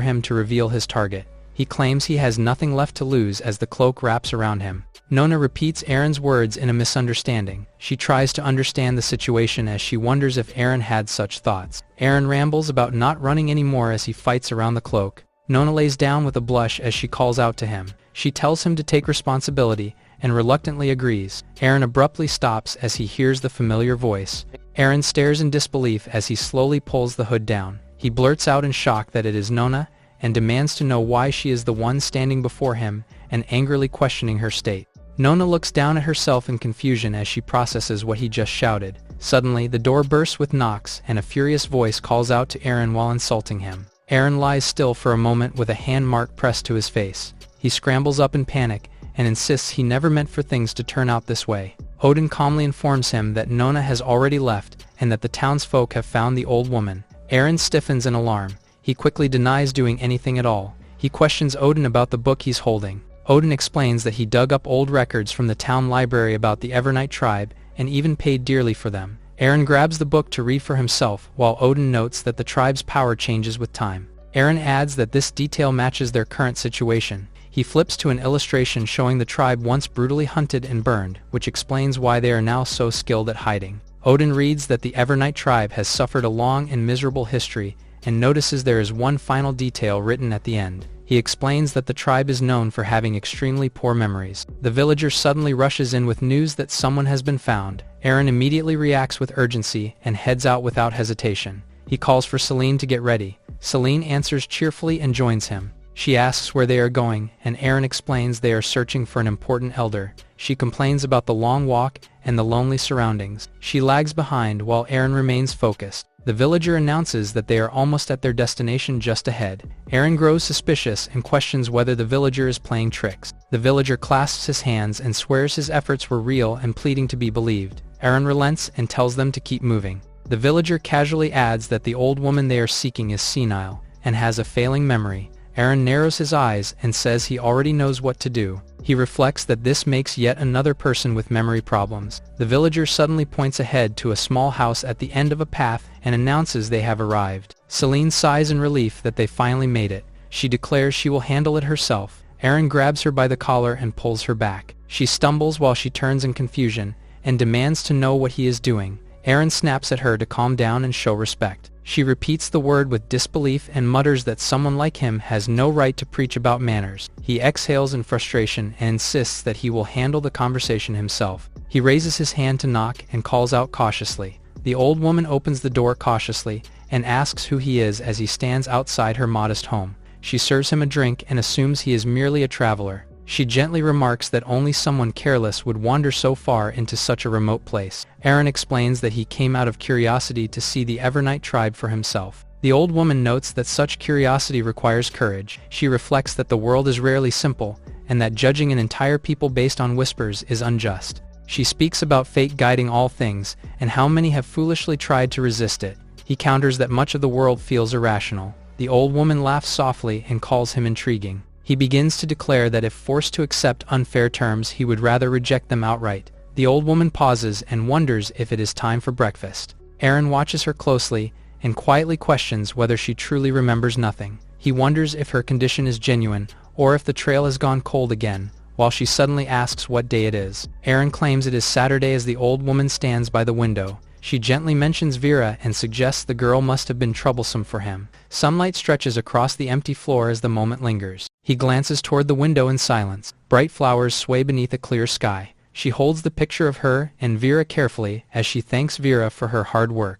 him to reveal his target. He claims he has nothing left to lose as the cloak wraps around him. Nona repeats Eren's words in a misunderstanding. She tries to understand the situation as she wonders if Eren had such thoughts. Eren rambles about not running anymore as he fights around the cloak. Nona lays down with a blush as she calls out to him. She tells him to take responsibility and reluctantly agrees. Eren abruptly stops as he hears the familiar voice. Eren stares in disbelief as he slowly pulls the hood down. He blurts out in shock that it is Nona and demands to know why she is the one standing before him and angrily questioning her state. Nona looks down at herself in confusion as she processes what he just shouted. Suddenly, the door bursts with knocks and a furious voice calls out to Eren while insulting him. Eren lies still for a moment with a hand mark pressed to his face. He scrambles up in panic and insists he never meant for things to turn out this way. Odin calmly informs him that Nona has already left and that the townsfolk have found the old woman. Eren stiffens in alarm. He quickly denies doing anything at all. He questions Odin about the book he's holding. Odin explains that he dug up old records from the town library about the Evernight tribe and even paid dearly for them. Eren grabs the book to read for himself while Odin notes that the tribe's power changes with time. Eren adds that this detail matches their current situation. He flips to an illustration showing the tribe once brutally hunted and burned, which explains why they are now so skilled at hiding. Odin reads that the Evernight tribe has suffered a long and miserable history and notices there is one final detail written at the end. He explains that the tribe is known for having extremely poor memories. The villager suddenly rushes in with news that someone has been found. Eren immediately reacts with urgency and heads out without hesitation. He calls for Selene to get ready. Selene answers cheerfully and joins him. She asks where they are going, and Eren explains they are searching for an important elder. She complains about the long walk and the lonely surroundings. She lags behind while Eren remains focused. The villager announces that they are almost at their destination just ahead. Eren grows suspicious and questions whether the villager is playing tricks. The villager clasps his hands and swears his efforts were real and pleading to be believed. Eren relents and tells them to keep moving. The villager casually adds that the old woman they are seeking is senile and has a failing memory. Eren narrows his eyes and says he already knows what to do. He reflects that this makes yet another person with memory problems. The villager suddenly points ahead to a small house at the end of a path and announces they have arrived. Selene sighs in relief that they finally made it. She declares she will handle it herself. Eren grabs her by the collar and pulls her back. She stumbles while she turns in confusion and demands to know what he is doing. Eren snaps at her to calm down and show respect. She repeats the word with disbelief and mutters that someone like him has no right to preach about manners. He exhales in frustration and insists that he will handle the conversation himself. He raises his hand to knock and calls out cautiously. The old woman opens the door cautiously and asks who he is as he stands outside her modest home. She serves him a drink and assumes he is merely a traveler. She gently remarks that only someone careless would wander so far into such a remote place. Eren explains that he came out of curiosity to see the Evernight tribe for himself. The old woman notes that such curiosity requires courage. She reflects that the world is rarely simple, and that judging an entire people based on whispers is unjust. She speaks about fate guiding all things, and how many have foolishly tried to resist it. He counters that much of the world feels irrational. The old woman laughs softly and calls him intriguing. He begins to declare that if forced to accept unfair terms, he would rather reject them outright. The old woman pauses and wonders if it is time for breakfast. Eren watches her closely and quietly questions whether she truly remembers nothing. He wonders if her condition is genuine, or if the trail has gone cold again, while she suddenly asks what day it is. Eren claims it is Saturday as the old woman stands by the window. She gently mentions Vera and suggests the girl must have been troublesome for him. Sunlight stretches across the empty floor as the moment lingers. He glances toward the window in silence. Bright flowers sway beneath a clear sky. She holds the picture of her and Vera carefully as she thanks Vera for her hard work.